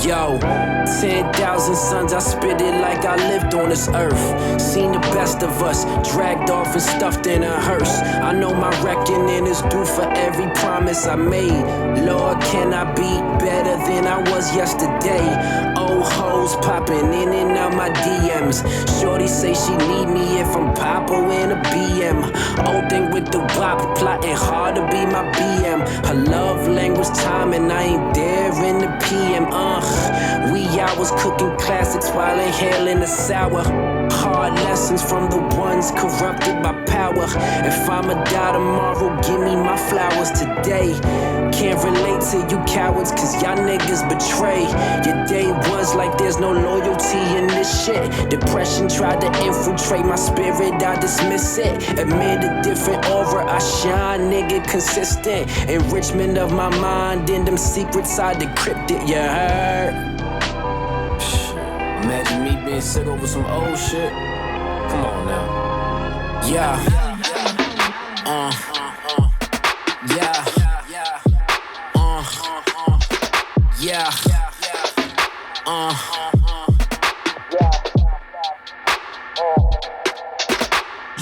Yo, 10,000 suns, I spit it like I lived on this earth. Seen the best of us, dragged off and stuffed in a hearse. I know my reckoning is due for every promise I made. Lord, can I be better than I was yesterday? Old hoes popping in and out my DMs. Shorty say she need me if I'm Papo in a BM. Old thing with the bop, plotting hard to be my BM. Her love language time and I ain't there in the PM. We hours cooking classics while inhaling the sour. Hard lessons from the ones corrupted by power. If I'ma die tomorrow, give me my flowers today. Can't relate to you cowards, cause y'all niggas betray your day ones like there's no loyalty in this shit. Depression tried to infiltrate my spirit, I dismiss it. Amid a different aura, I shine, nigga, consistent. Enrichment of my mind and them secrets I decrypted, you heard? Imagine me being sick over some old shit. Come on now. Yeah. Yeah. Yeah.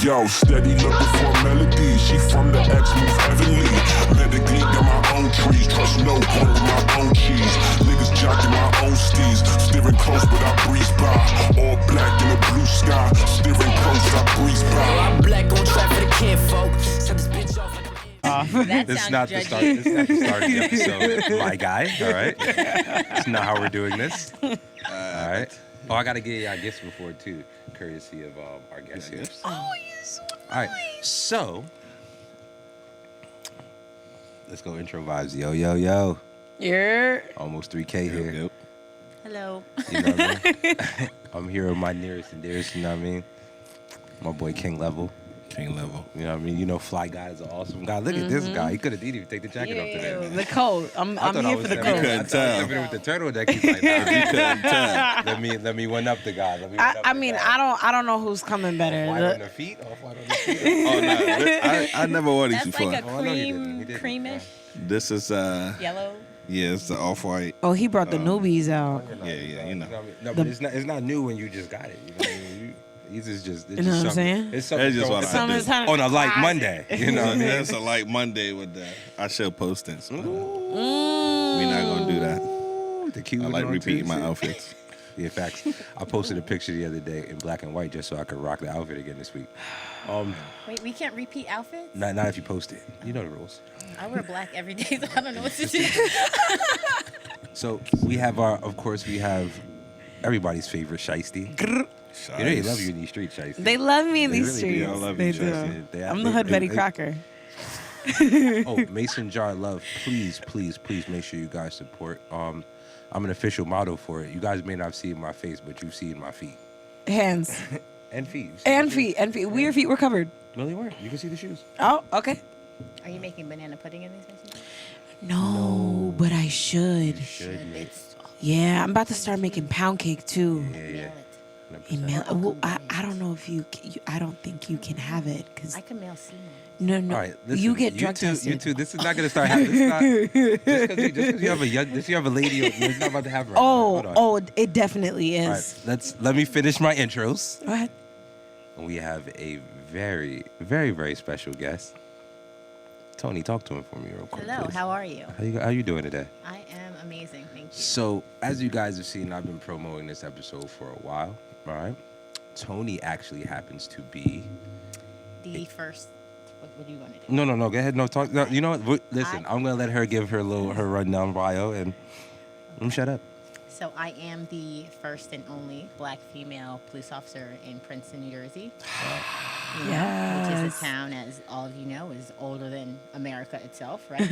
Yo, steady looking for a melody. She from the X, move heavenly. Medically got my own trees. Trust no one with my own cheese. Niggas jocking my own steez. Steering close, but I breeze by. All black in a blue sky. Steering close, I breeze by. I'm black on track for the kinfolk. Set this bitch off like This is not the start. This is not the start of the episode, my guy. All right, it's not how we're doing this. All right. Oh, I gotta get y'all gifts before too, courtesy of our guests here. Oh, you're so nice. All right, so let's go intro vibes. Yo, yo, yo. You're Almost 3K here. Yep. hello. You know what I mean? I'm here with my nearest and dearest. You know what I mean? My boy King Level. King level. You know what I mean? You know, Fly Guy is an awesome guy. Look at this guy. He didn't even take the jacket off today. Man. The coat. I'm here for the I coat. thought with the turtleneck. He's like, nah, You couldn't tell. let me one up the guy. I don't know who's coming better. White on the feet? Off white on the feet? Oh no, I never wore these That's before. like a Oh, I know you didn't. You didn't. creamish This is yellow. yeah, it's the off white. Oh, he brought the newbies out. Yeah, you know. No, but it's not new when you just got it. You know what I mean? It's just You know what I'm saying? It's something That's just what I do. on a light Monday. You know what I mean? It's a light Monday with the. I should post this. But, we're not gonna do that. The cute I like one repeating too. my outfits. Yeah, facts. I posted a picture the other day in black and white just so I could rock the outfit again this week. Wait, we can't repeat outfits? Not if you post it. You know the rules. I wear black every day, so I don't know what to do. So we have everybody's favorite Shiesty. They love you in these streets, Shiesty. They love me in They these really do. streets. I love they you, do. Tracy. I'm the hood Betty Crocker. Oh, Mason Jar Love, please make sure you guys support. I'm an official model for it. You guys may not see my face, but you've seen my feet. Hands. And feet. and feet. Your feet were covered. No, they weren't. You can see the shoes. Oh, okay. Are you making banana pudding in these messages? No, but I should. It's Yeah, I'm about to start making pound cake too. Yeah. Well, I don't know if I don't think you can have it because I can mail semen. no. All right, listen, you get drug two, tested. You two, this is not going to start happening. Just because you have a lady, it's not about to happen. Right now. Hold on. Oh, it definitely All is. right, let me finish my intros. Go ahead. We have a very, very, very special guest. Toni, talk to him for me real quick. Hello, please. how are you? How you doing today? I am amazing, thank you. So, as you guys have seen, I've been promoting this episode for a while. All right. Toni actually happens to be The first, what do you want to do? No. Go ahead. No, talk. No, you know what? Listen, I'm gonna let her give her rundown bio and shut up. So I am the first and only black female police officer in Princeton, New Jersey. Which is a town, as all of you know, is older than America itself, right?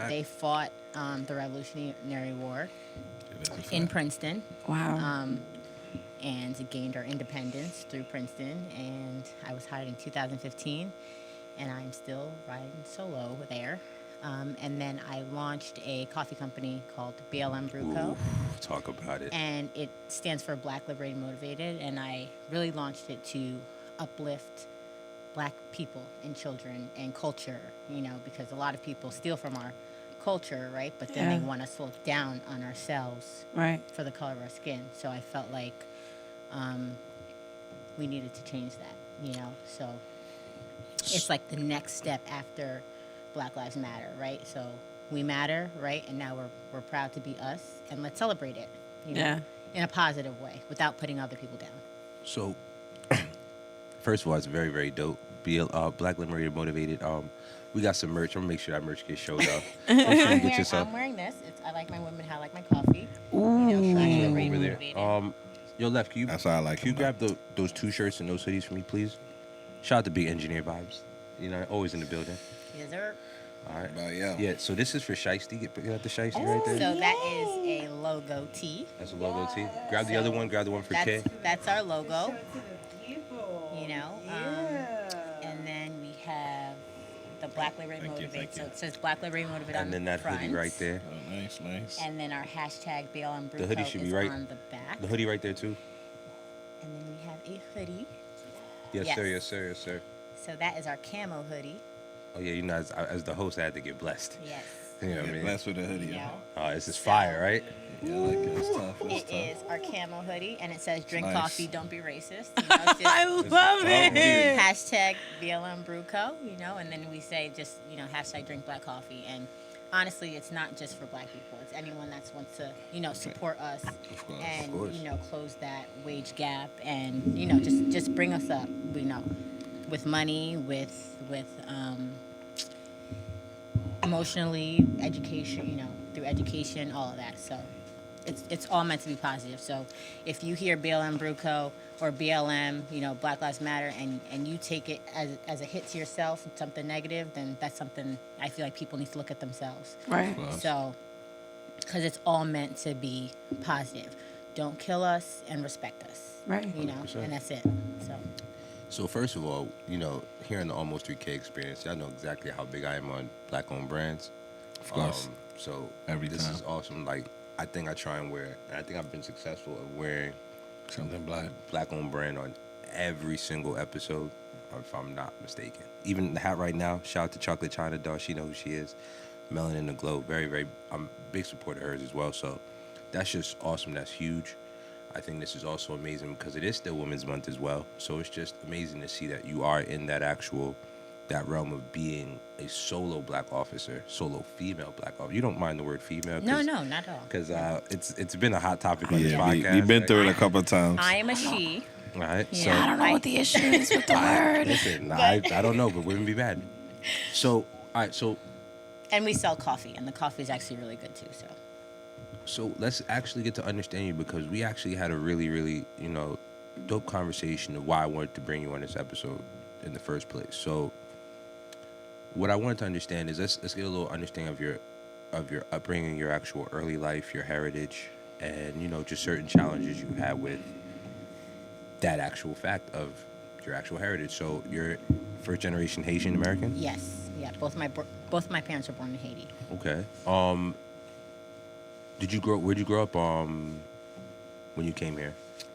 They fought the Revolutionary War in Princeton. Wow. And gained our independence through Princeton. And I was hired in 2015, and I'm still riding solo there. And then I launched a coffee company called BLM Brew Co. Talk about it. And it stands for Black.Liberated.Motivated. And I really launched it to uplift black people and children and culture, because a lot of people steal from our culture, right? But then they want us to look down on ourselves for the color of our skin. So I felt like we needed to change that, you know? So it's like the next step after Black Lives Matter, right? So we matter, right? And now we're proud to be us, and let's celebrate it, you know, in a positive way without putting other people down. So, first of all, it's very, very dope. Black.Liberated.Motivated. We got some merch. I'm gonna make sure that merch gets showed up. I'm wearing this. I like my women how I like my coffee. Ooh. You know, Over there. Motivated. Yo, Left, can you, That's how I like can you them, grab those 2 shirts and those hoodies for me, please? Shout out to Big Engineer Vibes. You know, always in the building. Yes, sir. All right. But yeah. Yeah, so this is for Shiesty. Get the Shiesty right there. So that is a logo tee. That's a logo tee. Grab the other one. Grab the one for K. That's our logo. You know, and then we have the Black Liberated Motivated. So it says Black Liberated Motivated on the front. And then that hoodie right there. Oh, nice. And then our hashtag BLM Brew The hoodie Co should is be right. on the back. The hoodie right there too. And then we have a hoodie. Yes, Yes. sir. Yes, sir. Yes, sir. So that is our camo hoodie. Oh yeah, you know, as the host, I had to get blessed. Yes. You know what I Yeah, mean? blessed with a hoodie. You know? This is fire, right? Yeah, I like it. It's tough. It's It tough. is our camo hoodie, and it says "Drink Nice. coffee, don't be racist." You know, it's just I love it. hashtag BLM Brew Co. You know, and then we say just hashtag Drink Black Coffee. And honestly, it's not just for Black people; it's anyone that wants to support us Of course. and Of course. close that wage gap, and just bring us up. With money, with emotionally, education, through education, all of that. So it's all meant to be positive. So if you hear BLM Brew Co. or BLM, Black Lives Matter, and you take it as a hit to yourself, something negative, then that's something I feel like people need to look at themselves. Right. So, because it's all meant to be positive. Don't kill us and respect us. Right. 100%. And that's it. So first of all, hearing the Almost 3K experience, y'all know exactly how big I am on Black-owned brands. Of course. So Every this time. is awesome. Like, I think I try and wear, and I think I've been successful at wearing Something black. Black-owned brand on every single episode, if I'm not mistaken. Even the hat right now, shout out to Chocolate China Doll. She know who she is. Melanin in the Glow. Very, very, I'm a big supporter of hers as well. So that's just awesome. That's huge. I think this is also amazing because it is still Women's Month as well. So it's just amazing to see that you are in that realm of being a solo Black officer, solo female Black officer. You don't mind the word female? No, not at all. Because it's been a hot topic on this Yeah, podcast. we've been through it a couple of times. I am a she. All right. Yeah. So I don't know what the issue is with the word. listen, I don't know, but women be mad. So all right, so And we sell coffee, and the coffee is actually really good too. So let's actually get to understand you because we actually had a really, really, dope conversation of why I wanted to bring you on this episode in the first place. So what I wanted to understand is let's get a little understanding of your upbringing, your actual early life, your heritage, and just certain challenges you had with that actual fact of your actual heritage. So you're first generation Haitian American? Yes, yeah. Both of my parents were born in Haiti. Okay. Where'd you grow up when you came here?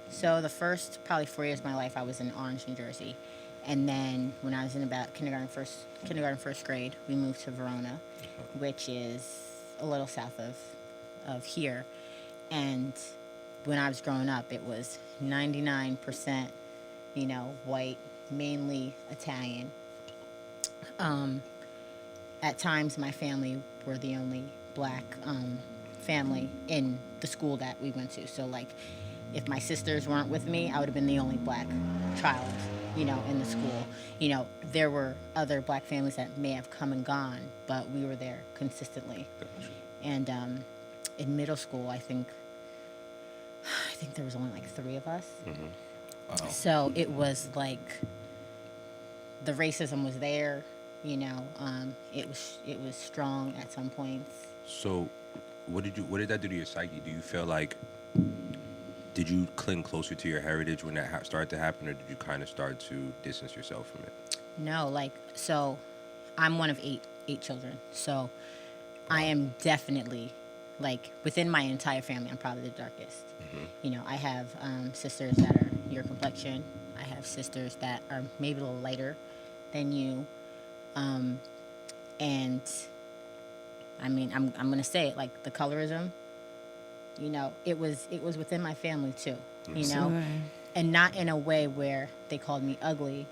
So the first probably 4 years of my life, I was in Orange, New Jersey, and then when I was in about kindergarten, first grade, we moved to Verona, which is a little south of here. And when I was growing up, it was 99%, white, mainly Italian. At times, my family were the only Black family in the school that we went to. So, like, if my sisters weren't with me, I would have been the only Black child, in the school. There were other Black families that may have come and gone, but we were there consistently. And in middle school, I think there was only like 3 of us. Mm-hmm. Wow. So it was like the racism was there. It was strong at some points. So what did that do to your psyche? Do you feel like, did you cling closer to your heritage when that started to happen, or did you kind of start to distance yourself from it? No, so I'm one of eight children. So I am definitely, within my entire family, I'm probably the darkest. Mm-hmm. I have sisters that are your complexion. I have sisters that are maybe a little lighter than you. And I mean, I'm gonna say it, like the colorism. You know, it was within my family too. You know, Sure. and not in a way where they called me ugly,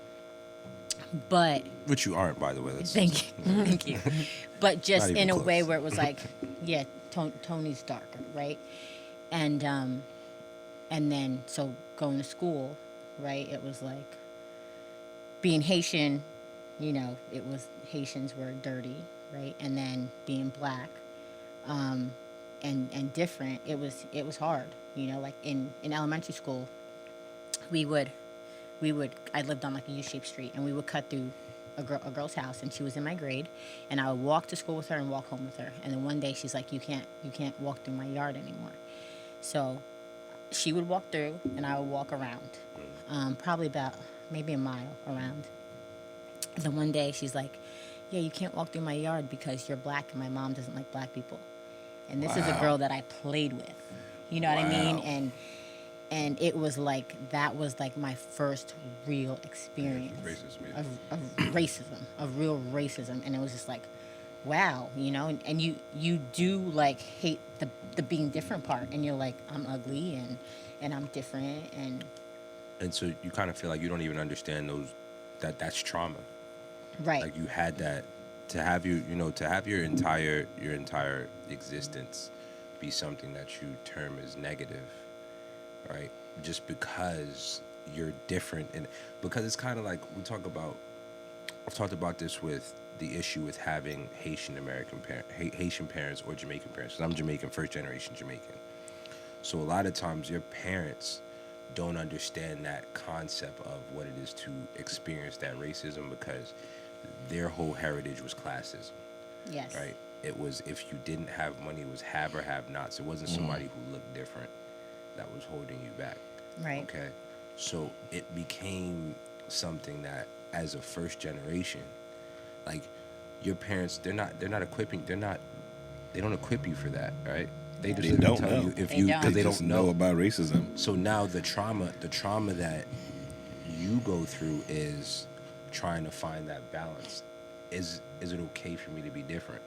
but Which you aren't, by the way. thank you, thank you. But just Not in even a way close. where it was like, yeah, Tony's darker, right? And then so going to school, right? It was like being Haitian, you know, it was Haitians were dirty, right? And then being black, and different, it was hard, you know. Like in elementary school, we would I lived on like a U-shaped street, and we would cut through a girl's house, and she was in my grade, and I would walk to school with her and walk home with her. And then one day she's like, you can't walk through my yard anymore. So she would walk through, and I would walk around, probably about maybe a mile around. And then one day she's like, yeah, you can't walk through my yard because you're black and my mom doesn't like black people. And this is a girl that I played with. You know what I mean? And it was like, that was like my first real experience of real racism. And it was just like, wow, you know, and you do like hate the being different part. And you're like, I'm ugly and I'm different. And so you kind of feel like you don't even understand that's trauma. Right. Like you had that, to have your entire existence be something that you term as negative, right? Just because you're different, and because it's kind of like I've talked about this with the issue with having Haitian parents or Jamaican parents, because I'm Jamaican, first generation Jamaican. So a lot of times your parents don't understand that concept of what it is to experience that racism, because their whole heritage was classism. Yes. Right? It was, if you didn't have money, it was have or have nots. It wasn't somebody who looked different that was holding you back. Right. Okay? So it became something that, as a first generation, like your parents, they don't equip you for that, right? They just They don't tell know. you if They you, don't. because they just don't know about racism. So now the trauma that you go through is trying to find that balance. Is it okay for me to be different?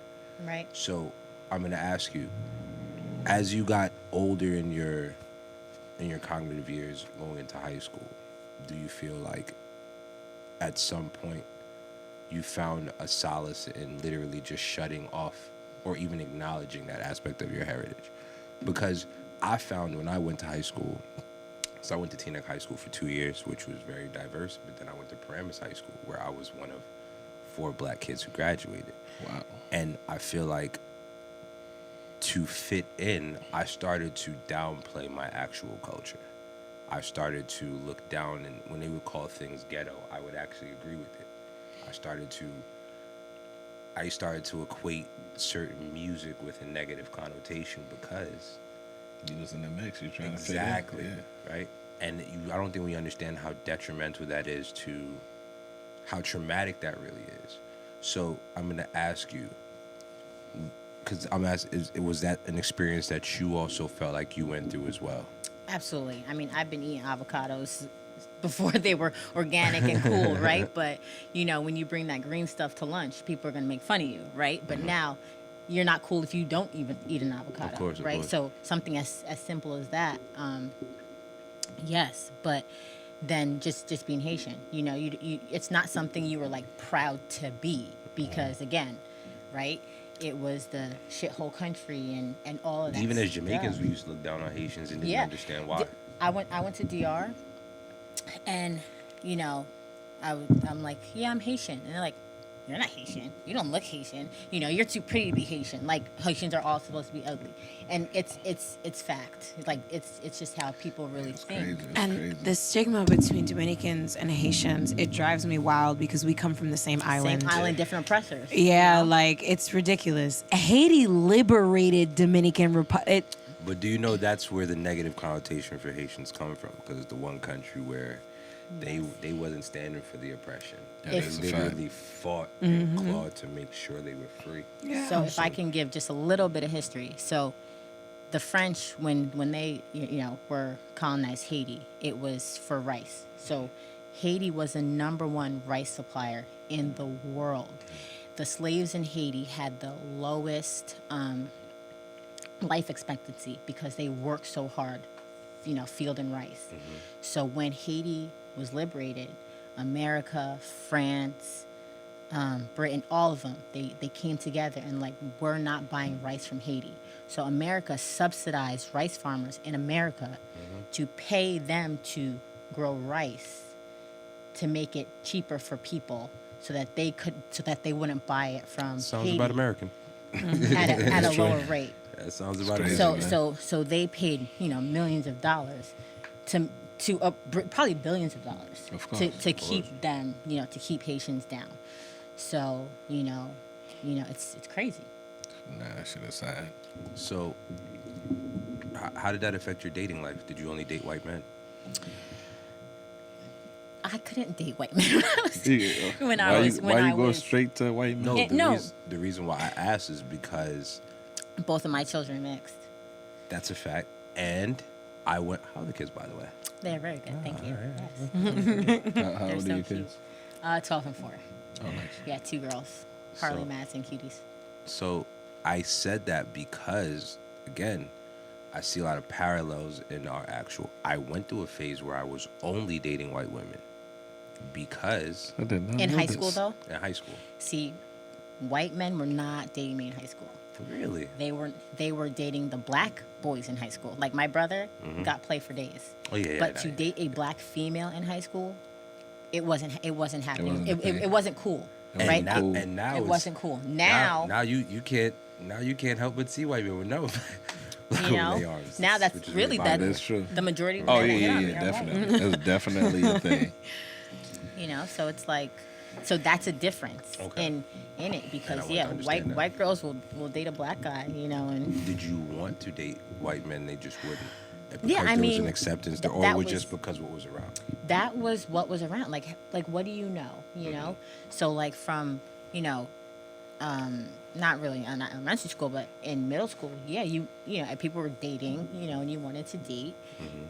Right. So I'm gonna ask you, as you got older in your cognitive years, going into high school, do you feel like at some point you found a solace in literally just shutting off or even acknowledging that aspect of your heritage? Because I found when I went to high school, so I went to Teaneck High School for 2 years, which was very diverse, but then I went to Paramus High School, where I was one of 4 black kids who graduated. Wow. And I feel like to fit in, I started to downplay my actual culture. I started to look down, and when they would call things ghetto, I would actually agree with it. I started to equate certain music with a negative connotation because You was in the mix. You're trying exactly, to fit in. right? And I don't think we understand how detrimental that is to how traumatic that really is. So I'm going to ask you, because was that an experience that you also felt like you went through as well? Absolutely. I mean, I've been eating avocados before they were organic and cool, right? But, you know, when you bring that green stuff to lunch, people are going to make fun of you, right? But now you're not cool if you don't even eat an avocado, Of course. So something as simple as that, yes. But then just being Haitian, you know, you it's not something you were like proud to be because, again, right? It was the shithole country and all of that. Even as Jamaicans, stuff. we used to look down on Haitians and didn't understand why. I went to DR, and you know, I'm like, yeah, I'm Haitian, and they're like, you're not Haitian. You don't look Haitian. You know, you're too pretty to be Haitian. Like Haitians are all supposed to be ugly, and it's fact. Like it's just how people really think. Crazy. It's And crazy. the stigma between Dominicans and Haitians, it drives me wild because we come from the same island. Same island, different oppressors. Yeah, you know? like it's ridiculous. Haiti liberated Dominican Republic. But do you know that's where the negative connotation for Haitians come from? Because it's the one country where they wasn't standing for the oppression. That They is a fact. literally fought and clawed to make sure they were free. So if I can give just a little bit of history. So the French, when they were colonized Haiti, it was for rice. So Haiti was the #1 rice supplier in the world. the slaves in Haiti had the lowest life expectancy because they worked so hard, fielding rice. So when Haiti was liberated, America, France, Britain, all of them, they came together and like, we're not buying rice from Haiti. So America subsidized rice farmers in America to pay them to grow rice to make it cheaper for people so that they wouldn't buy it from Sounds Haiti about American. at a lower rate. That sounds about crazy, American. man. So they paid millions of dollars to probably billions of dollars Of course, to keep them to keep Haitians down. So it's crazy. Nah, that shit is sad. So, how did that affect your dating life? Did you only date white men? I couldn't date white men when Why I you go was straight to white men? No, the reason why I asked is because both of my children mixed. that's a fact. And I went. How are the kids, by the way? They're very good. Thank you. all Yes. How They're old so are your cute. kids? 12 and 4. Oh, nice. Yeah, 2 girls. Harley, So- Mads, and cuties. So I said that because, again, I see a lot of parallels in our actual. I went through a phase where I was only dating white women because I did not In know high this. school, though, in high school. see, white men were not dating me in high school. Really? They were dating the black boys in high school. Like my brother got play for days. Oh yeah. But to date a black female in high school, it wasn't happening. wasn't a It thing. wasn't cool, It right? Now, Cool. and now It it's- wasn't cool. Now, Now you can't help but see white people. No. you know, now that's which is really fine. that. That's true. The majority of the Oh men yeah, that yeah, hit on me yeah, are white. definitely. That's definitely a thing. So it's like, so that's a difference Okay. in it And because I want to understand that. white girls will date a black guy, and Did you want to date white men? They just wouldn't. Because Yeah, I there was an mean, acceptance there, or that was was- just because what was around. that was what was around. Like what do you know? So like from not really in elementary school, but in middle school, yeah, people were dating, and you wanted to date,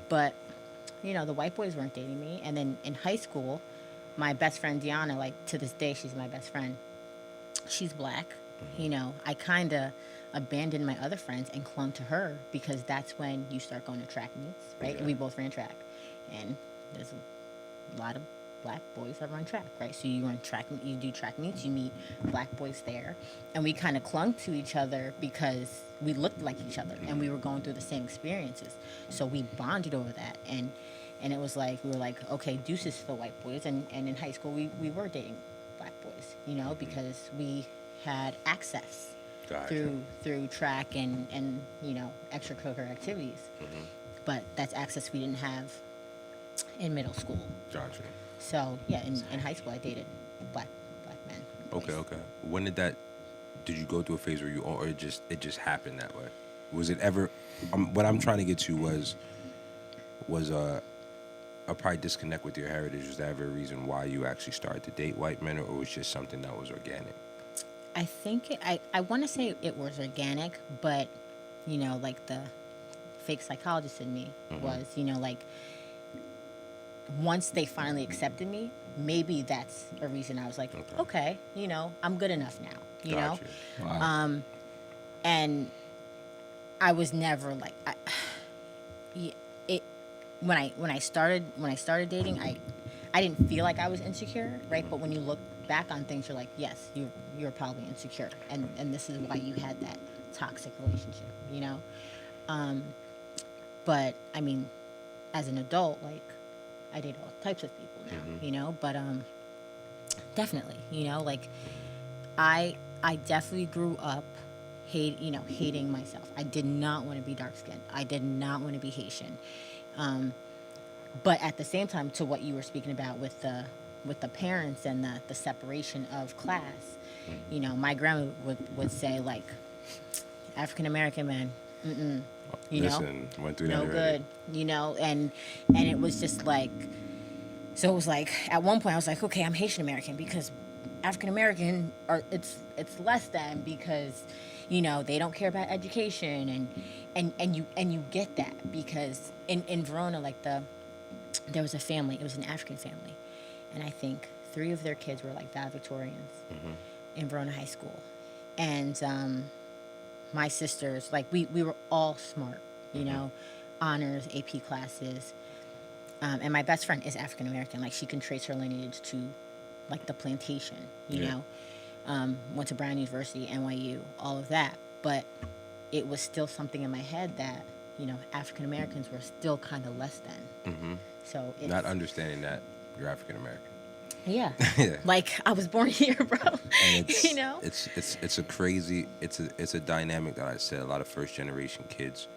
but the white boys weren't dating me. And then in high school, my best friend Deanna, like to this day, she's my best friend. She's black. I kind of abandoned my other friends and clung to her because that's when you start going to track meets, right? Yeah. We both ran track, and there's a lot of black boys that run track, right? So you do track meets, you meet black boys there, and we kind of clung to each other because we looked like each other and we were going through the same experiences. So we bonded over that, and it was like we were like, okay, deuces to the white boys, and in high school we were dating black boys, because we had access Gotcha. through track and extracurricular activities, but that's access we didn't have in middle school. Gotcha. So yeah, in high school I dated black men. boys. Okay. When did you go through a phase where or it just happened that way? Was it ever? What I'm trying to get to was a probably disconnect with your heritage. Was that ever a reason why you actually started to date white men, or it was just something that was organic? I think I want to say it was organic, but like the fake psychologist in me was, like once they finally accepted me, maybe that's a reason I was like, okay, I'm good enough now, you know? Gotcha. Wow. And I was never like, when I started dating, I didn't feel like I was insecure, right? But when you look back on things, you're like, yes, you're probably insecure, and this is why you had that toxic relationship, But I mean, as an adult, like I date all types of people now, But definitely, like I definitely grew up hating myself. I did not want to be dark skinned. I did not want to be Haitian. But at the same time, to what you were speaking about with the parents and the separation of class, my grandma would say like, African American man, Listen, went through that no already. good, and it was just like, so it was like at one point I was like, okay, I'm Haitian American because African American it's less than because they don't care about education and you get that because in Verona, like there was a family, it was an African family, and I think 3 of their kids were like valedictorians, in Verona High School. And my sisters, like, we were all smart, you know, honors, AP classes. And my best friend is African American. Like, she can trace her lineage to, like, the plantation, you know. Went to Brown University, NYU, all of that. But it was still something in my head that, you know, African Americans were still kind of less than. So it's Not understanding that you're African American. Yeah. Yeah. Like, I was born here, bro. And it's, you know? it's a crazy, it's a dynamic that I said a lot of first generation kids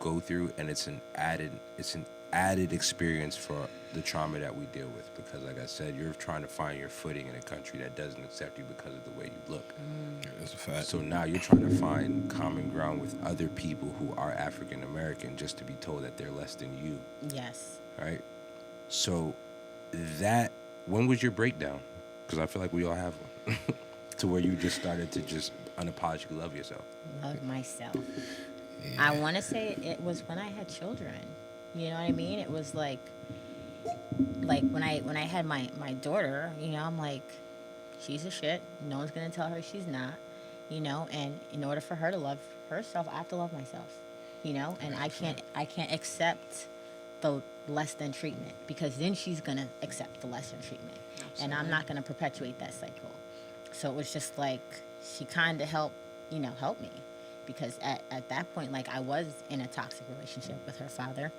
go through, and it's an added experience for the trauma that we deal with, because like I said, you're trying to find your footing in a country that doesn't accept you because of the way you look. Yeah, that's a fact. So now you're trying to find common ground with other people who are African American just to be told that they're less than you. Yes. Right? So when was your breakdown? Because I feel like we all have one. To where you just started to just unapologetically love yourself. Love myself. I want to say it was when I had children. You know what I mean? It was like when I had my daughter, you know, I'm like, she's a shit. No one's going to tell her she's not, you know, and in order for her to love herself, I have to love myself, you know, and I can't accept the less than treatment, because then she's going to accept the less than treatment. Absolutely. And I'm not going to perpetuate that cycle. So it was just like, she kind of helped me, because at that point, like, I was in a toxic relationship with her father.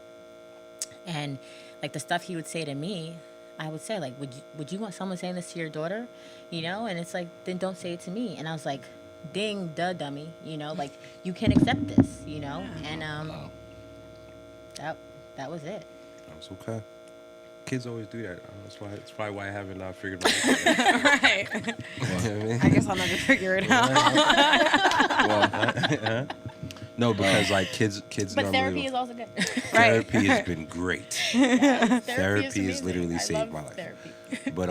And like the stuff he would say to me, I would say, like, would you want someone saying this to your daughter? You know, and it's like, then don't say it to me. And I was like, ding, duh, dummy, you know, like, you can accept this, you know? And that was it. That's okay. Kids always do that. That's probably why I haven't figured my life out. Right. You know what I mean? I guess I'll never figure it out. No, because like kids But normally. therapy is also good. Therapy has been great. Yes, Therapy has amazing. literally I saved love my life. Therapy. But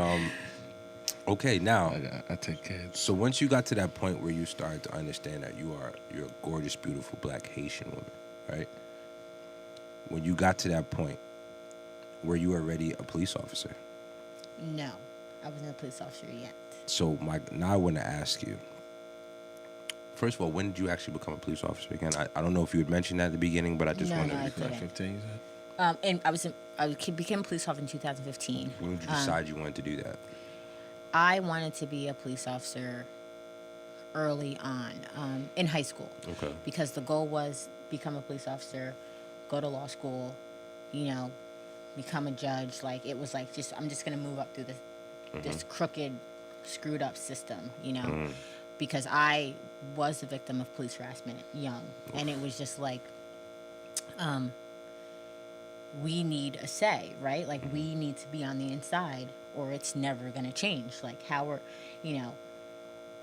okay, now I take kids. so once you got to that point where you started to understand that you're a gorgeous, beautiful Black Haitian woman, right? When you got to that point, were you already a police officer? No, I wasn't a police officer yet. So now I want to ask you. First of all, when did you actually become a police officer again? I don't know if you had mentioned that at the beginning, but I just wanted I to. couldn't. 15, you said? And I became a police officer in 2015. When did you decide you wanted to do that? I wanted to be a police officer early on, in high school. Okay. Because the goal was become a police officer, go to law school, you know, become a judge. Like, it was like, I'm just going to move up through this crooked, screwed up system, you know, because I was a victim of police harassment young. And it was just like, we need a say, right? Like, we need to be on the inside or it's never going to change. Like, how we're, you know,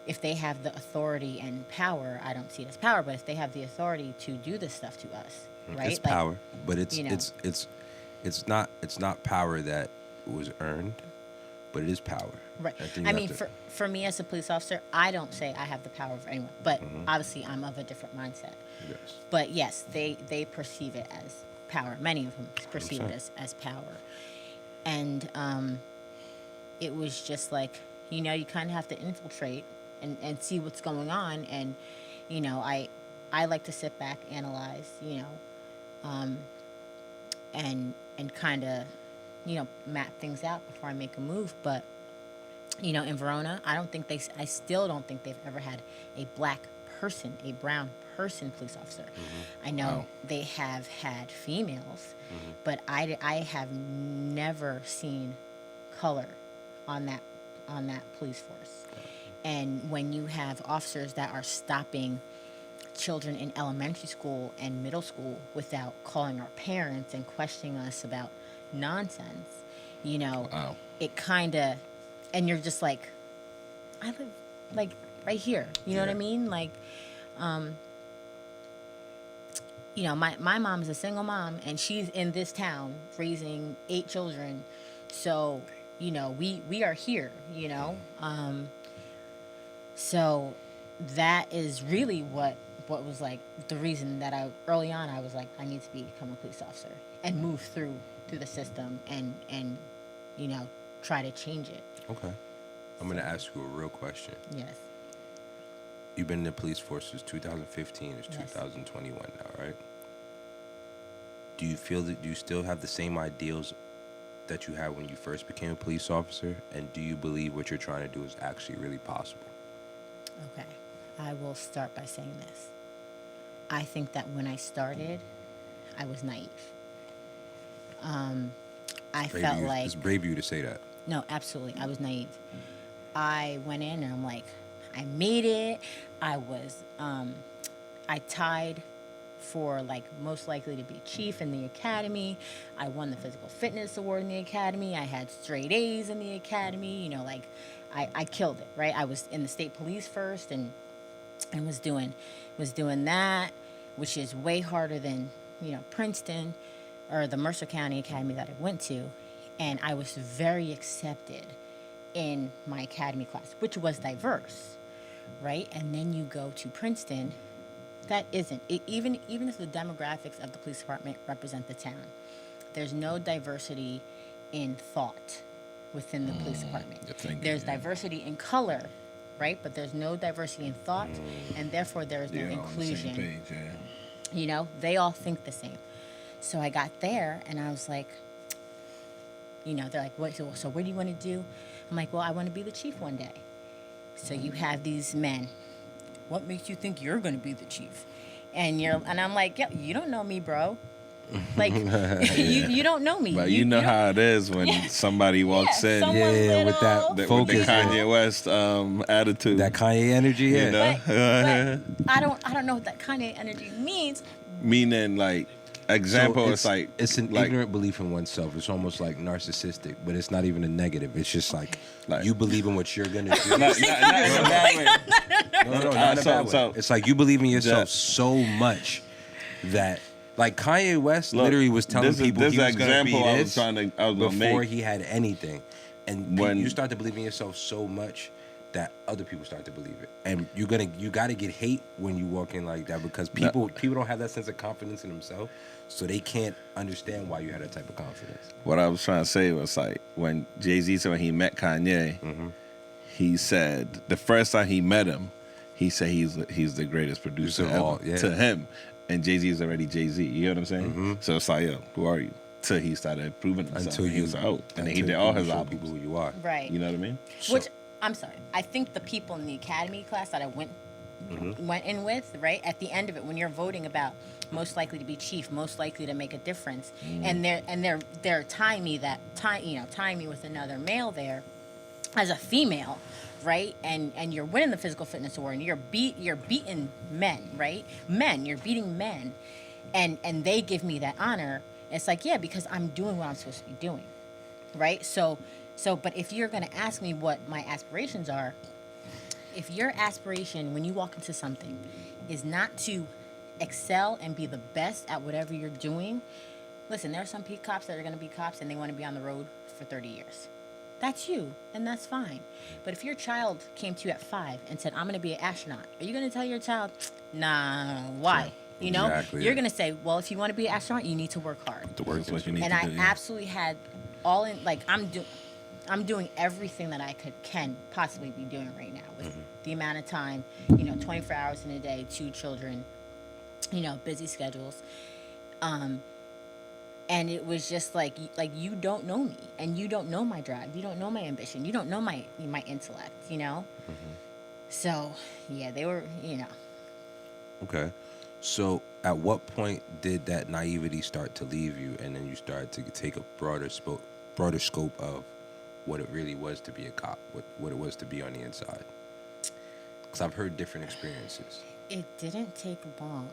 if they have the authority and power, I don't see it as power, but if they have the authority to do this stuff to us, right? It's like, power, but it's you know. it's not power that was earned, but it is power. Right. think I you mean, have to- for me as a police officer, I don't say I have the power of anyone, but obviously I'm of a different mindset. Yes. But yes, they perceive it as power. Many of them perceive it as power. And it was just like, you know, you kind of have to infiltrate and see what's going on. And, you know, I like to sit back, analyze, you know, and kind of, you know, map things out before I make a move. But, you know, in Verona, I still don't think they've ever had a black person, a brown person police officer. I know they have had females, but I have never seen color on that police force. And when you have officers that are stopping children in elementary school and middle school without calling our parents and questioning us about nonsense, you know, it kind of, and you're just like, I live like right here, you know what I mean? Like, you know, my mom is a single mom and she's in this town raising 8 children. So, you know, we are here, you know? So that is really what was like the reason that early on I was like, I need to become a police officer and move through the system and you know, try to change it. Okay. I'm going to ask you a real question. Yes. You've been in the police force since 2015. It's Yes. 2021 now, right? Do you feel that you still have the same ideals that you had when you first became a police officer? And do you believe what you're trying to do is actually really possible? Okay. I will start by saying this. I think that when I started, I was naive. I felt like... It's brave of you to say that. No, absolutely. I was naive. I went in and I'm like, I made it. I tied for like most likely to be chief in the academy. I won the physical fitness award in the academy. I had straight A's in the academy. You know, like I killed it, right? I was in the state police first and was doing that, which is way harder than, you know, Princeton or the Mercer County Academy that I went to. And I was very accepted in my academy class, which was diverse, right? And then you go to Princeton, that isn't. Even if the demographics of the police department represent the town, there's no diversity in thought within the police department. There's diversity in color, right? But there's no diversity in thought, and therefore there is no inclusion. On the same page, You know, they all think the same. So I got there, and I was like, you know, they're like, what? So what do you want to do? I'm like, well, I want to be the chief one day. So you have these men. What makes you think you're going to be the chief? And I'm like, yeah, you don't know me, bro. Like, you don't know me. But you know how it is when somebody walks in. Yeah, with that With focus, the Kanye West attitude. that Kanye energy, yeah. You know? But I don't know what that Kanye energy means. Meaning, like, example, So it's like... it's an like, ignorant belief in oneself. It's almost like narcissistic, but it's not even a negative. It's just like Like- you believe in what you're gonna do. not in a bad way. No, not in a bad way. so- It's like you believe in yourself that- so much that, like Kanye West Look, literally was telling this is- people this he was gonna be example I was this trying to- I was gonna before make. he had anything, and When- you start to believe in yourself so much that other people start to believe it, and you got to get hate when you walk in like that because people don't have that sense of confidence in themselves, so they can't understand why you had that type of confidence. What I was trying to say was like when Jay-Z said when he met Kanye, he said the first time he met him, he said he's the greatest producer of ever all, yeah. to him, and Jay-Z is already Jay-Z. You know what I'm saying? So it's like, yo, who are you? Till he started proving himself. Until he you was out, and then he until did all you his show albums. people who you are. Right. You know what I mean? Which, I'm sorry, I think the people in the academy class that I went in with, right, at the end of it, when you're voting about most likely to be chief, most likely to make a difference, and they're tying me with another male there as a female, right, and you're winning the physical fitness award, and you're beating men, right, you're beating men, and they give me that honor. It's like, yeah, because I'm doing what I'm supposed to be doing, right? So, but if you're going to ask me what my aspirations are, if your aspiration when you walk into something is not to excel and be the best at whatever you're doing, listen, there are some cops that are going to be cops and they want to be on the road for 30 years. That's you, and that's fine. But if your child came to you at 5 and said, I'm going to be an astronaut, are you going to tell your child, nah, why? Sure. You know, Exactly, you're yeah. going to say, well, if you want to be an astronaut, you need to work hard. The work That's what you need And to I do. yeah. absolutely had all in, like, I'm doing everything that I can possibly be doing right now with the amount of time, 24 hours in a day, 2 children, busy schedules. And it was just like you don't know me, and you don't know my drive, you don't know my ambition, you don't know my intellect, So, yeah, they were, Okay. So at what point did that naivety start to leave you, and then you started to take a broader scope of what it really was to be a cop, what it was to be on the inside? Because I've heard different experiences. It didn't take long.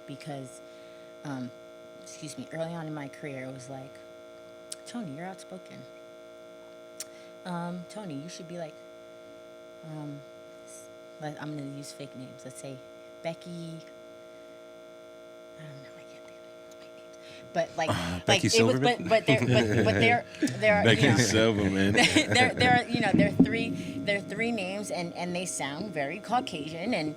Because, early on in my career, it was like, Toni, you're outspoken. Toni, you should be like, I'm going to use fake names. Let's say Becky. I don't know. I can't think of any names. But like Becky it was, Silverman? but they're Becky Silverman. there are three names and they sound very Caucasian and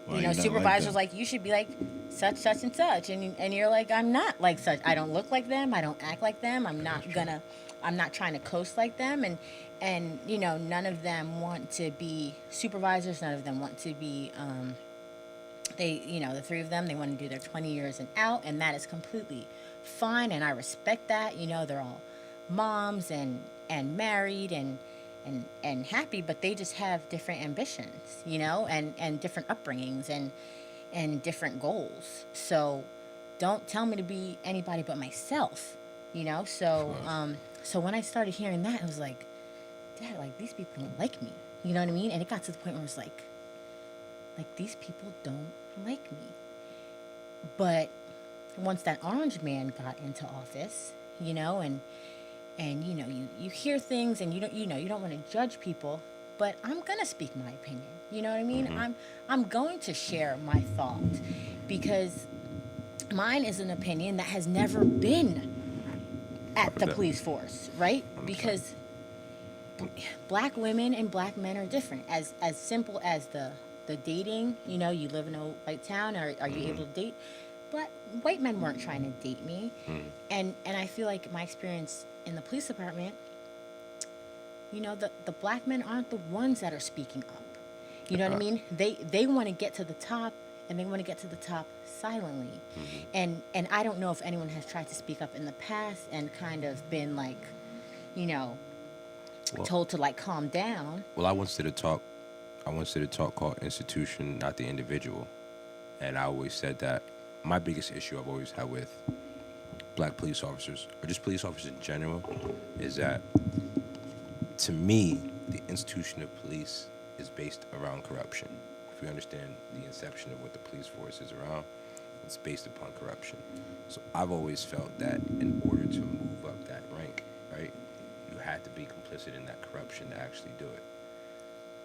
Why you not supervisors like like you should be like such and such and you're like I'm not like such. I don't look like them. I don't act like them. I'm not trying to coast like them you know, none of them want to be supervisors. None of them want to be, you know, the three of them, they want to do their 20 years and out, and that is completely fine, and I respect that. You know, they're all moms and married and happy, but they just have different ambitions, you know, and different upbringings and different goals. So don't tell me to be anybody but myself, you know. So so when I started hearing that, I was like, Dad, like, these people don't like me, you know what I mean? And it got to the point where it was like these people don't like me. But once that orange man got into office, you know, and you know, you hear things, and you don't want to judge people, but I'm gonna speak my opinion. You know what I mean? I'm going to share my thought, because mine is an opinion that has never been at the police force, right? Because black women and black men are different. As simple as the dating, you know, you live in a white town, or are you able to date? But white men weren't trying to date me. And I feel like my experience in the police department, you know, the black men aren't the ones that are speaking up. You know what I mean? They want to get to the top, and they want to get to the top silently. And I don't know if anyone has tried to speak up in the past and kind of been like, you know, told to like calm down. Well, I once did a talk called Institution, Not the Individual. And I always said that my biggest issue I've always had with black police officers, or just police officers in general, is that, to me, the institution of police is based around corruption. If we understand the inception of what the police force is around, it's based upon corruption. So I've always felt that in order to move up that rank, right, you had to be complicit in that corruption to actually do it.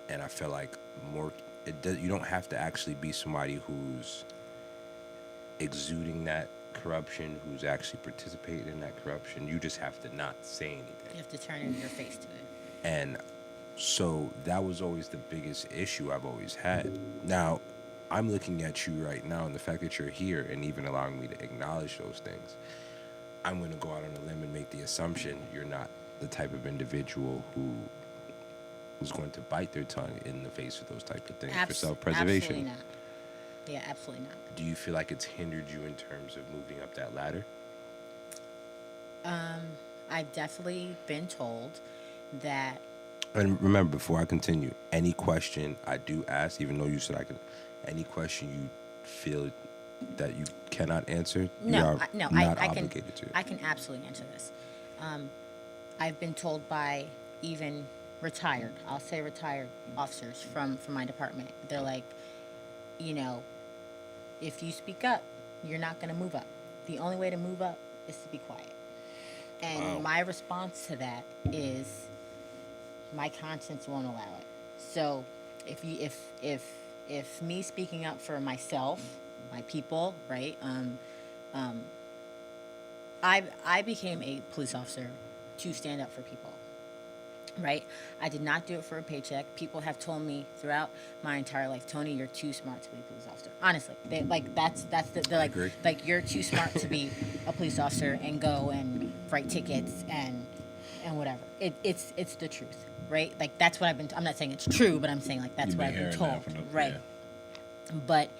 And I feel like you don't have to actually be somebody who's exuding that corruption, who's actually participating in that corruption. You just have to not say anything. You have to turn your face to it. And so that was always the biggest issue I've always had. Now, I'm looking at you right now, and the fact that you're here and even allowing me to acknowledge those things, I'm going to go out on a limb and make the assumption you're not the type of individual who is going to bite their tongue in the face of those type of things for self-preservation. Absolutely not. Yeah, absolutely not. Do you feel like it's hindered you in terms of moving up that ladder? I've definitely been told that. And remember, before I continue, any question I do ask, even though you said I could, any question you feel that you cannot answer, you are not obligated to. I can absolutely answer this. I've been told by even retired officers from my department. They're like, you know, if you speak up, you're not going to move up. The only way to move up is to be quiet. And my response to that is, my conscience won't allow it. So if me speaking up for myself, my people, right? I became a police officer to stand up for people, right? I did not do it for a paycheck. People have told me throughout my entire life, Toni, you're too smart to be a police officer. Honestly, they're like you're too smart to be a police officer and go and write tickets and whatever. It's the truth, right? Like, that's what I've been. I'm not saying it's true, but I'm saying, like, that's what I've been told, right? Yeah. But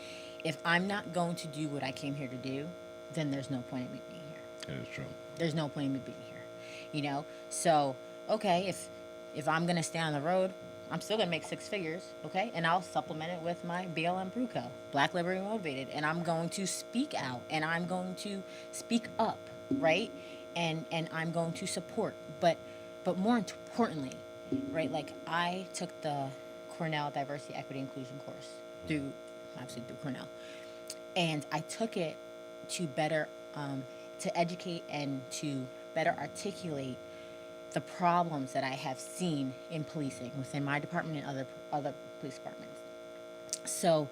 if I'm not going to do what I came here to do, then there's no point in me being here. That is true. There's no point in me being here, you know. So okay, if I'm gonna stay on the road, I'm still gonna make six figures, okay? And I'll supplement it with my BLM Brew Co, Black.Liberated.Motivated, and I'm going to speak out, and I'm going to speak up, right? And I'm going to support, but more importantly, right? Like, I took the Cornell Diversity, Equity, Inclusion course through Cornell, and I took it to better to educate and to better articulate the problems that I have seen in policing within my department and other police departments. So,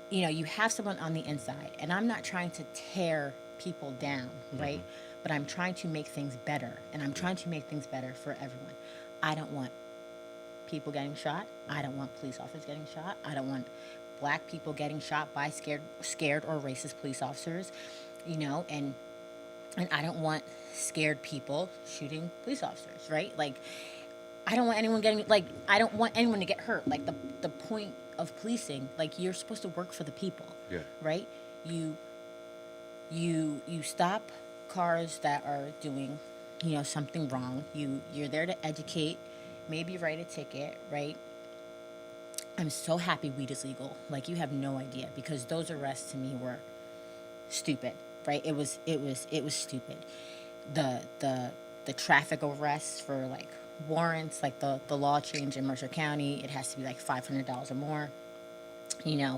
you know, you have someone on the inside, and I'm not trying to tear people down, right? Mm-hmm. But I'm trying to make things better, and I'm trying to make things better for everyone. I don't want people getting shot. I don't want police officers getting shot. I don't want black people getting shot by scared or racist police officers, you know, and I don't want scared people shooting police officers, right? Like, I don't want anyone getting, like, I don't want anyone to get hurt. Like, the point of policing, like, you're supposed to work for the people. Yeah. Right? You stop cars that are doing, something wrong. You're there to educate, maybe write a ticket, right? I'm so happy weed is legal. Like, you have no idea, because those arrests to me were stupid, right? It was stupid. The traffic arrests for, like, warrants, like the law change in Mercer County, it has to be like $500 or more,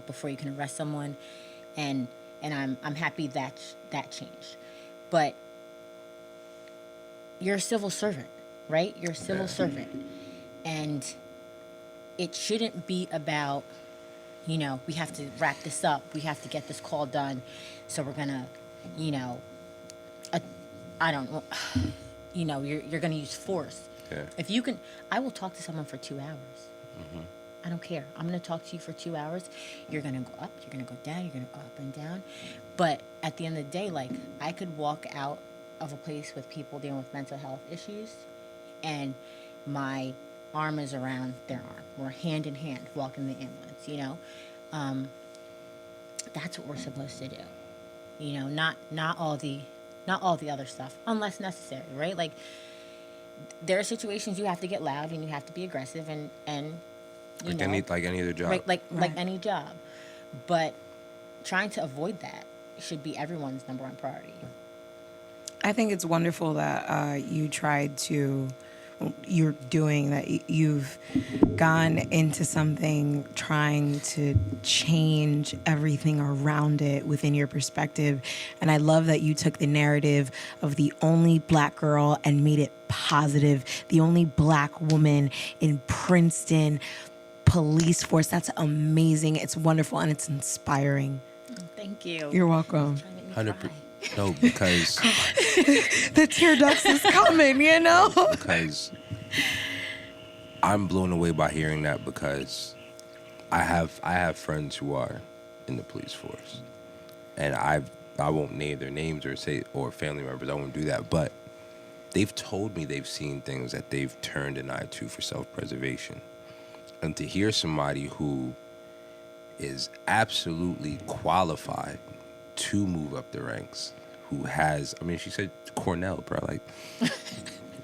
before you can arrest someone, and I'm happy that changed. But you're a civil servant, right? You're a civil servant, and it shouldn't be about, we have to wrap this up, we have to get this call done, so we're gonna, I don't know, you're gonna use force. Yeah. If you can, I will talk to someone for 2 hours. I don't care. I'm going to talk to you for 2 hours. You're going to go up, you're going to go down, you're going to go up and down. But at the end of the day, like, I could walk out of a place with people dealing with mental health issues, and my arm is around their arm. We're hand in hand walking the ambulance, That's what we're supposed to do. Not all the other stuff, unless necessary, right? Like, there are situations you have to get loud and you have to be aggressive and like any other job. Right, like any job. But trying to avoid that should be everyone's number one priority. I think it's wonderful that you're doing that. You've gone into something trying to change everything around it within your perspective. And I love that you took the narrative of the only Black girl and made it positive. The only Black woman in Princeton police force. That's amazing. It's wonderful and it's inspiring. Thank you. You're welcome. 100%. No, because the tear ducts is coming, because I'm blown away by hearing that, because I have friends who are in the police force, and I won't name their names or family members. I won't do that, but they've told me they've seen things that they've turned an eye to for self-preservation, and to hear somebody who is absolutely qualified to move up the ranks, who has, she said Cornell, bro, like,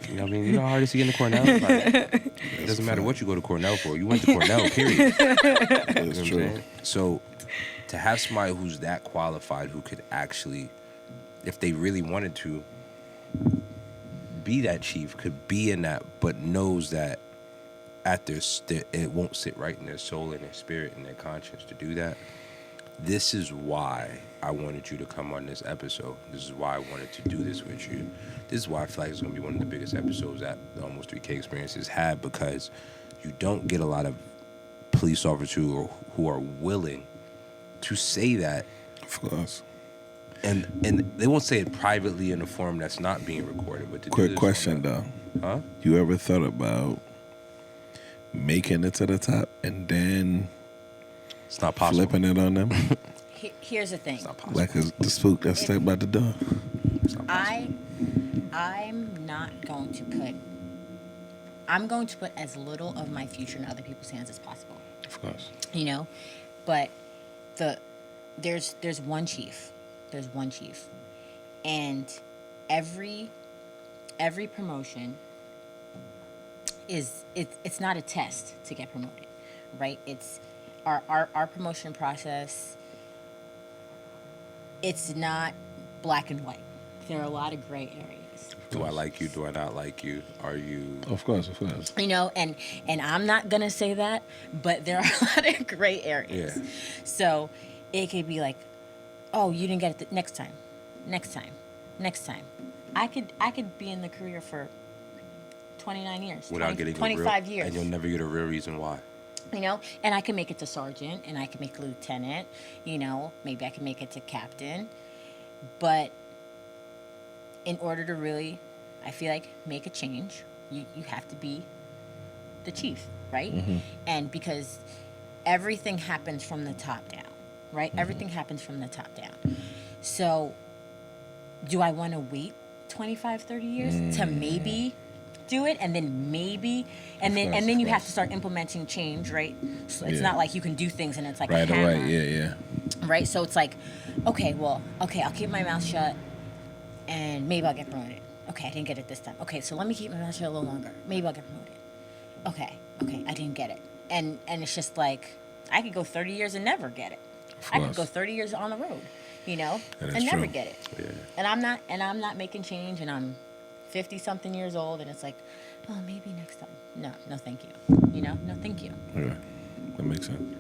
you know how hard it is to get into Cornell? Like, it doesn't matter what you go to Cornell for. You went to Cornell, period. That's true. So to have somebody who's that qualified, who could actually, if they really wanted to, be that chief, could be in that, but knows that it won't sit right in their soul and their spirit and their conscience to do that. This is why I wanted you to come on this episode. This is why I wanted to do this with you. This is why I feel like it's going to be one of the biggest episodes that the Almost 3K Experience has had, because you don't get a lot of police officers who are willing to say that. Of course. And they won't say it privately in a form that's not being recorded. But Quick question, though. Huh? You ever thought about making it to the top and then it's not possible. flipping it on them? Here's the thing. It's not possible. Like the spook that stepped by the door. I'm going to put as little of my future in other people's hands as possible. Of course. But there's one chief. There's one chief. And every promotion it's not a test to get promoted, right? It's our promotion process. It's not black and white. There are a lot of gray areas. Do I like you? Do I not like you? Are you? Of course. And I'm not gonna say that, but there are a lot of gray areas. Yeah. So it could be like, oh, you didn't get it next time. I could be in the career for 29 years, Without getting 25 years. And you'll never get a real reason why. And I can make it to sergeant, and I can make lieutenant, maybe I can make it to captain. But in order to really, I feel like, make a change, you have to be the chief, right? Mm-hmm. And because everything happens from the top down, right? Mm-hmm. Everything happens from the top down. So do I want to wait 25, 30 years to maybe do it, and then maybe, and then you have to start implementing change, right? So it's not like you can do things and it's like right a hammer, away. Yeah. right? So it's like, okay, I'll keep my mouth shut, and maybe I'll get promoted. Okay, I didn't get it this time. Okay, so let me keep my mouth shut a little longer. Maybe I'll get promoted. Okay, I didn't get it, and it's just like I could go 30 years and never get it. I could go 30 years on the road, and never get it. Yeah. And I'm not making change, and I'm 50-something years old, and it's like, oh, maybe next time. No, thank you. No, thank you. Yeah, that makes sense.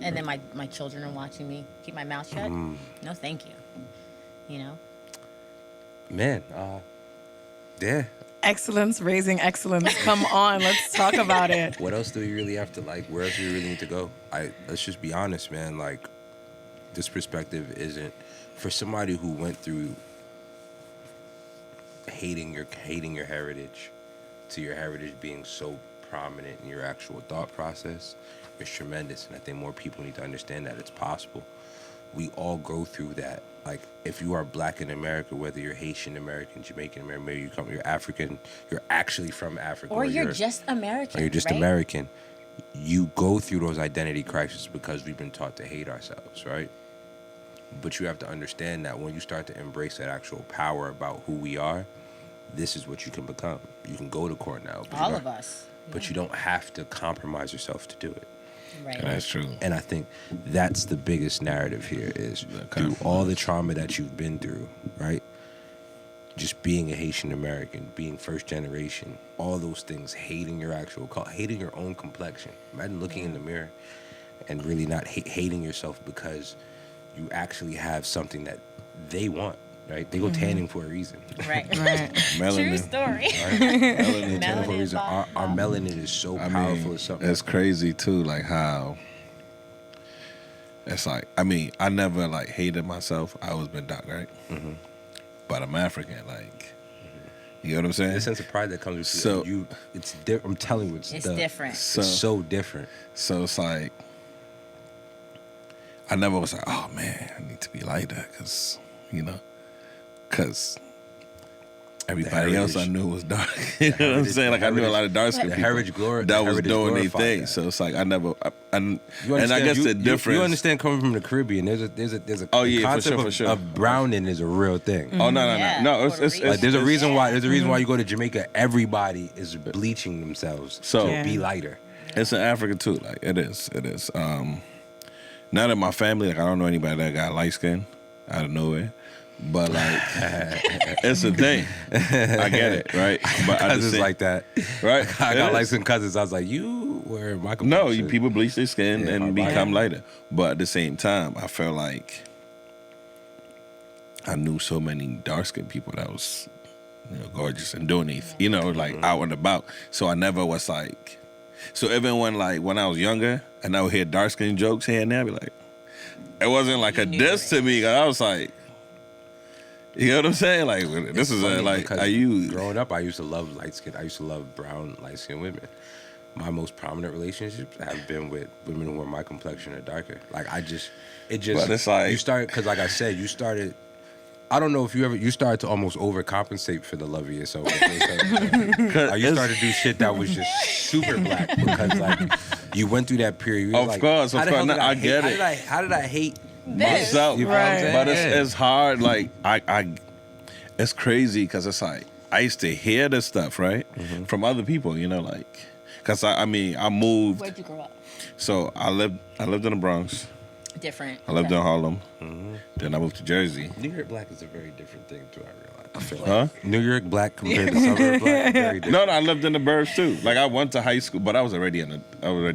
And then my children are watching me keep my mouth shut. No, thank you. Man, yeah. Excellence, raising excellence. Come on, let's talk about it. What else do we really have to where else do we really need to go? Let's just be honest, man. Like, this perspective isn't for somebody who went through hating your heritage to your heritage being so prominent in your actual thought process. It's tremendous, and I think more people need to understand that it's possible. We all go through that. Like, if you are Black in America, whether you're Haitian American, Jamaican American, maybe you're African, you're actually from Africa, or you're just American, or you're just right? American, you go through those identity crises because we've been taught to hate ourselves, right? But you have to understand that when you start to embrace that actual power about who we are, this is what you can become. You can go to Cornell. All of us. But you don't have to compromise yourself to do it. Right. That's true. And I think that's the biggest narrative here is through all the trauma that you've been through, right? Just being a Haitian American, being first generation, all those things, hating your hating your own complexion. Imagine looking in the mirror and really not hating yourself because you actually have something that they want, right? They go tanning for a reason. Right. Melanin. True story. Right? Melanin tanning for a Melanin reason. Our melanin is so powerful. It's something. It's crazy too, like how it's like. I mean, I never like hated myself. I always been dark, right? Mm-hmm. But I'm African, like. You know what I'm saying? The sense of pride that comes with So- you. It's I'm telling you, it's different. It's so different. So it's like I never was like, oh man, I need to be like that, because everybody else I knew was dark. You know what I'm saying? Like I knew a lot of dark skinned people that was doing their thing. That. So it's like I never, and I guess the difference. You understand coming from the Caribbean? There's a Oh yeah, concept for sure. of browning is a real thing. Oh no, Yeah, it's Like there's a reason why you go to Jamaica. Everybody is bleaching themselves So- to be lighter. It's in Africa too. Like it is. Not in my family. Like I don't know anybody that got light skin out of nowhere. But like, it's a thing. I get it, right? But I Cousins like that, right? I got light skin cousins. I was like, you were my complexion. No, people bleach their skin and become lighter. But at the same time, I felt like I knew so many dark skinned people that was, gorgeous and doing it, like out and about. So I never was like. So even when I was younger and I would hear dark skin jokes here and there, I'd be like, it wasn't like a diss to me. 'Cause I was like. You know what I'm saying? Like this is are you growing up? I used to love light skin. I used to love brown light skinned women. My most prominent relationships have been with women who are my complexion or darker. Like But it's like you started because, like I said, you started. I don't know if you started to almost overcompensate for the love of yourself. You started to do shit that was just super Black because like you went through that period. Of course. I get it. How did I hate myself? You know what I'm saying? But it's hard. Like it's crazy because it's like I used to hear this stuff right from other people. Because I moved. Where'd you grow up? So I lived in the Bronx. Different. I lived in Harlem. Then I moved to Jersey. New York Black is a very different thing too. I realize. I feel like New York Black compared to suburb Black, very different. No, I lived in the burbs too. Like I went to high school, but I was already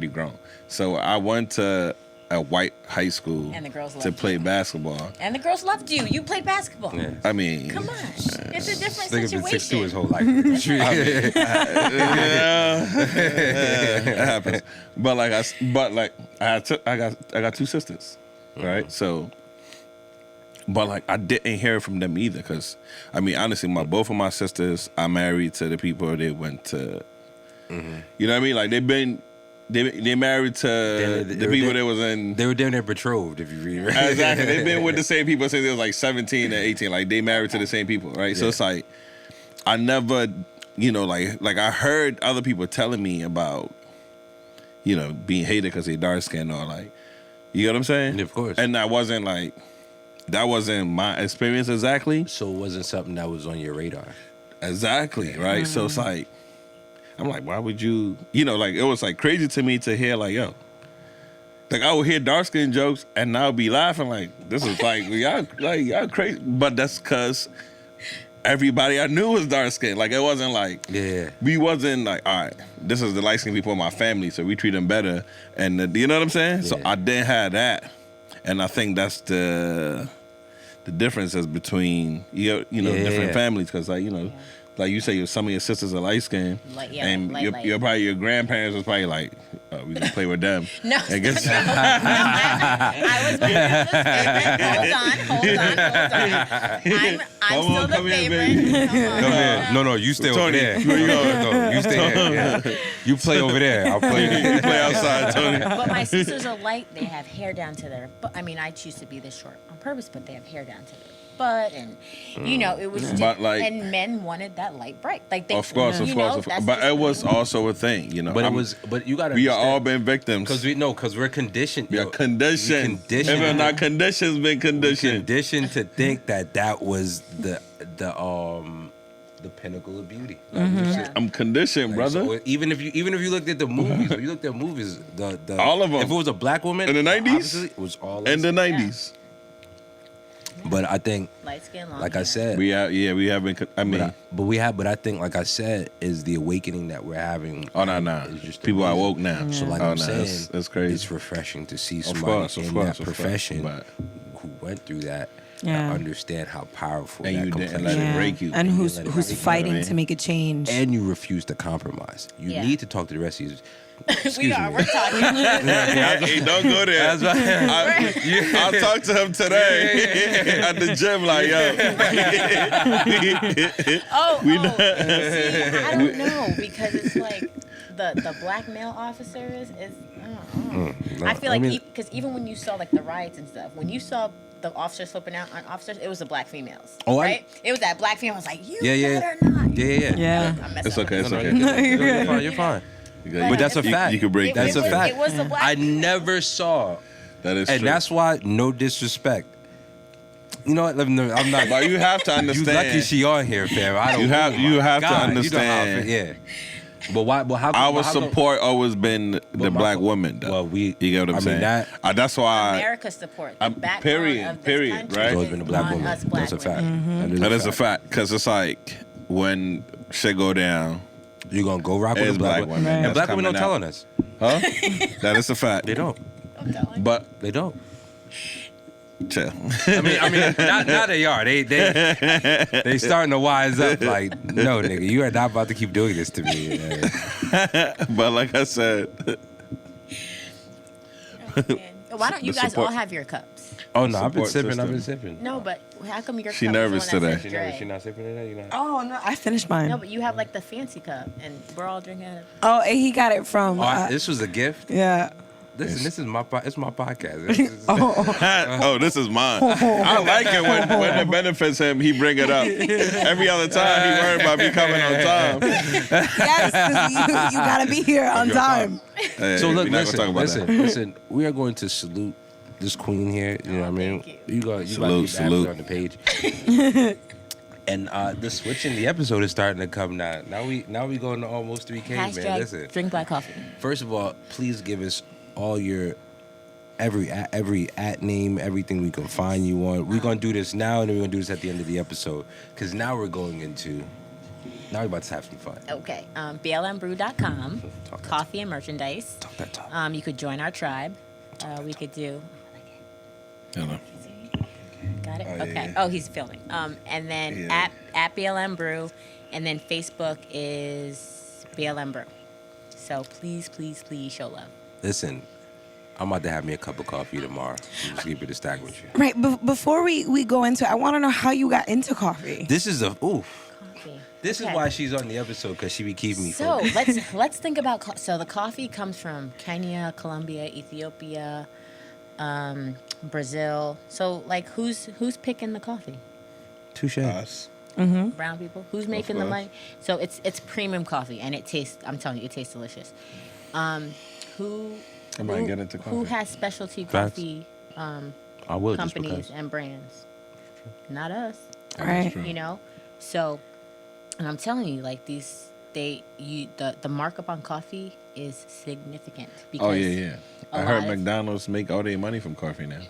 grown. So I went to a white high school and the girls to play basketball. And the girls loved you. You played basketball. Yeah. I mean, come on, it's a different Nigga situation. been 6'2" his whole life. It happens. But I got two sisters, right? So, but like I didn't hear from them either, because I mean, honestly, both of my sisters are married to the people they went to. You know what I mean? Like they married to the people that was in. They were down there betrothed, if you read it. Exactly. They've been with the same people since they was like 17 and 18. Like they married to the same people, right? So it's like I never you know, like I heard other people telling me about, you know, being hated because they dark skinned or like, you know what I'm saying? Of course. And that wasn't my experience exactly. So it wasn't something that was on your radar. Exactly, right? So it's like, I'm like, why would you, you know, like, it was like crazy to me to hear like, yo, like I would hear dark skin jokes and I would be laughing like, this is like, y'all crazy. But that's because everybody I knew was dark skinned. Like, it wasn't like, we wasn't like, all right, this is the light skinned people in my family, so we treat them better. And you know what I'm saying? Yeah. So I didn't have that. And I think that's the differences between, you know, different families. Because, like, you know, like you say, some of your sisters are light skinned, and your probably your grandparents was probably like, oh, we gonna play with them. No, I guess. I was my grandmother's favorite. Hold on. I'm still the favorite. Come here. No, you stay over there. No, you stay here. Yeah. You play over there. I'll play. You play outside, Tony. But my sisters are light. They have hair down to their butt. I mean, I choose to be this short on purpose, but they have hair down to their butt, and you know, it was just, and men wanted that light bright, like they, of course, but it was also a thing, you know. But you gotta. We are all been victims because we're conditioned. We are conditioned. Even our conditions been conditioned. Conditioned to think that was the pinnacle of beauty. Like, I'm conditioned, brother. So even if you looked at the movies, the all of them. If it was a black woman in the 90s, it was all in the 90s. But I think, light skin, long like hair. I said, we have been. I mean, but I think, like I said, is the awakening that we're having. Oh no, people are woke now. So like I'm saying, it's crazy. It's refreshing to see somebody in that profession who went through that. And understand how powerful and that you complexion didn't let it break you, and who's fighting to make a change, and you refuse to compromise. You need to talk to the rest of you. We're talking. Hey, don't go there. I'll talk to him today at the gym, like, yo. See, I don't know, because it's like the black male officers is. I feel like because even when you saw like the riots and stuff, when you saw the officers flipping out on officers, it was the black females. Oh, right? It was that black female was like, you better not. Yeah. It's okay. It's okay. You're fine. But that's a fact. You can break. That's a fact. It was the black. I never saw. That is true. And that's why, no disrespect. You know what? I'm not. But you have to understand. You lucky she on here, fam. I don't. You have to understand. You know how, But why? But how? Our support always been the black women. Though. Well, you get what I'm saying. That's why America's support. The backbone of this period. country Right. It's always been the black woman. That's a fact. That is a fact. Because it's like when shit go down, you're gonna go rock with the black women. Right. And black women don't tell on us. Huh? That is a fact. They don't. But they don't. Chill. I mean, now they are. They starting to wise up. Like, no, nigga, you are not about to keep doing this to me. But like I said, why don't you guys all have your cups? Oh no, I've been sipping. No, but how come your cup? She nervous today. She not sipping today. You know? Oh no, I finished mine. No, but you have like the fancy cup, and we're all drinking it. Oh, and he got it from. This was a gift. Yeah. This is my podcast. This is mine. I like it when it benefits him. He bring it up. Every other time he worried about me coming on time. Yes, 'cause you gotta be here on time. Hey, so look, listen. We are going to salute this queen here. You know what I mean? You salute on the page. And the switch in the episode is starting to come now. Now we going to almost 3K, man. Listen. Drink black coffee. First of all, please give us all your every at name, everything we can find you on. We're gonna do this now, and then we're gonna do this at the end of the episode, because now we're about to have some fun. Okay, BLMBrew.com, coffee and merchandise. Talk that talk. You could join our tribe. We could do. Hello. Got it. Okay. Oh, he's filming. And then at BLM Brew, and then Facebook is BLM Brew. So please show love. Listen, I'm about to have me a cup of coffee tomorrow. Just keep it a stack with you. Right. Before we go into it, I want to know how you got into coffee. This is Coffee. This is why she's on the episode, because she be keeping me. So let's think about. So the coffee comes from Kenya, Colombia, Ethiopia, Brazil. So like, who's picking the coffee? Touche. Us. Brown people. Who's making the money? So it's premium coffee, and it tastes. I'm telling you, it tastes delicious. Who get into coffee. Who has specialty Facts. coffee I will just companies because. and brands? Not us. Right. You know. So, and I'm telling you, like the markup on coffee is significant. Because Oh yeah. I a heard lot of- McDonald's make all their money from coffee now.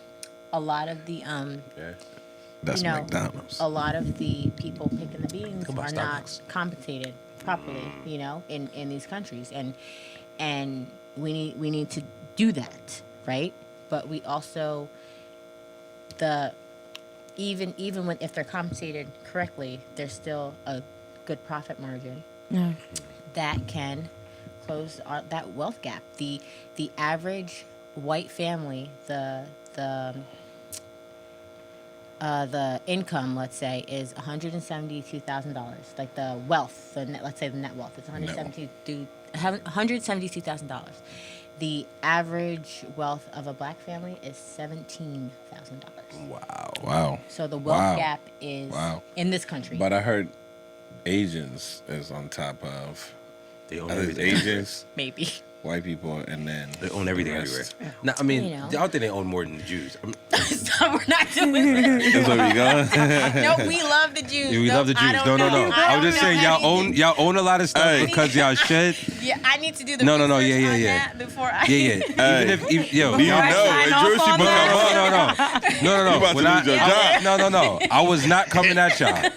A lot of the Yeah. That's you know, McDonald's. a lot of the people picking the beans Come on, are not Starbucks. compensated properly, you know, in these countries, and we need to do that, right? But we also even when if they're compensated correctly, there's still a good profit margin Yeah. that can close that wealth gap. The average white family, the income, let's say, is $172,000. Like the wealth, let's say the net wealth, it's $172,000. The average wealth of a black family is $17,000. Wow. So the wealth Wow. gap is in this country. But I heard Asians is on top of They own I think everything. Asians, Maybe. white people, and then They own everything the everywhere. rest. No, I mean, You know. I don't think they own more than the Jews. So we're not doing that. That's where we going. No, we love the Jews. We No, love the I Jews. don't No. know. I I'm don't just know saying anything. y'all own a lot of stuff Hey. because y'all should. Yeah, I need to do the No, research yeah. on that before I. Yeah. Hey. Even if yo, Do you know I sign when off Jewish on people that? come on? No. You about When to lose your job. No. I was not coming at y'all.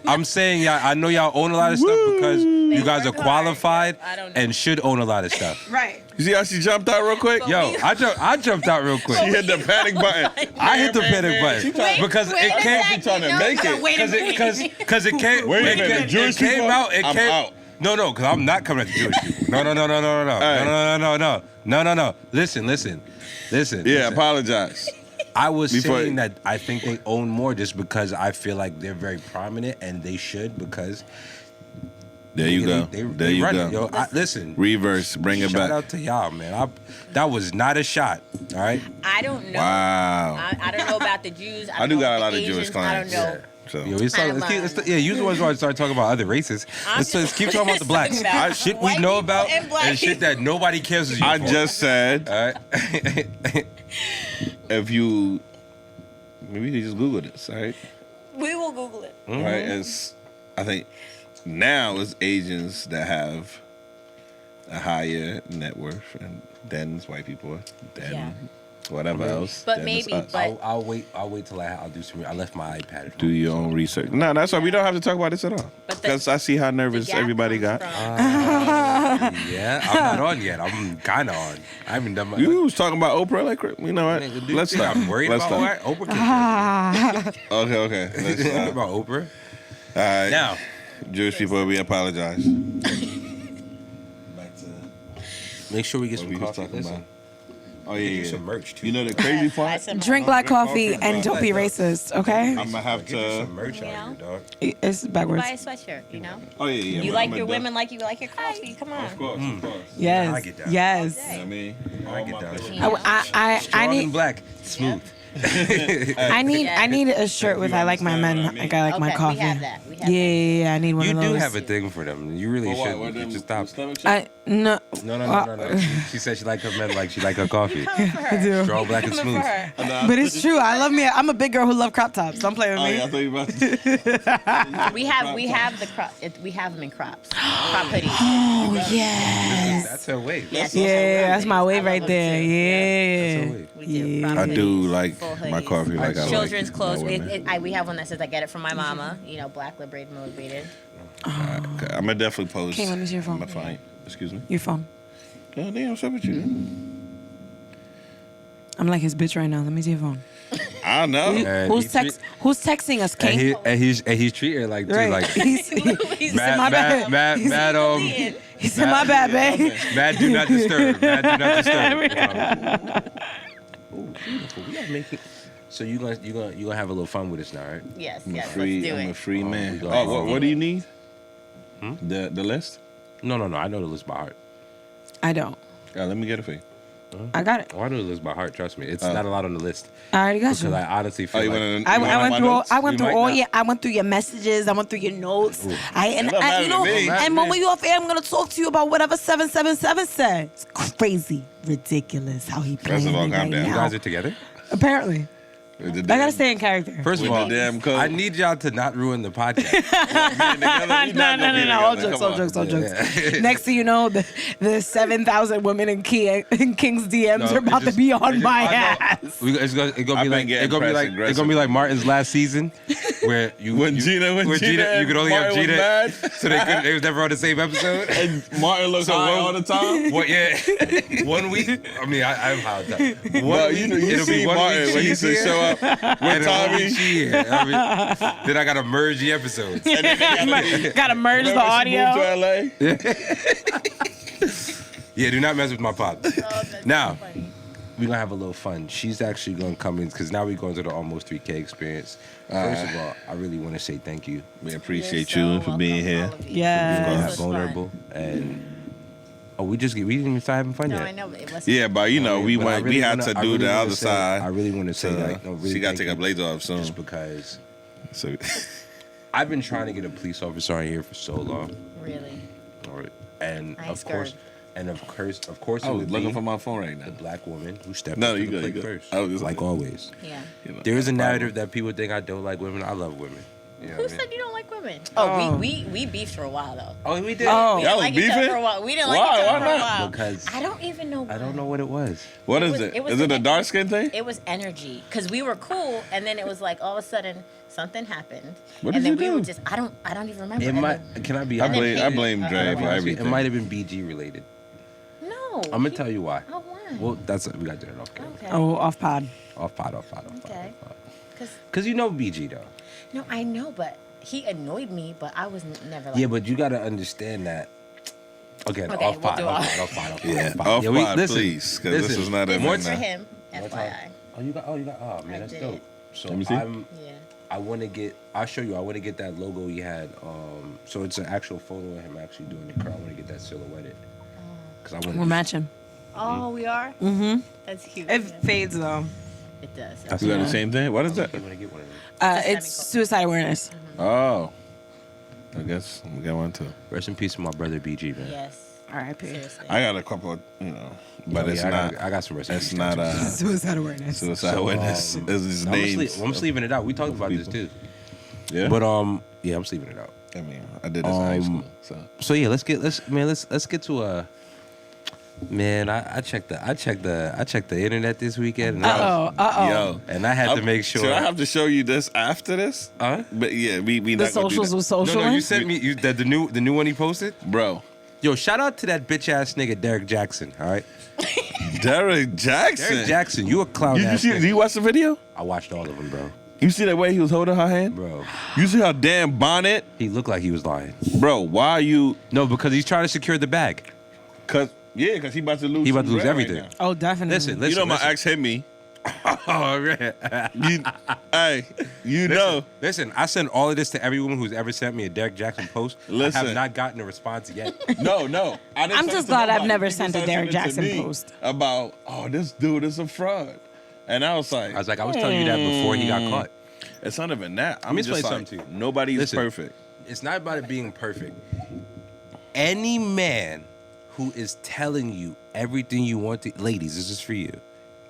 I'm saying y'all. I know y'all own a lot of stuff because you guys are work hard. qualified I don't know. and should own a lot of stuff. Right. You see how she jumped out real quick? Yo, I jumped out real She quick. hit the panic button. I hit the panic button because wait it a came second, trying to make it. Wait a because minute. it came. Wait a it minute, came- Jewish it came people? out. It I'm came. out. No, because I'm not coming at the Jewish people. No. Listen. Yeah, apologize. I was Before- saying that I think they own more just because I feel like they're very prominent and they should because There you go. There you run go. it, yo. Listen, Reverse, bring it shout back. out to y'all, man. That was not a shot. All right. I don't know. Wow. I don't know about the Jews. I don't do know got a about lot the of Jewish Asians. clients. I don't know. So Yo, let's keep, I'm, you the ones who want to start talking about other races. Let's keep talking about the blacks. talking about Shit we white know people about and black and shit that nobody cares as you I for. just said, All right. if you, maybe you can just Google this, all right? We will Google it. Mm-hmm. Right? It's, I think now it's Asians that have a higher net worth, and then it's white people, then Yeah. whatever else. But then maybe, it's us. but- I'll wait till I'll do some. I left my iPad at Do home. your own research. No, that's why we don't have to talk about this at all. But the- Because I see how nervous The gap everybody comes got. from- Yeah, I'm not on yet. I'm kind of on. I haven't done my. You was talking about Oprah like, you know what? Nigga, do you Let's think stop. I'm worried Let's about stop. what? Oprah can't Okay. Let's care stop. about Oprah. All right. Now, Jewish people, we apologize. Back to make sure we get what some we was coffee. talking Listen, about. Oh get yeah. some merch too. You know the crazy Buy part? some- Drink black coffee coffee, and don't be racist, okay? I'm gonna have Get you to. some merch out here, dog. It's backwards. Buy a sweatshirt, you know? Oh yeah. You like your women like you like your coffee. Come on. Of course. Yes. I get that. Yes. You know what I mean, I get down. I Strong and need black, smooth. I need a shirt with I like my men like I like my Okay, coffee. we have that. We have Yeah, I need one You of those. do have a thing for them. You really should. You just stop. No. No. She said she like her men like she like her coffee. I do. Strong, black, and smooth. But it's true. I love me. I'm a big girl who love crop tops. Don't play with Oh me. yeah, I thought you were about to. We have the crop. We have them in crops. Crop hoodies. Oh yes. That's her wave. Yes, Yeah, that's my wave I right love them there. too. That's her Yeah. wave. We do. Yeah. Crop I do hoodies, like full my hoodies. coffee like I like Children's my clothes. women. We have one that says I get it from my mama. You know, Black.Liberated.Motivated. Okay, I'm gonna definitely post. Okay, let me see your phone. I'm gonna find. Excuse me. Your phone. God damn, what's up with you? I'm like his bitch right now. Let me see your phone. I know. And Who's texting us, King? And he's treating her like too, Right. like He said my bad. mad, He said my bad, babe. mad. Do not disturb. Mad, do not disturb. Oh, beautiful. We are making. So you gonna have a little fun with us now, right? Yes, I'm a yes. free. Let's do I'm a it. free man. we go. Oh, what do you need? The list. No. I know the list by heart. I don't. Let me get it for you. I got it. Oh, I know the list by heart. Trust me, it's not a lot on the list. I already got Because you. I honestly feel you like wanna- I you want went my through notes? I went You through might all not. your I went through your messages. I went through your notes. It don't you matter know, to me. and when we off air, I'm gonna talk to you about whatever 777 said. It's crazy, ridiculous how he First playing of all, me calm right down. you now. guys are together. Apparently, With the I gotta damn- stay in character. First of With the all, damn code. I need y'all to not ruin the podcast. No. All jokes. Next thing you know, the 7,000 women in King's DMs are about to be on my ass. It's gonna I've be been like getting it's gonna be like Martin's last season, where When Gina you could only have Martin was Gina, mad. so they was never on the same episode. And Martin looks high all the time. What? Yeah, 1 week. I mean, I'm high all the time. Well, you it'll be see 1 Martin week when he she's said here, show up with and then 1 week Tommy. she here. I mean, then I gotta merge the episodes. Gotta merge the Remember she moved audio. to LA? Yeah, do not mess with my pop. Oh, that's Now. so funny. We're gonna have a little fun. She's actually gonna come in because now we're going to the almost 3K experience. First of all, I really want to say thank you. We You're appreciate so you for being welcome, here. all of you. Yes. Being This was fun. vulnerable and we didn't even start having fun No, yet. I know, but it was Yeah, but you know, we But I went. really we had wanna- to I do really the wanna other say- side. I really want to say like, no, really she got to thank take her you, blades off soon. just because So I've been trying to get a police officer on here for so long, really. and I ain't of course, scared. of course, I it was would looking be for my phone right now. the black woman who stepped No, up to you the good, plate you good. first, I was just like always. Yeah. You know, There is a no narrative problem. that people think I don't like women. I love women. You know Who what I said mean? you don't like women? Oh, we beefed for a while though. Oh, we did. Oh. We Y'all didn't was like each other beefing? for a while. We didn't Why? like each Why other for a not? while. Because I don't even know. I don't know what it was. What It is was- it? it was Is it a an- dark skin thing? It was energy because we were cool, and then it was like all of a sudden something happened, What and did then you we were do? just I don't even remember. It And might. then- Can I be I honest? blame he- Dre Can I for Can I be honest with you? everything. It might have been BG related. No. I'm gonna tell you why. Oh, why? Well, we got to do it off camera. Okay. Oh, off pod. Off pod. Okay. Because you know BG though. No, I know, but he annoyed me, but I was never like. Yeah, but you gotta understand that. Okay, Okay, off we'll pod. do Off pod. Yeah, off Yeah, we- pod, listen, please, because this listen. is not More even. for time. him, One time. FYI. Oh, you got. Oh man, I that's did. dope. So Let me see. Yeah. I want to get. I'll show you. I want to get that logo he had. So it's an actual photo of him actually doing the curl. I want to get that silhouetted. Because I want. We're matching. Oh, we are. Mm-hmm. That's cute. It Yeah. fades though. It does. That's You got the Yeah. same thing? What is that? I want to get one of them. It's suicide awareness. Oh, I guess we got one too. Rest in peace to my brother BG, man. Yes. R.I.P. Seriously. I got a couple, but Oh, it's yeah, not. I got some rest in It's peace not tattoos. Suicide awareness. suicide So, witness. Is his I'm name? just leaving it out. We talked about this people. too. Yeah, But yeah, I'm just leaving it out. I mean, I did this in high school. So So yeah, let's get to a. Man, I checked the internet this weekend. And yo, and I had to make sure. Should I have to show you this after this? Huh? But yeah, we The not gonna do socials that. was social. No, you sent me the new one he posted. Bro. Yo, shout out to that bitch ass nigga Derek Jackson. All right, Derek Jackson. Derek Jackson, you a clown Did you ass see? Did nigga. you watch the video? I watched all of them, bro. You see the way he was holding her hand? Bro, You see her damn bonnet? he looked like he was lying. Bro, why are you? No, because he's trying to secure the bag. Cause because he about to lose. He about to some lose bread right everything. now. Oh, definitely. Listen, You know my listen. ex hit me. Oh, right. You, hey, you know. Listen, I send all of this to everyone who's ever sent me a Derek Jackson post. I Listen. have not gotten a response yet. No. I didn't I'm send just it to glad I've nobody. never People sent a started Derek sending it to Jackson me post. about, this dude is a fraud. And I was like, I was telling you that before he got caught. it's not even that. Let me I'm just explain like, something to you. nobody is Listen. perfect. It's not about it being perfect. Any man who is telling you everything you want to, ladies, this is for you.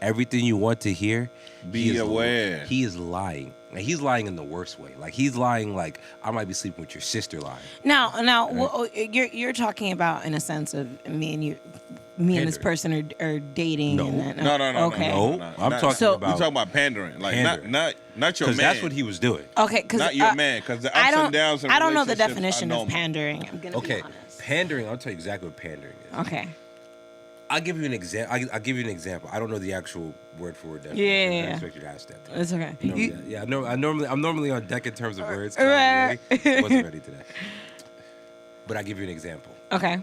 Everything you want to hear, Be he is- aware. He is lying. And he's lying in the worst way. Like he's lying like I might be sleeping with your sister lying. Now, well, you're talking about in a sense of me and this Pandering. person are dating. No. and then, No. Okay. No. I'm talking So- You're talking about pandering. Like, Pandering. not your Because man. that's what he was doing. Okay, because Not your man, because the ups and downs in I don't know the relationships definition are of normal. pandering. I'm gonna Okay. be honest. Pandering, I'll tell you exactly what pandering is. Okay. I'll give you an example. I'll give you an example. I don't know the actual word for word definition. Yeah. I expect you to ask that. It's okay. Yeah, I'm normally on deck in terms of words. 'cause Right. I wasn't ready today. But I'll give you an example. Okay.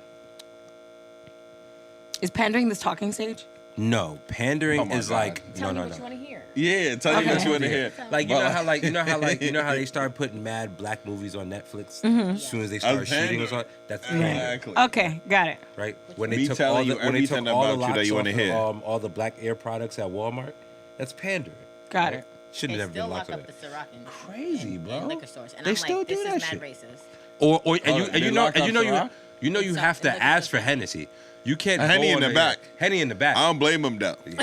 Is pandering this talking stage? No, pandering is like Tell me no. what you want to hear. Yeah, tell me what you want to hear. Like you know how they start putting mad black movies on Netflix as soon as they start shooting or something. That's pandering, Exactly. Okay, got it. right? When they Me took telling all the you everything lots about you that off you wanna hear. all the black air products at Walmart, that's pandering. Got it. Shouldn't They have still been lock locked up up. the Ciroc Crazy, bro. in liquor stores. And They I'm still like, do this that is mad shit. racist. Or Oh, they lock up Ciroc? you In have to liquor ask stores. for Hennessy. You can't A Henny go in on the back. Henny in the back. I don't blame him though. Stop. We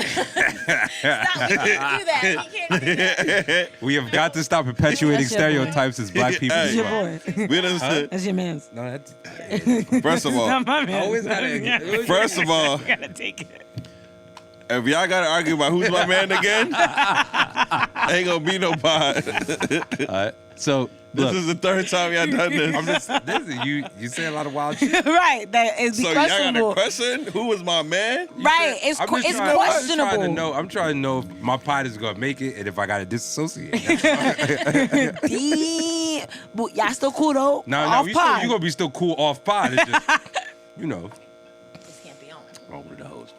can't do that. We can't do that. We have got to stop perpetuating That's your boy. stereotypes as black people. Hey. as It's your well. boy. We done That's your man's. No, that's First of all, Not my man. always gotta. first of all, Gotta take it. if y'all gotta argue about who's my man again, ain't gonna be no pod. So This look, is the third time y'all done this. I'm just you say a lot of wild shit. Right, that is So y'all got a questionable. question? Who was my man? Right, it's I'm just it's trying- questionable. I'm trying to know if my pod is gonna make it and if I gotta disassociate. Damn. But y'all still cool though. No, Off you pod. gonna be still cool off pod. It's just, This can't be on. one of the hosts.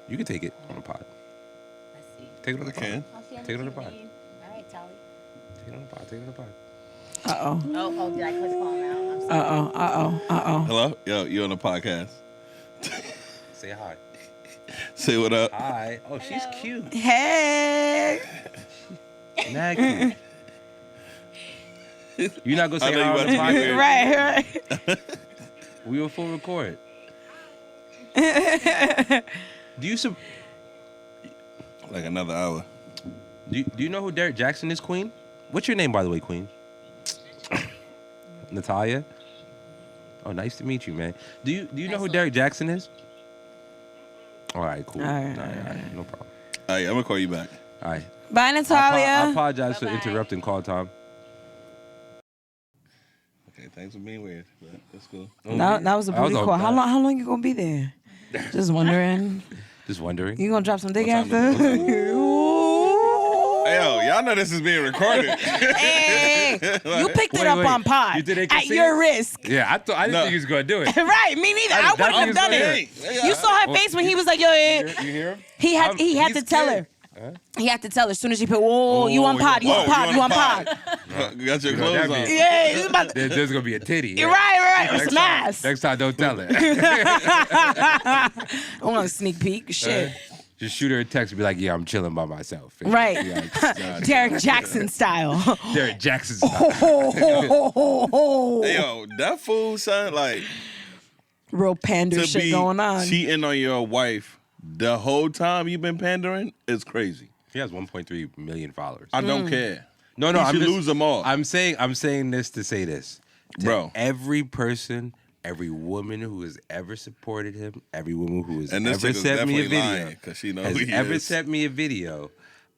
You can take it on the pod. Let's see. Take it on the pod. Okay. I'll see Take it on the pod. All right, Tali. Take it on the pod. Take it on the pod. Oh, did I click call now? I'm sorry. Hello? Yo, you on the podcast. Say hi. Say what up. Hi. Oh, she's Hello. cute. Hey. Mad cute. You're not gonna I say know hi you on the about to be podcast? weird. Right. We were full record. Do you Like another hour. do you know who Derek Jackson is, Queen? What's your name, by the way, Queen? Natalia. Oh, nice to meet you, man. Do you know who Nice Derek Jackson is? All right, cool. All right. No problem. All right, I'm gonna call you back. All right. Bye, I Natalia. apologize for Bye-bye. interrupting call time. Okay, thanks for being weird. But that's cool. That was a booty all call. How bad. long you gonna be there? Just wondering. Just wondering. You gonna drop some dick What time after? is Ooh. Hey, yo, y'all know this is being recorded. Hey, you picked it Wait, up wait. on pod You did it at casino? your risk. Yeah, I didn't No. think he was gonna do it. Right, me neither. I wouldn't have done it. You saw her face when he was like, "Yo, You hear him? he had He's to tell scared. her. He had to tell her as soon as she put, "Whoa, you on pod, you on pod, you on pod." You got your You know, clothes that on. means- Yeah, he's about to. There's gonna be a titty. You're right. Next It's time- mass. Next time, don't tell it. I want a sneak peek. Shit. Just shoot her a text and be like, "Yeah, I'm chilling by myself." Right. Yeah, Derek Jackson style. Derek Jackson style. Hey, yo, that fool, son, like, Real pander to shit be going on. cheating on your wife the whole time you've been pandering is crazy. He has 1.3 million followers. I don't care. No, He I'm should just- lose them all. I'm saying this to say this, to Bro. Every person, every woman who has ever supported him, every woman who has And this ever chick was sent me a definitely video, lying, 'cause she know has who he ever is. sent me a video.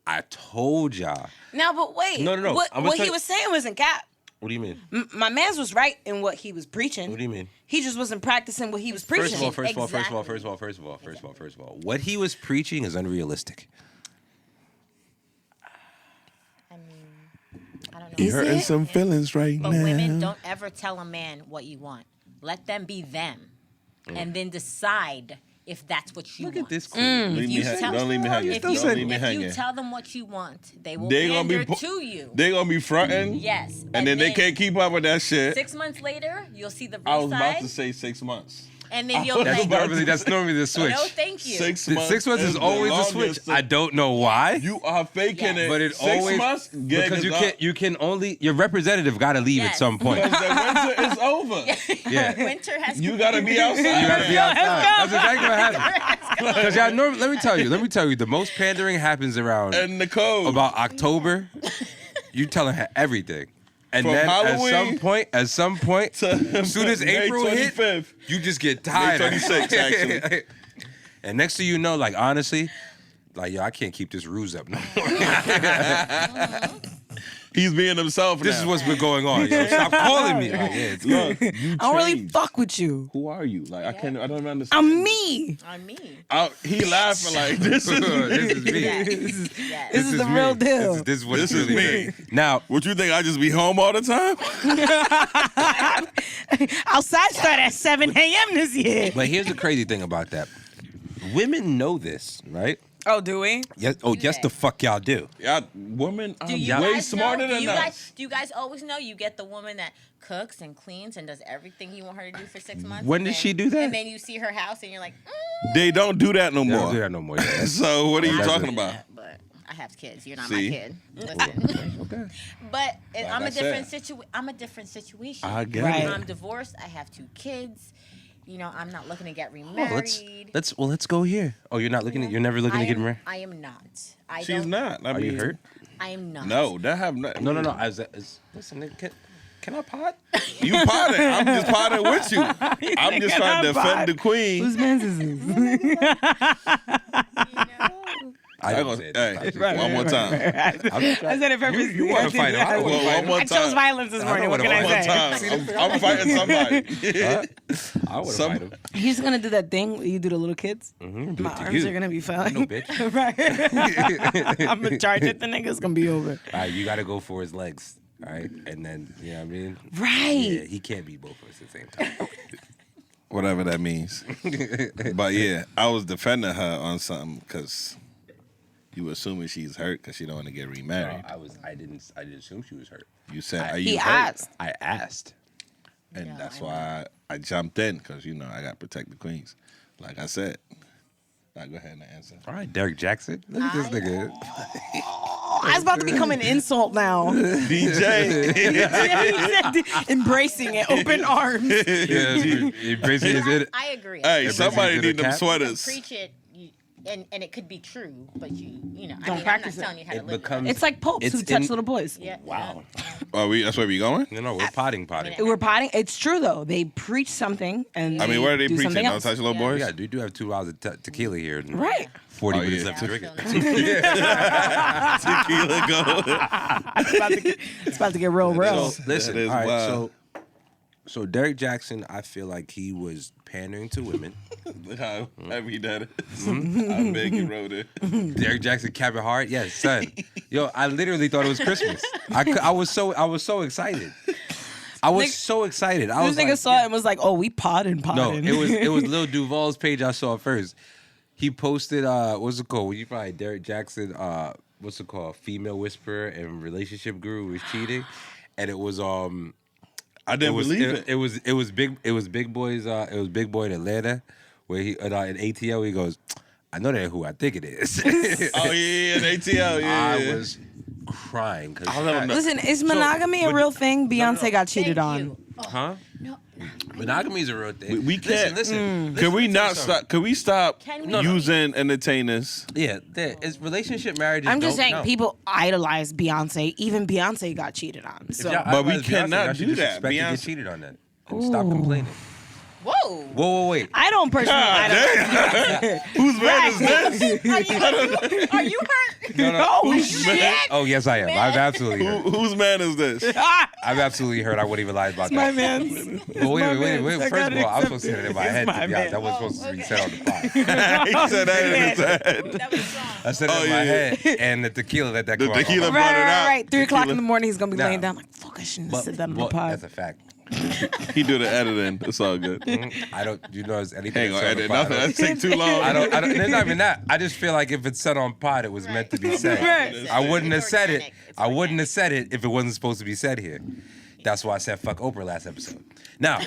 I told y'all. Now, but wait. No. What, I'm gonna what he tell- was saying wasn't cap. What do you mean? My man's was right in what he was preaching. What do you mean? He just wasn't practicing what he was preaching. First of all, what he was preaching is unrealistic. I mean, I don't know. Is hurting it? some feelings right But now. women, don't ever tell a man what you want. Let them be them, and then decide if that's what you Look want. at this queen. Leave me you hang- tell- don't leave me hanging. If Don't you, leave me if hanging. you tell them what you want, they will They gonna be pander pu- to you. They gonna be fronting. Yes. And then they can't keep up with that shit. 6 months later, you'll see the I was real about side, to say 6 months. and then you'll be That's like, normally the switch. no, thank you. 6 The months. 6 months is the always a longest. switch. I don't know why. You are faking Yes. it. But it 6 always months. Yeah, because you can only your representative got to leave at Yes. some point. Because the winter is over. Yeah. Winter has You gotta be outside. You gotta be outside. That's exactly what happens. Because y'all normally, let me tell you, the most pandering happens around And the code. about October. You telling her everything, and From then Halloween at some point, to as soon as May April hit, 25th. you just get tired. May 26th, actually. And next thing you know, like honestly, like yo, I can't keep this ruse up no more. He's being himself This now. is what's been going on. Yo. Stop calling me. Like, yeah, it's good. Look, you I don't really changed. fuck with you. Who are you? Like, I don't understand. I'm me. on me. He laughing like, this is This is me. Yes. This Yes. is the me. real deal. This is what This it's is really me. been. Now, What you think? I just be home all the time? Outside start at 7 a.m. this year. but here's the crazy thing about that. Women know this, right? Oh, do we? Yes. Oh, yes, the fuck y'all do. Yeah, women are Do you way guys smarter know? than us. Do you guys always know you get the woman that cooks and cleans and does everything you want her to do for 6 months? When and did then- she do that? And then you see her house and you're like, They don't do that no They more. don't do that no more. Yeah. So what are you That's talking it. about? yeah, but I have kids. You're not See? my kid. Listen. Okay. But I'm I a different said. I'm a different situation. I get Right. it. I'm divorced. I have 2 kids. You know, I'm not looking to get remarried. Let's go here. Oh, you're not looking at. You're never looking to get married. I am not. I She's don't, not. I Are mean, you hurt? I am not. No, that have not. No. Listen, can I pot? You potting. I'm just potting with you. I'm just trying to defend the queen. Whose man's is this? You know? I I'm don't gonna- say it. hey, one more time. I said it purposely. You want to fight him? I don't want to Well, fight one him. more I time. chose violence this morning. What wanna can I fight say? One time. I'm fighting somebody. I want to Some- fight him. He's gonna do that thing where you do the little kids. Mm-hmm. My arms are gonna be fine. No, bitch. Right. I'm gonna charge it. The nigga's gonna be over. All right, you got to go for his legs. All right, and then you know what I mean. Right. Yeah, he can't be both of us at the same time. Whatever that means. But yeah, I was defending her on something because you were assuming she's hurt because she don't want to get remarried. I didn't assume she was hurt. You said, "Are you He hurt?" asked. I asked. And No, that's I why I jumped in because you know I got to protect the queens. Like I said. Now go ahead and answer. All right, Derek Jackson. Look at this nigga. Oh, it's about to become an insult now. DJ. Embracing it, open arms. Yeah, embracing his it. I agree. Hey, Everybody's somebody in a need them cap? You sweaters. preach it, and it could be true, but you know, Don't practice I'm it. not telling you how to It live. becomes. It's like popes who It's touch in- little boys. Yeah. Wow. That's where we going? No, we're potting. We're potting. It's true though. They preach something, and I mean, what are they do preaching? something Don't else. touch little Yeah. boys? Yeah, dude, do have 2 hours of tequila here. And Right. 40 Oh, minutes yeah. left to drink Yeah, it. Tequila go. It's about to get real. So, listen, That is all right, wild. so Derek Jackson, I feel like he was pandering to women. How heavy that is. I beg you, wrote it. Derek Jackson, Kevin Hart, yes, son. Yo, I literally thought it was Christmas. I was so excited. I was so excited. I was This nigga like, saw it and was like, "Oh, we potting." no, it was Lil Duval's page I saw first. He posted what's it called? When you find Derek Jackson, what's it called? Female whisperer and relationship guru was cheating, and it was I didn't believe it. It was Big Boy's Big Boy in Atlanta, where he in ATL he goes, I know that who I think it is. Oh yeah, an ATL. Yeah, I was crying because Listen, is monogamy a real thing? Beyonce got cheated Thank on. you. Oh, huh? no. Monogamy is a real thing. We can't. Listen. Can we not stop? Can we stop Can we- using entertainers? Yeah, it's relationship marriages. I'm just don't saying, count. people idolize Beyonce. Even Beyonce got cheated on. If So y'all But we idolize Beyonce, cannot y'all should do just that. expect to Beyonce- get cheated on that. And stop complaining. Whoa. Whoa, wait. I don't personally idolize. Whose man is this? Are you hurt? No. Holy Who's shit! man? Oh, yes, I am. I've absolutely heard. Whose man is this? I've absolutely heard. I wouldn't even lie about My that. man. But wait. my man. I First gotta of all, I was accept supposed to say that in my it. head. It's To my be honest, man. that was supposed to be said on the pod. He said that in his head. That was wrong. I said it Oh, in my yeah. head, and the tequila let that The come out. tequila- Right, brought it out. right. 3 o'clock in Tequila. the morning, he's gonna be Nah. laying down like, fuck, I shouldn't have said that on the Well, pod. that's a fact. He do the editing. It's all good. I don't. You know, there's anything. Ain't gonna that's edit said on the nothing. pod, That take too long. I don't. It's not even that. I just feel like if it's said on pod, it was meant to be said. Right. I wouldn't have It's said it. organic. It's I wouldn't organic. have said it if it wasn't supposed to be said here. That's why I said fuck Oprah last episode. Now,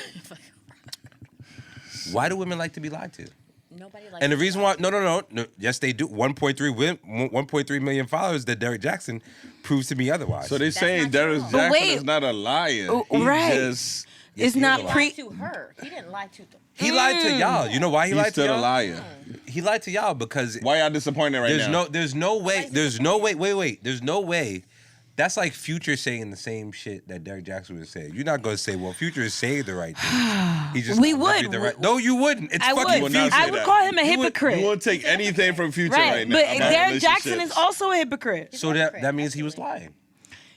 why do women like to be lied to? Nobody likes And the to reason lie. why, no, yes, they do. 1.3 million followers that Derek Jackson proves to me otherwise. So they saying not Derek true. But Jackson wait. is not a liar. Oh, He right. just It's he not is a He pre. lied to her. He didn't lie to them. he lied to y'all. You know why he he's lied to still y'all? a liar. He lied to y'all because Why y'all disappointed right now? there's no way. There's no way. Wait. There's no way. That's like Future saying the same shit that Derek Jackson was saying. You're not gonna say, "Well, Future is saying the right thing." He just We not would. the right. No, you wouldn't. It's I fucking would. not Future. say I would that. call him a You hypocrite. won't take anything from Future Right, right now. but about Derek Jackson is relationships. also a hypocrite. So that means he was lying.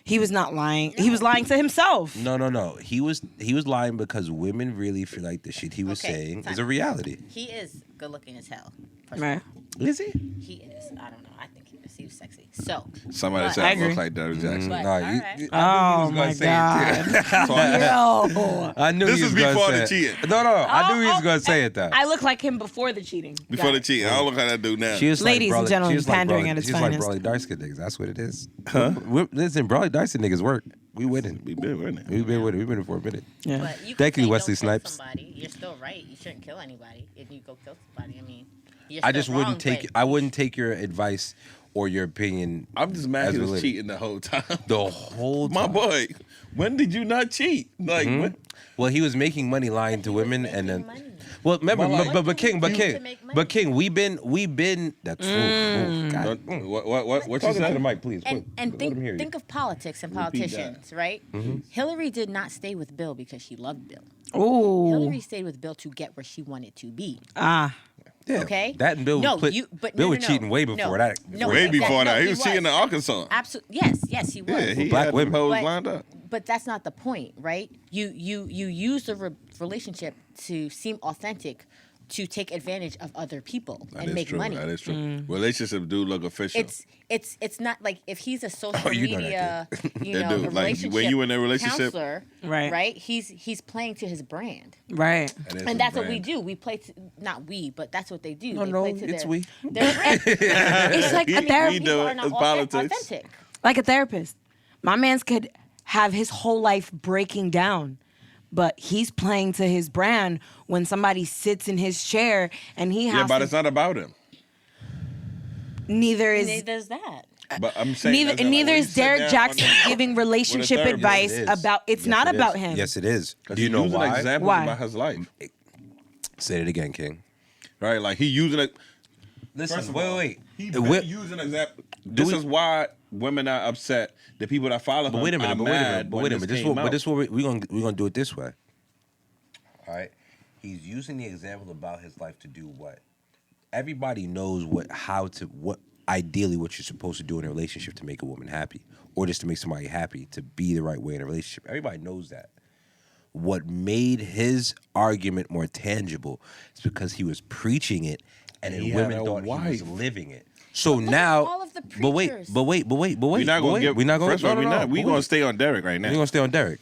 He was not lying. He was lying to himself. No. He was lying because women really feel like the shit he was Okay, saying time. is a reality. He is good looking as hell. First of Right. Is he? all. He is. I don't know. I think he is. he was sexy. So Somebody but- said I I agree. look like Derek Jackson. But, No, all you, right. you- Oh I knew he my was gonna say it too. God. Yo. I knew This he is was gonna before say the it. cheating. No, I knew he was Oh, gonna say it though. I look like him before the cheating. Before Got the it. cheat, I don't look how that dude now. She was Ladies and like gentlemen, she was like pandering brawly, at its she was like finest. brawly dark skin niggas. That's what it is. Huh? Listen, brawly dark skin niggas work. We winning. We been winning. We've been winning. We've been for a minute. Yeah. But you Thank can you, say Wesley don't kill Snipes. Somebody. You're still right. You shouldn't kill anybody if you go kill somebody. I mean, you're I still just wrong, wouldn't take. but I wouldn't take your advice or your opinion. I'm just mad as he was valid. cheating the whole time. The whole My time. boy, when did you not cheat? Like, Mm-hmm. when? Well, he was making money lying to women, and then. money. Well, remember, Well, like- but King, to make money. we've been. That's God. What you Talking to the said? mic, please. And Let him hear you. think of politics and Repeat politicians, right? Mm-hmm. Hillary did not stay with Bill because she loved Bill. Ooh. Hillary stayed with Bill to get where she wanted to be. Ah. Yeah, Okay. That and Bill. No, put, but Bill no, was no, cheating way no. before that. No, Way exactly. before that, No, he was cheating in Arkansas. Absolutely. Yes, he was. Yeah, he Black had women. them hoes But- lined up. But that's not the point, right? You use the relationship to seem authentic, to take advantage of other people That and is make true. money. That is true. Relationships do look official. It's not like if he's a social Oh, you know media, that, you They know, do. a Like, relationship when you in a relationship- counselor, Right. right? He's playing to his brand. Right. That is And his that's what we brand. do. We play to, not we, but that's what they do. No, they no, play to it's their, we. Their brand. It's like a We therapy. do it. It's politics. authentic. Like a therapist. My man's could have his whole life breaking down, but he's playing to his brand when somebody sits in his chair and he has Yeah, but to. it's not about him. Neither is There's that. But I'm saying that's neither like, is Derek Jackson giving relationship therapist. advice Yes, it is. about. It's Yes, not it is. about him. Yes, it is. Do Do you know why? Examples Why? about his life, Say it again, King. right? Like he using it. Listen, First of all, wait. He Uh, been wait. using example. This is why women are upset. The people that follow But him wait a minute. are But wait a minute. mad But when wait a minute. this This came what, but out. this what we're gonna do it this way. All right. He's using the example about his life to do what? Everybody knows what ideally what you're supposed to do in a relationship to make a woman happy, or just to make somebody happy, to be the right way in a relationship. Everybody knows that. What made his argument more tangible is because he was preaching it, and then He had women a thought he was wife. living it. So look at now, all of the but wait, preachers. but wait, We're not gonna give. We're not going. First of all, we gonna stay on Derek right We're now gonna stay on Derek.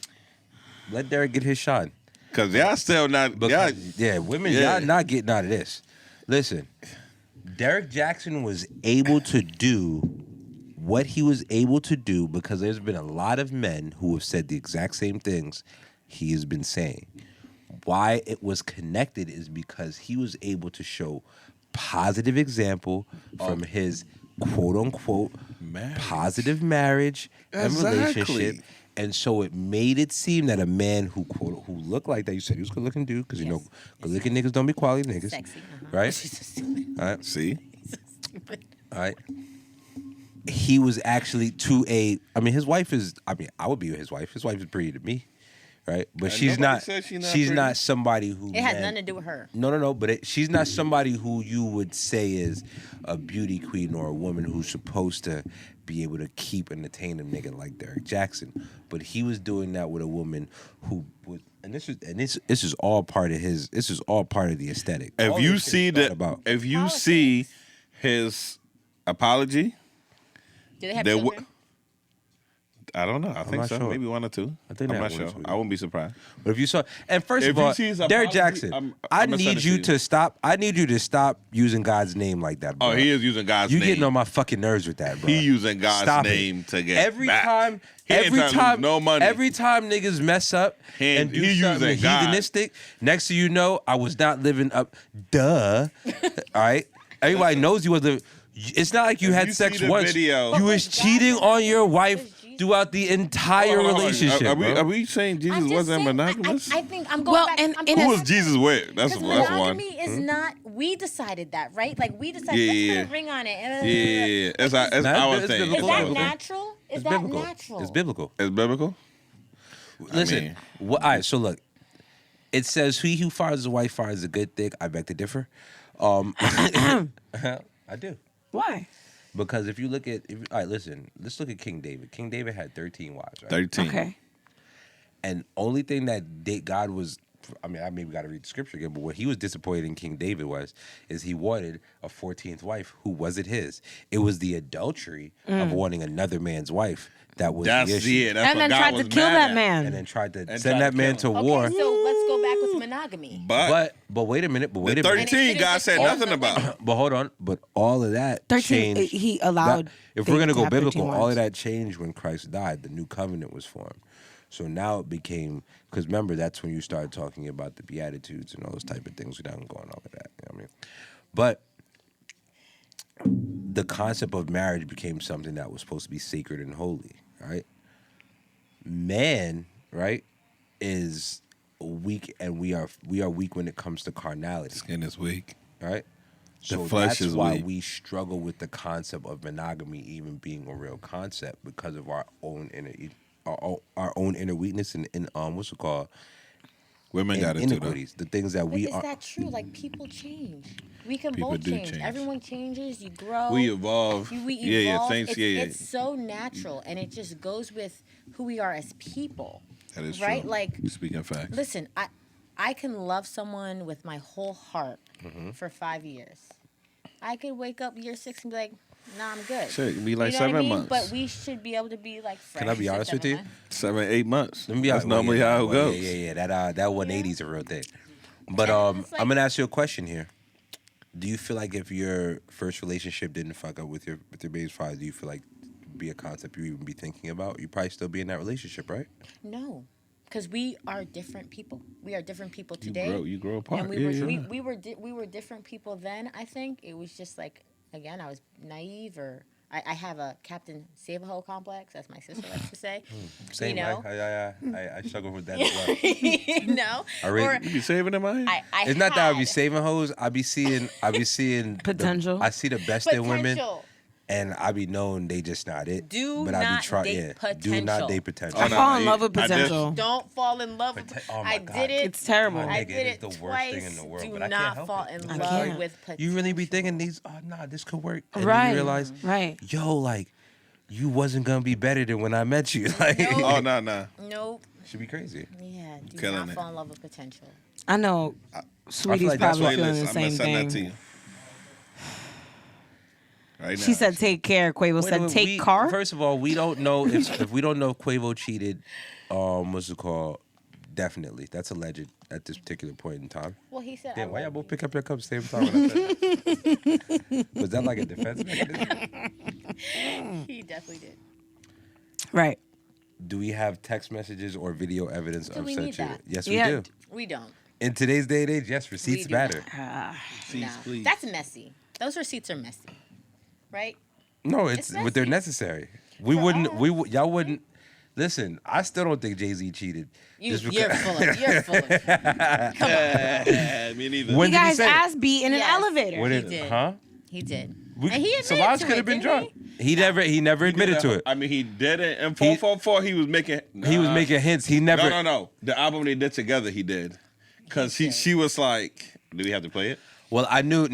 Let Derek get his shine. because y'all still not. Y'all, Because, yeah, women, Yeah. y'all not getting out of this. Listen, Derek Jackson was able to do what he was able to do because there's been a lot of men who have said the exact same things he has been saying. Why it was connected is because he was able to show positive example from his quote unquote Marriage. positive marriage and Exactly. relationship. And so it made it seem that a man who looked like that, you said he was good looking dude, because you know good looking niggas don't be quality niggas. Sexy. Right? She's so stupid. All right. see, So stupid. All right. He was actually his wife is, I would be with his wife. His wife is pretty to me. Right? But she's nobody not, said she's not she's pretty. not somebody who. It has men- nothing to do with her. No. But she's not somebody who you would say is a beauty queen or a woman who's supposed to be able to keep and attain a nigga like Derek Jackson. But he was doing that with a woman who was, this is all part of his. This is all part of the aesthetic. if All you this shit see is thought that, about. if you see his apology, Do they have there children? I don't know. I think not so. sure. Maybe one or two. I think I'm they not have sure. one or two. I wouldn't be surprised. But if you saw, and first If of you all, see his Derek apology, Jackson, I I'ma send need it you to you. to stop. I need you to stop using God's name like that, bro. Oh, he is using God's You name. getting on my fucking nerves with that, bro. He using God's Stop it. name to get every back. time. He ain't Every trying to lose time, no money. every time niggas mess up and do he something using God. heathenistic, next thing you know, I was not living up. Duh. All right. Everybody knows you was living. It's not like you If had you sex see the once. video- You was cheating on your wife throughout the entire Hold on. relationship. Are we, bro. are we saying Jesus I'm just wasn't saying, monogamous? I think I'm going Well, back. and I'm in going Who a- back was Jesus with? That's Because one. monogamy is not. We decided that, right? Like we decided. Yeah. Let's put a ring on it. Yeah, it's Nah, our it's thing. biblical. Is It's that biblical. natural? Is It's that biblical. natural? It's biblical. It's biblical. Listen, mean- all right, so look, it says, "He who fires a wife fires a good thing." I beg to differ. I do, Why? because if you look at, all right, listen, let's look at King David. King David had 13 wives, right? 13. Okay. And only thing that God was I mean, I maybe got to read the scripture again, but what he was disappointed in King David is he wanted a 14th wife who wasn't his. It was the adultery of wanting another man's wife that was the issue. And then tried to kill that man. And then tried to send that man to war. Okay, so let's go back with monogamy. But wait a minute. But wait a minute. 13, God said nothing about. But hold on. But all of that 13, changed. he allowed. If we're going to go have 13 biblical, all of wives. that changed when Christ died. The new covenant was formed. So now it became, because remember, that's when you started talking about the Beatitudes and all those type of things. We're not going on all of that. You know what I mean? But the concept of marriage became something that was supposed to be sacred and holy, right? Man, right, is weak, and we are weak when it comes to carnality. Skin is weak. Right? The So flesh that's is why weak. we struggle with the concept of monogamy even being a real concept because of our own inner weakness and what's it called? Women got it too, though. Iniquities. The things that But we is are. that true? Like, people change. We can People both do change. change. Everyone changes. You grow. We evolve. We Yeah, evolve. thanks. It's so natural, and it just goes with who we are as people. That is right? true. Like, Speaking facts. listen, I can love someone with my whole heart for 5 years. I could wake up year 6 and be like, nah, I'm good. Shit, it can be like you know 7 what I mean? months. But we should be able to be like friends. Can I be for honest with 7 you? months. 7, 8 months. Let me be That's honest. normally how it goes. Yeah. That 180 is a real thing. But And it's like- I'm gonna ask you a question here. Do you feel like if your first relationship didn't fuck up with your baby's father, do you feel like it'd be a concept you even be thinking about? You probably still be in that relationship, right? No, because we are different people. We are different people You today. grow apart. And Yeah. we were different people then. I think it was just like, again, I was naive, or I have a Captain Save-A-Ho complex, as my sister likes to say. Same. You know? I struggle with that as well. No, I really- or You be saving them out here? It's not that I be had saving hoes. I be seeing Potential. I see the best in women, potential. and I be knowing they just not it. Do but I be not trying. date Yeah, do potential. not date potential. I no, fall in no, love with I did. potential. Don't fall in love with. Oh my I God. did it. It's terrible. My I nigga, did it's it the worst twice. thing in the world, Do but I can't not help fall it. in I love can't. with potential. You really be thinking these? Oh nah, this could work. And Right. then you realize, Right. yo, like you wasn't gonna be better than when I met you. Like, Nope. Oh, no. Nope. should be crazy. Yeah. Do Killing not it. fall in love with potential. I know. Sweetie's like that's probably why- feeling the I'm going same to send that to thing. you. Right now. She said, "Take care." Quavo Wait a said, minute, "Take car." First of all, we don't know if we don't know if Quavo cheated. What's it called? Definitely, that's alleged at this particular point in time. Well, he said. Damn, I why y'all love both you. pick up your cup same time when I said that? Was that like a defense mechanism? He definitely did. Right. Do we have text messages or video evidence Do of we such need a? that? Yes, Yeah. we do. We don't. In today's day and age, yes, receipts do matter. Please, No. please. That's messy. Those receipts are messy, right? No, It's but they're messy. necessary. We For wouldn't. us. Y'all wouldn't. Listen, I still don't think Jay-Z cheated. You're just full of. You're full of. Come on. Me neither. When You did he guys say it? ass beat in an Yes. elevator. When He it- did. Huh? He did. We, And he admitted Solange to could it, have been didn't drunk. He never admitted to it. I mean, he did it in 444. He was making. He was making hints. He never. No. The album they did together, he did. Because she was like, do we have to play it? Well, I knew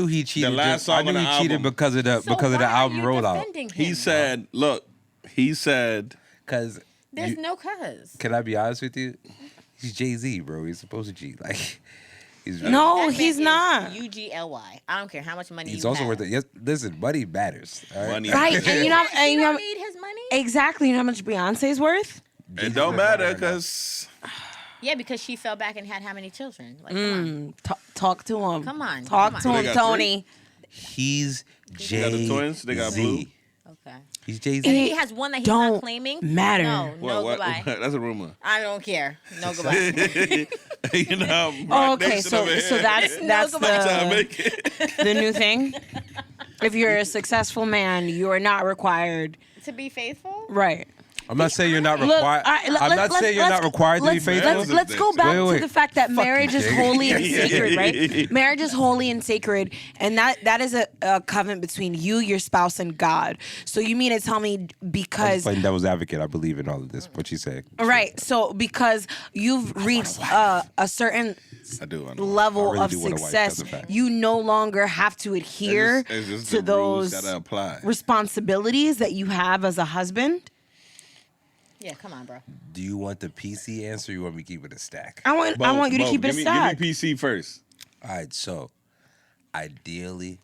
he cheated. The last song I knew on he the cheated album. because of the So because of the why are album you rollout. defending him? He said, look, he said, Because There's no cuz. can I be honest with you? He's Jay-Z, bro. He's supposed to cheat. Like he's No, That he's man not. is UGLY. I don't care how much money He's you also have. worth it. Yes, listen, money matters. All right? money. Right. And you know, She and you know, don't need his money? exactly. You know how much Beyonce's worth? It don't matter because Yeah, because she fell back and had how many children? Like, come on. Talk to him. Come on, Talk come to on. him, They got Tony. He's got Jay-Z. the twins, they got Blue. Okay. He's Jay-Z. And he has one that he's don't not claiming. matter. No, What? goodbye. That's a rumor. I don't care. No goodbye. You know, Oh, Rock okay. Nation So over here. that's goodbye. Trying to the make it. the new thing. If you're a successful man, you are not required. To be faithful? Right. I'm not saying you're not Look, required. all right, I'm not saying you're not required to be faithful. Let's go back Wait. to the fact that marriage is Jay. holy and sacred, right? Marriage is holy and sacred, and that is a covenant between you, your spouse, and God. So you mean to tell me I'm because playing devil's advocate. I believe in all of this. What you say? right? So because you've reached a certain I do. level I really of do want a wife, success, that's a fact. you no longer have to adhere It's just to the rules those that apply. responsibilities that you have as a husband. Yeah, come on, bro. Do you want the PC answer or you want me to keep it a stack? I want you to keep it a stack. Give me PC first. All right, so ideally,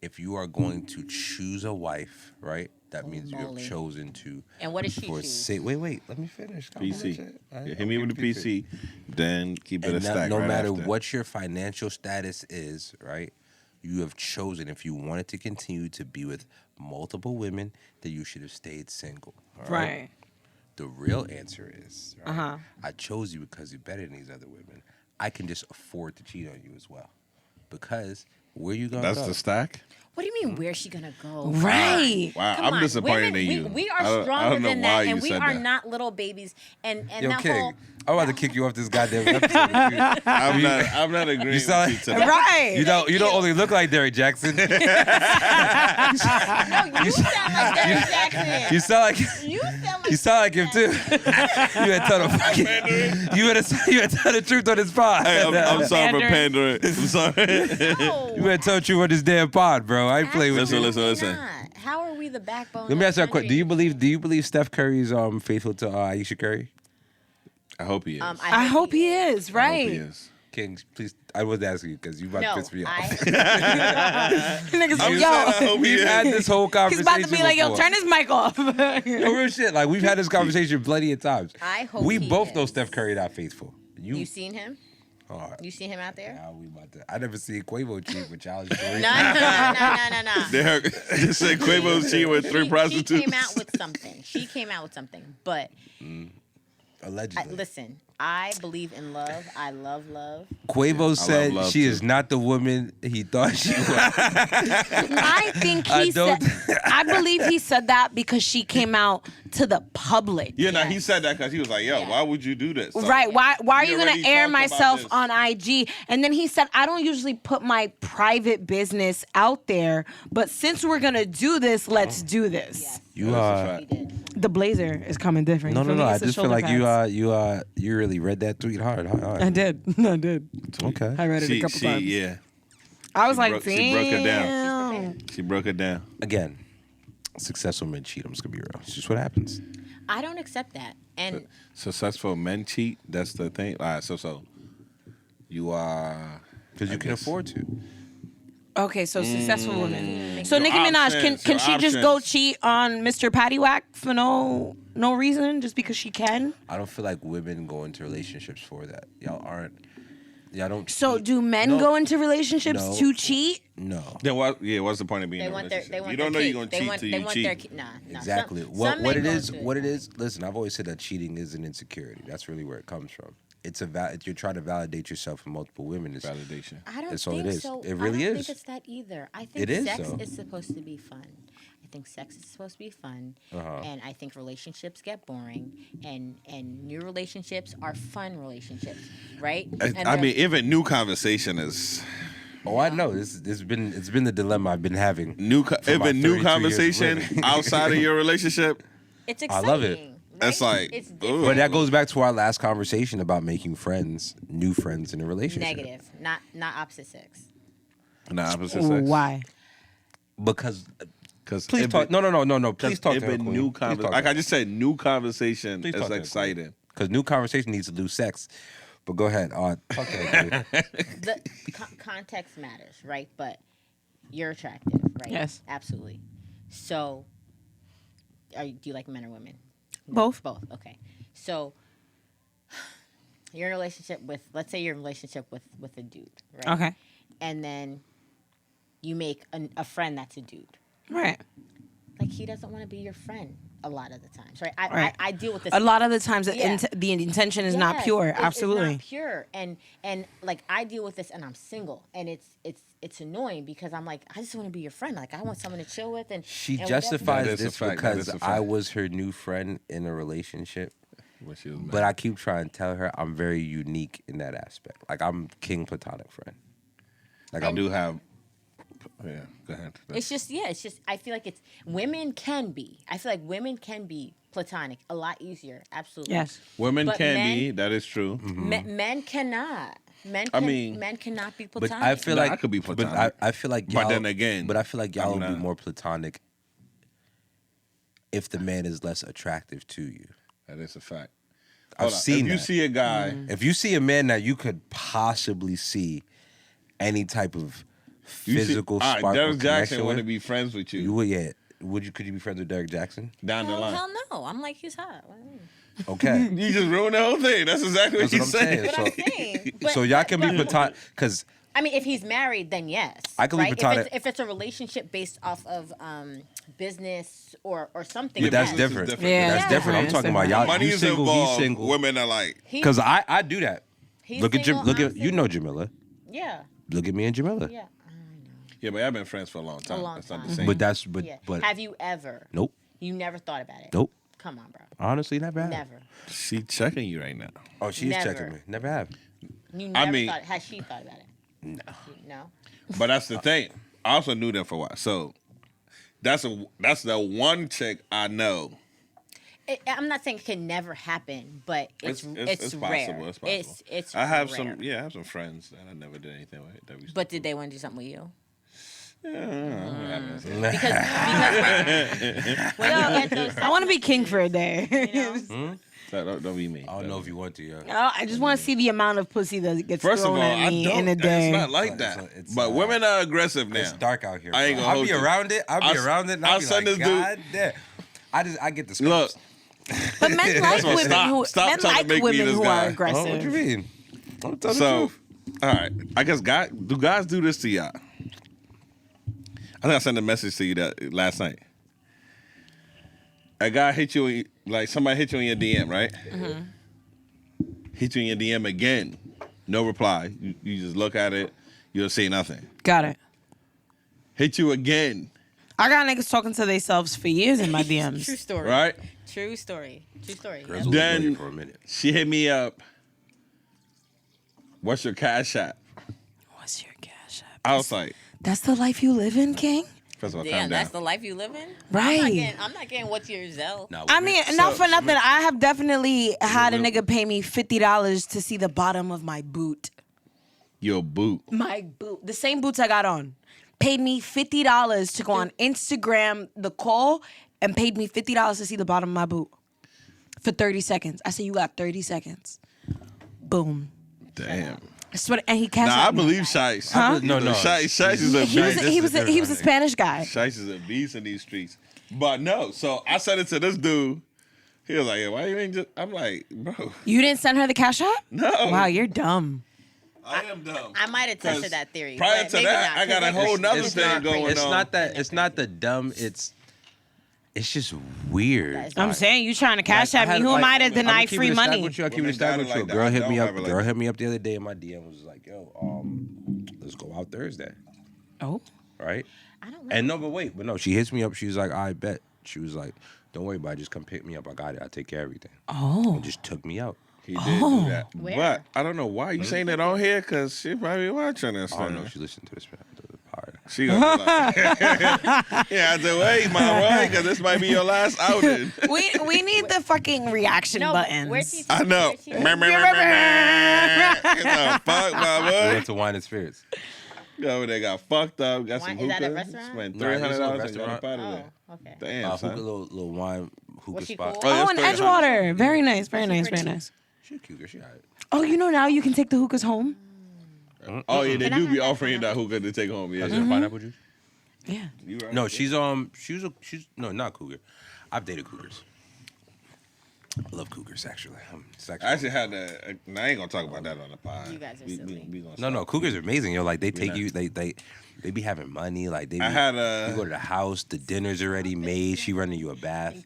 if you are going to choose a wife, right, that means you have chosen to. And what does she choose? Wait, let me finish. PC. Hit me with the PC, then keep it a stack. No right matter after. what your financial status is, right, you have chosen, if you wanted to continue to be with multiple women, that you should have stayed single. All right. The real answer is, right, I chose you because you're better than these other women. I can just afford to cheat on you as well. Because where you going to go? That's the stack? What do you mean, where's she going to go? Right. Wow, Come I'm on. disappointed Women, in you. We I are don't stronger know than why that, you and we said are that. not little babies. And Yo, that King, whole... I'm about to kick you off this goddamn episode. I'm not agreeing You sound with you like, today. Right. you don't only look like Derrick Jackson. No, you sound like Derrick Jackson. You sound like You sound like him too. You had tell the you had tell the truth on this pod. Hey, I'm sorry for pandering. I'm sorry. No, You had tell the truth on this damn pod, bro. I ain't playing with you. Listen. not. How are we the backbone? Let me of ask you a the question. country? Do you believe Steph Curry is faithful to Aisha Curry? I hope he is. I hope he is, I right? hope he is. King, please. I was asking you because you about to piss me off. Niggas like, I yo, hope he We've is. had this whole he's conversation. about to be like, yo, before. turn his mic off. No real shit. Like we've had this conversation plenty of times. I hope we he both know is. Steph Curry not faithful. You seen him? All right. You seen him out there? Now we about to. I never seen Quavo cheat with Childish No, Gambino. no. They heard, just said Quavo's cheating with three prostitutes. She came out with something. But Allegedly. listen, I believe in love. I love love. Quavo said love she too. is not the woman he thought she was. I think I he don't- said. I believe he said that because she came out to the public. Yeah, no, he said that because he was like, yo, why would you do this? So, Right. Why are we you going already to air talked about myself this. on IG? And then he said, I don't usually put my private business out there, but since we're going to do this, let's do this. Yes. You He did. The blazer is coming different. No. For me, I it's the just feel shoulder like pads. you really read that tweet hard. I did. Okay. I read it a couple times. Yeah. I was She like, broke- she broke it down. damn. She broke it down. Again, successful men cheat. I'm just gonna be real. It's just what happens. I don't accept that. And Successful men cheat. That's the thing. All right, so you are Because you can afford to. Okay, so successful women. So Your Nicki Minaj, options, can your she just go options. cheat on Mr. Paddywhack for no reason, just because she can? I don't feel like women go into relationships for that. Y'all don't. So do men No. go into relationships No. to cheat? No. then what? Yeah, what's the point of being they in a want their relationship? You their don't know kid. you're gonna They cheat want- till they you want cheat. their kid. Nah. Exactly. Some What men it go is? to What it is? Listen, I've always said that cheating is an insecurity. That's really where it comes from. It's you're trying to validate yourself from multiple women. It's, Validation. I don't That's all think it is. so. It really I don't is. think it's that either. I think It is, sex though. is supposed to be fun. I think sex is supposed to be fun, and I think relationships get boring, and new relationships are fun relationships, right? And I they're- mean, even new conversation is oh, I know. It's been the dilemma I've been having. even my 32 new years of conversation living. outside of your relationship. it's I exciting. love it. Right? That's like, it's ooh. different. But that goes back to our last conversation about making friends, new friends in a relationship. Negative, not opposite sex. Nah, opposite sex. Why? Because Because please talk. No. Please talk to her, even Queen. new Please talk conversation. to Like her. I just said, new conversation Please is talk to her, exciting. Because new conversation needs to lose sex. But go ahead. Talk to her, Queen. The context matters, right? But you're attractive, right? Yes. Absolutely. So, do you like men or women? Both. Both. Okay. So, you're in a relationship with, let's say you're in a relationship with a dude, right? Okay. And then you make a friend that's a dude. Right. Like, he doesn't want to be your friend a lot of the times, right? Right. I deal with this. A lot of the times, Yeah. the intention is not Yes, pure. it's Absolutely. not pure, and like I deal with this, and I'm single, and it's annoying because I'm like, I just want to be your friend. Like I want someone to chill with, and She and justifies That is a this fact. That because is a I fact. was her new friend in a relationship. When she was But I keep trying to tell her I'm very unique in that aspect. Like I'm king platonic friend. Like I I'm do have. Yeah, go ahead. It's just I feel like women can be. I feel like women can be platonic a lot easier. Absolutely. Yes. Women But can men- be. That is true. Men cannot. Men cannot be But platonic. I feel No, like I could be But platonic. I feel like But y'all, then again, but I feel like y'all I'm will be not. more platonic if the man is less attractive to you. That is a fact. I've seen If you that. see a guy, If you see a man that you could possibly see any type of physical all right, spark or Derek Jackson connection want to with, be friends with you, you would, yeah. Could you be friends with Derek Jackson? down the Oh, line. hell no. I'm like, he's hot. What do you mean? Okay. You just ruined the whole thing. That's exactly what That's he's what I'm saying. What I'm saying. But, So y'all can be platonic, because I mean, if he's married, then yes. I could be right? platonic. If it's a relationship based off of business or something. but that's yes. different. different. Yeah. That's different. I'm It's talking about different. y'all. Money You is single, involved. he's single. Women are like, He's- Because I do that. he's Look at single, Look I'm at you know Jamila. Yeah. Look at me and Jamila. Yeah. yeah, but I've been friends for a long time. A long That's not time. the same. But Yeah. but Have you ever? nope. You never thought about it? Nope. Come on, bro. Honestly, never have. Never. She checking you right now. Oh, she's Never. checking me. Never have. You I never mean- thought. Has she thought about it? No. No. But that's the thing. I also knew them for a while. So that's the one chick I know. I'm not saying it can never happen, but it's rare. possible. It's possible. It's I have rare. I have some friends that I never did anything with. That we But did they want to do something with you? yeah. Because when you get those, I want to be king for a day. Don't be me. I don't know if you want to, yo. I just want to see the amount of pussy that gets First of thrown all, at I me don't. in a day. It's not like that. It's, but women are aggressive now. It's dark out here. I ain't bro. gonna I'll hold be you. around it. I'll be around it. And I'll I'll be send like, this dude- God damn. I get the Look, But men like all, women who stop men trying to like make me women this who guy. are aggressive. Oh, what you mean? I'm telling the so truth. all right. I guess do guys do this to y'all? I think I sent a message to you that last night. A guy hit you, like somebody hit you in your DM, right? Mm-hmm. Hit you in your DM again. No reply. You just look at it. You don't say nothing. Got it. Hit you again, I got niggas talking to themselves for years in my True DMs. story. right? True story. True story. Girls Yep. will Then- ignore you for a minute. She hit me up. What's your cash app? What's your cash app? I was like, That's the life you live in, King? first of all, Damn, calm that's down. the life you live in. Right. I'm not getting what's your Zelle. Nah, I women- mean, not for nothing. women- I have definitely had a nigga pay me $50 to see the bottom of my boot. Your boot. My boot. The same boots I got on. Paid me $50 to go on Instagram, the call, and paid me $50 to see the bottom of my boot. For 30 seconds. I said, you got 30 seconds. Boom. Damn. I swear, and he cashed Nah, I out me. believe Shice. Huh? No. Shice is a He was, beast. he was, This is he was a different. Spanish guy. Shice is a beast in these streets. But no, so I said it to this dude. He was like, yeah, why you ain't just... I'm like, bro, You didn't send her the cash out? no. Wow, you're dumb. I am dumb. I might have 'Cause tested that theory. prior but to maybe that, not, I got 'cause a whole nother it's thing not going crazy. It's on. not that. It's not the dumb. It's just weird. That's I'm saying you trying to cash Like, at me. had, Who like, am I to I'ma deny keep free it a stack money? with you. I keep it Women a stack got it with you. like that. Girl hit Don't me up. have it like Girl that. hit me up the other day in my DM. Was like, yo, let's go out Thursday, Oh. right? I don't And no, but no, she hits me up. She was like, I bet. She was like, don't worry about it. Just come pick me up. I got it. I take care of everything. Oh. And just took me out. He did do that. Where? But I don't know why you saying it on here, because she probably watching this I don't know thing. if she listened to this. Part. She gonna be like, yeah, I said, wait, my boy, because this might be your last outing. We need the fucking reaction No, buttons. where'd she- I know. where'd she- Get the fuck, my We boy. went to Wine and Spirits. Go over there, got fucked up, got some Is that a hookah, restaurant? spent No, it's a $300 and got restaurant. up out of there. Oh, okay. Damn, Hookah, son. little wine hookah Was she spot. cool? yeah, Oh, it's in 300. Edgewater. Very nice, very nice, very nice. She cute girl. She alright. Oh, you know now you can take the hookahs home? Oh, yeah, they Can I do have be that offering you that pineapple? hookah to take home. Yeah, Is it a pineapple juice? Yeah. You right. No, she's no, not cougar. I've dated cougars. I love cougars actually. I actually had I ain't gonna talk about that on the pod. You guys are We silly. gonna No, stop. cougars are amazing. Yo, like they take not. you. They be having money. Like they. Be, I had you go to the house. The dinner's already made. She running you a bath.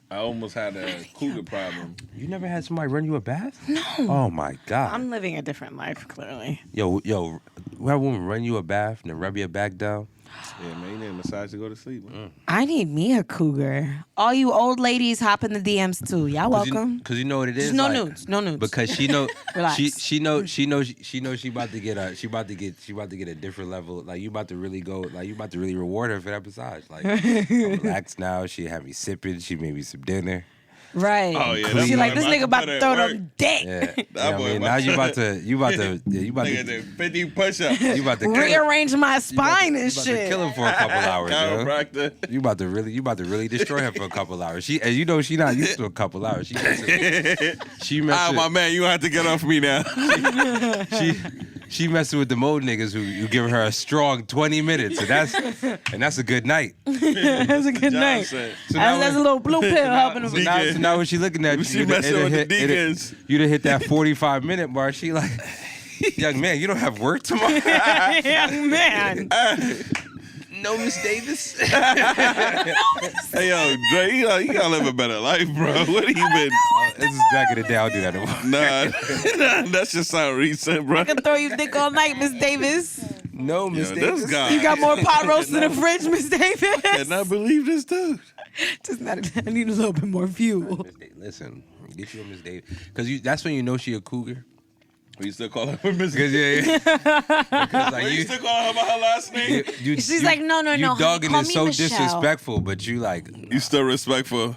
I almost had a cougar problem. You never had somebody run you a bath? No. Oh my god. I'm living a different life, clearly. Yo, you have a woman run you a bath and then rub your back down. Yeah, man, you need a massage to go to sleep. Man. I need me a cougar. All you old ladies hop in the DMs too. Y'all welcome. Because you know what it is. Just no like, nudes. No nudes. Because she know Relax. she knows she about to get a different level. Like you about to really go. Like you about to really reward her for that massage. Like I'm relaxed now. She had me sipping. She made me some dinner. Right. Oh, yeah, She that like, boy this nigga about to put throw in work. them dick. Yeah. You know That what boy I mean? about Now to- you about to Nigga did 50 push-ups. you about to kill him. Rearrange my spine and You about to shit. kill him for a couple hours, yo. Chiropractor. You about to really destroy him for a couple hours. And you know she not used to a couple hours. She messing, My man, you have to get off me now. she messing with the old niggas who give her a strong 20 minutes, and that's a good night. That's a good night. Said. So now That's a little blue pill helping So him. now when she looking at you, She you'd messing with the hit, deacons. you'd have hit that 45-minute mark. She like, young man, you don't have work tomorrow. Young man. No, Miss Davis. Hey, yo, Dre, you gotta live a better life, bro. What have you been? This is back in the day. I'll do that anymore. Nah, that just sound recent, bro. I can throw you dick all night, Miss Davis. No, Miss Yo, Davis. this guy. You got more pot roast in the fridge, Miss Davis. Cannot believe this dude. Just not, I need a little bit more fuel. Miss Davis. Listen, get you a Miss Davis. Because that's when you know she a cougar. We used to call her Miss. Because, Because, like, We used to call her by her last name. She's like, no, You honey, dogging call is me so Michelle. disrespectful, but you like, You still respectful.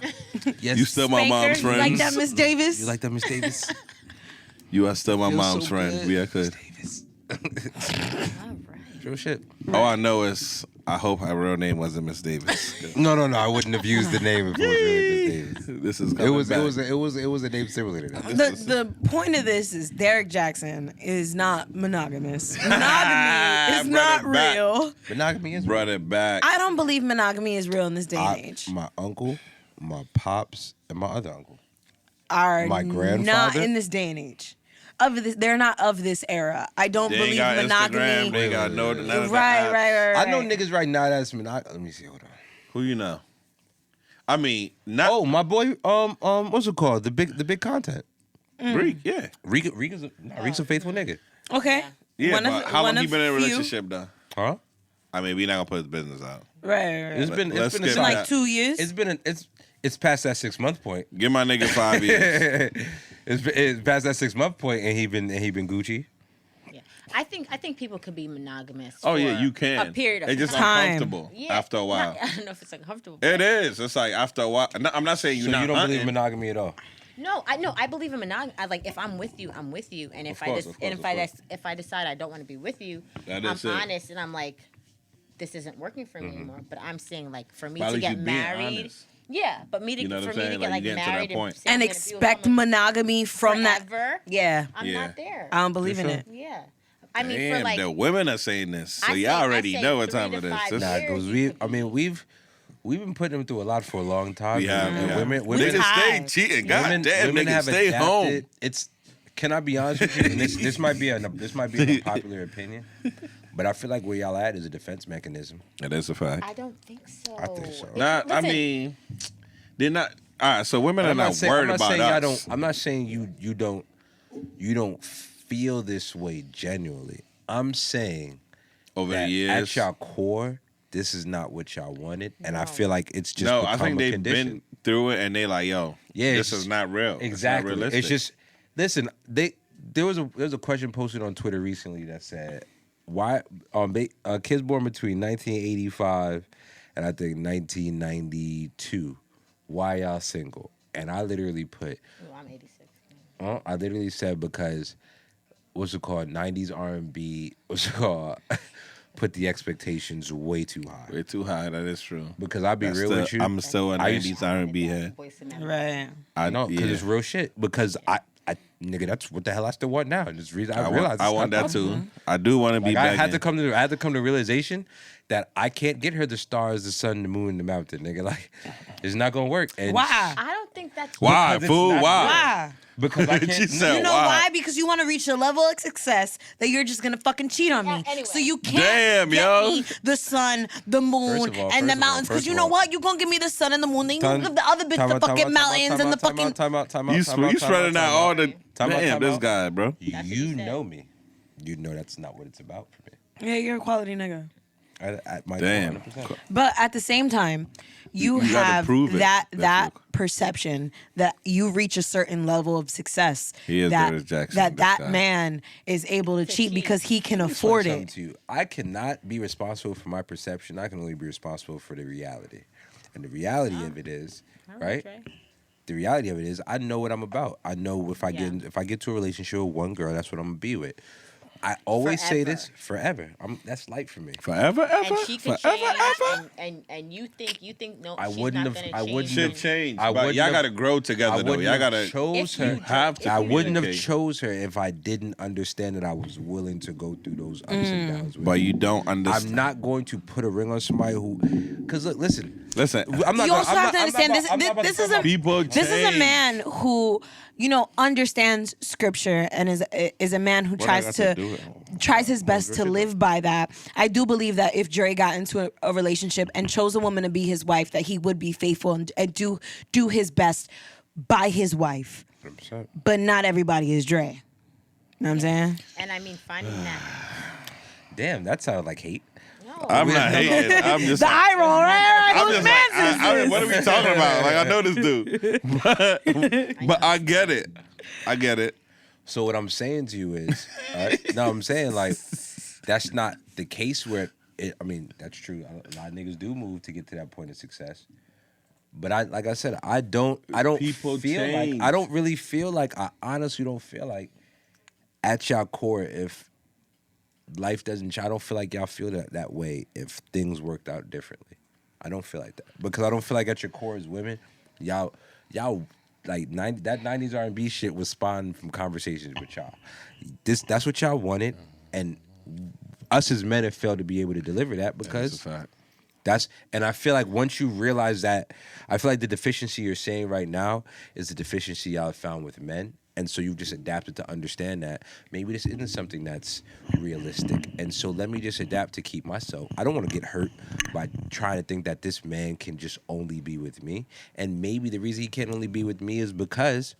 yes. You still my mom's Spanker, you friends. like that, Miss Davis? You like that, Miss Davis? You are still my Feels mom's so friend. good. We are good. Davis. All right. Real shit. All I know is I hope her real name wasn't Miss Davis. No. I wouldn't have used the name if it was really Miss Davis. This is It coming was back. a name similar to that. The point of this is Derek Jackson is not monogamous. Monogamy is not Brought it back. real. Monogamy is Brought it back. I don't believe monogamy is real in this day and age. My uncle, my pops, and my other uncle. Are my not grandfather- in this day and age. They're not of this era. I don't They ain't believe got monogamy. Instagram. They ain't got none of that. Right. I know niggas right now that's monogamy. Let me see. Hold on. Who you know? I mean, not Oh, my boy. What's it called? The big content. Greek. Yeah. Rica's a faithful nigga. Okay. Yeah, One but of- how one long he of been in a few. relationship though? Huh? I mean, we not gonna put his business out. Right. It's been Let's a skip solid- that. like 2 years. It's past that 6-month point. Give my nigga 5 years. It's past that 6-month point, and he been Gucci. Yeah. I think people could be monogamous. Oh yeah, for you can. A period of It's just time. uncomfortable Yeah. after a while. I don't know if it's uncomfortable. It is. It's like after a while. I'm not saying So you're not you don't hunting. believe monogamy at all? No, I believe in monogamy. Like if I'm with you, I'm with you, and if if I decide I don't want to be with you, That I'm is it. honest and I'm like, this isn't working for me anymore. But I'm saying like for me But at to least get you being married, honest. yeah. But me to You know what for I'm me to saying? get Like, you like getting to that married point. say I'm and gonna be with expect someone monogamy from that. forever, Yeah. I'm Yeah. not there. I don't believe in sure? it. Yeah. I mean, Damn, for like the women are saying this, so I y'all say- already I say know what 3 time to it is. 5 This- Nah, years, because we've been putting them through a lot for a long time. We have, and yeah. women Niggas stay tired. cheating. God damn, niggas stay home. Can I be honest with you? And this might be an unpopular opinion, but I feel like where y'all at is a defense mechanism. That is a fact. I don't think so. I think so. Nah, I Listen, mean, they're not. All right, so women are not worried about us. I'm not saying you don't feel this way genuinely. I'm saying Over that the years, at y'all core, this is not what y'all wanted, and I feel like it's just no, become I think a they've condition. been through it, and they like, yo, Yeah, this it's- is not real. Exactly. It's not realistic. It's just listen. There was a question posted on Twitter recently that said why kids born between 1985 and I think 1992, why y'all single? And I literally put, Oh, I'm 86. I literally said because what's it called? 90s R&B. What's it called? Put the expectations way too high. Way too high. That is true. Because I'll be real with you. I'm still a I used- 90s R&B head. Right. I know because yeah. it's real shit. Because I nigga, that's what the hell I still want now. And it's the reason I realized I want that it's too. not I do want to be Like, I begging. had to come to realization that I can't get her the stars, the sun, the moon, the mountain, nigga. Like, it's not gonna work. And Why? I don't think that's Why, Because it's fool? not- Why? Why? Because I She can't. said, You know why? why? Because you want to reach a level of success that you're just gonna fucking cheat on me. Yeah, anyway. So you can't Damn, get yo. me the sun, the moon, First of all, and the first of all, mountains. Because first you of know all. what? You gonna give me the sun and the moon, then you gonna give the other bitch the fucking mountains and the fucking. Time out. You spreading out all the. Time out, Damn, time this out. guy, bro. That's what You he said. know me. You know that's not what it's about for me. Yeah, you're a quality nigga. At my Damn. 100%. But at the same time, you You gotta have prove it. that That's what- perception that you reach a certain level of success. He is that Derek Jackson, that this guy. man is able to cheat cheat. because he can Let me afford explain something it. to you. I cannot be responsible for my perception. I can only be responsible for the reality. And the reality of it is, All right? Trey. the reality of it is, I know what I'm about. I know if I get to a relationship with one girl, that's what I'm gonna be with. I always say this forever. That's light for me. Forever, ever, and she can forever, change, ever. and you think no, I she's wouldn't not have- gonna I change. wouldn't Shit have- changed. I But wouldn't y'all have- gotta grow I together though. wouldn't Y'all have gotta chose If you her. do- have to. I wouldn't have communicate. chose her if I didn't understand that I was willing to go through those ups and downs with But her. you don't understand. I'm not going to put a ring on somebody who, because look, listen, Listen, I'm not. You also have to understand this is a people this is a change. man who understands scripture and is a man who What I tries got to do it? tries his best to live by that. I do believe that if Dre got into a relationship and chose a woman to be his wife, that he would be faithful and do his best by his wife. 100%. But not everybody is Dre. You know what I'm saying? And I mean, finding that. Damn, that sounded like hate. No. I'm not hating. I'm just. The eye roll, right? I'm Whose just man's like, is this? what are we talking about? Like, I know this dude, but I get it. I get it. So what I'm saying to you is, all right? No, I'm saying like that's not the case where I mean, that's true. A lot of niggas do move to get to that point of success. But like I said, I don't People feel change. like I don't really feel like I honestly don't feel like at y'all core if life doesn't I don't feel like y'all feel that way if things worked out differently. I don't feel like that. Because I don't feel like at your core as women, y'all like that 90s R&B shit was spawned from conversations with y'all. That's what y'all wanted, and us as men have failed to be able to deliver that because That's a fact. and I feel like once you realize that, I feel like the deficiency you're saying right now is the deficiency y'all have found with men. And so you've just adapted to understand that maybe this isn't something that's realistic. And so let me just adapt to keep myself. I don't want to get hurt by trying to think that this man can just only be with me. And maybe the reason he can't only be with me is because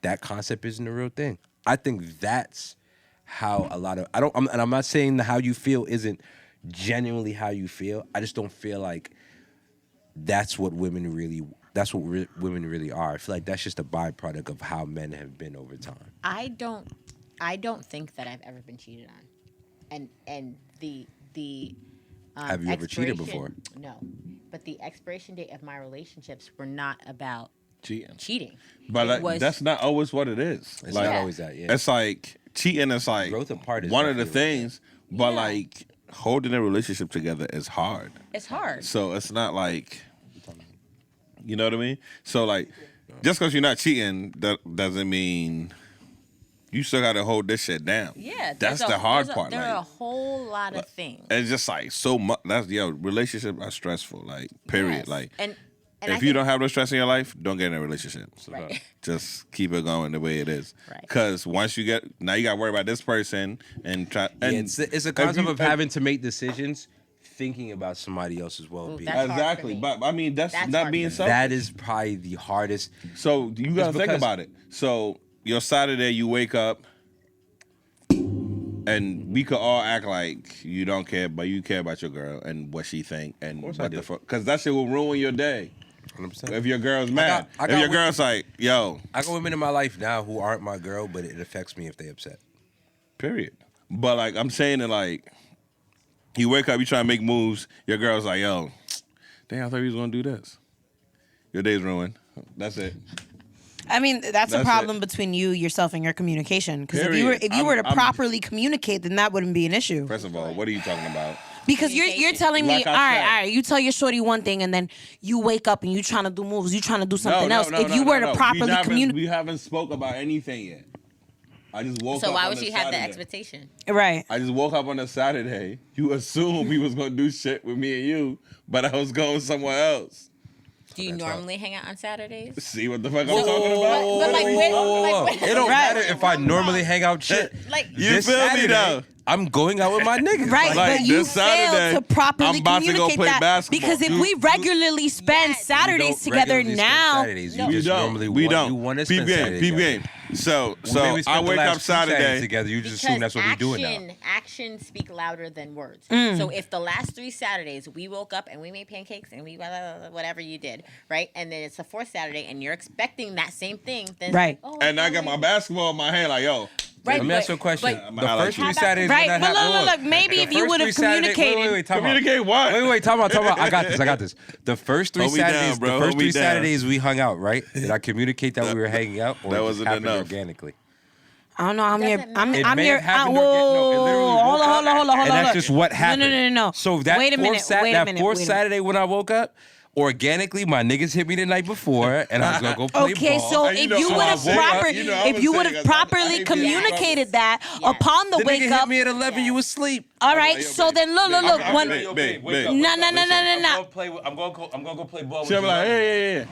that concept isn't a real thing. I think that's how a lot of, and I'm not saying how you feel isn't genuinely how you feel. I just don't feel like that's what women really are. I feel like that's just a byproduct of how men have been over time. I don't think that I've ever been cheated on, and the have you ever cheated before? No, but the expiration date of my relationships were not about cheating. But But like, that's not always what it is. It's like, not always that. Yeah, It's like cheating is like growth apart is one of the definitely things, but Yeah. like holding a relationship together is hard. it's hard. So it's not like, you know what I mean? So like, just because you're not cheating, that doesn't mean you still got to hold this shit down. Yeah, that's the hard part. There like, are a whole lot of things. it's just like so much. That's relationships are stressful. Like period. Yes. Like and if you don't have no stress in your life, don't get in a relationship. Right. Just keep it going the way it is. Right. Because once you get, now you got to worry about this person and try. And it's a concept of having to make decisions, thinking about somebody else's well-being. that's hard for Exactly, me. but I mean that's That's not hard being for me. selfish. That is probably the hardest. So you gotta It's think because- about it. So your Saturday, you wake up, and we could all act like you don't care, but you care about your girl and what she think and course I what do. the fuck, because that shit will ruin your day. 100%. If your girl's mad, I if got your women- girl's like, yo, I got women in my life now who aren't my girl, but it affects me if they upset. period. But like I'm saying that like, you wake up, you try to make moves, your girl's like, yo, damn, I thought he was gonna do this. Your day's ruined. That's it. I mean, that's a That's problem it. between yourself, and your communication. Because if Period. you were to I'm- properly communicate, then that wouldn't be an issue. First of all, what are you talking about? Because you're Communication. telling me, Like I all said. right, you tell your shorty one thing, and then you wake up and you trying to do moves, you trying to do something else. If you were to properly communicate, we haven't spoke about anything yet. I just woke up. So why on would a she have the Saturday. expectation? right? I just woke up on a Saturday. You assumed we was gonna do shit with me and you, but I was going somewhere else. Do you normally hang out on Saturdays? See what the fuck I'm talking about? But like when, It don't Right. matter if I normally hang out shit. like You This feel me Saturday, though? I'm going out with my niggas. Right, Like, but you this Saturday, failed to properly I'm about to go communicate play that basketball. because if we regularly spend Yes. Saturdays together now, Saturdays. No. You We just don't. normally We don't. You want to Peep spend game. Saturdays Peep together. game. So When we spent I the wake last up two Saturdays Saturday. together. You just assume that's what we're doing now. Actions speak louder than words. Mm. So if the last 3 Saturdays we woke up and we made pancakes and we whatever you did, right? And then it's the 4th Saturday and you're expecting that same thing, then Right. oh, And I got okay. my basketball in my hand, like, yo, Right, Let me ask you a question. The first 3 Saturdays Right, when but that look, maybe the if you first would have 3 Saturdays- communicated. Wait, time out. Communicate what? Wait, time out. I got this. The first 3 Hold me down, Saturdays, bro. the first Hold me 3 down. Saturdays we hung out, right? Did I communicate that we were hanging out, or That it just wasn't happened enough. organically? I don't know. I'm here. Doesn't I'm matter. It here. may have happened organic- no, it literally Hold woke on. up, and that's just what No, happened. no. So that Wait a minute. that fourth Saturday when I woke up, organically my niggas hit me the night before, and I was gonna go play Okay, ball. so And if you know, you so would I have woke up, proper, you know, I if was you would saying, have I properly ain't being communicated that Yes. upon the the wake nigga up. hit me at 11. You was asleep. All right, so then look. When Big. no. I'm gonna go play ball. She'll be like, yeah.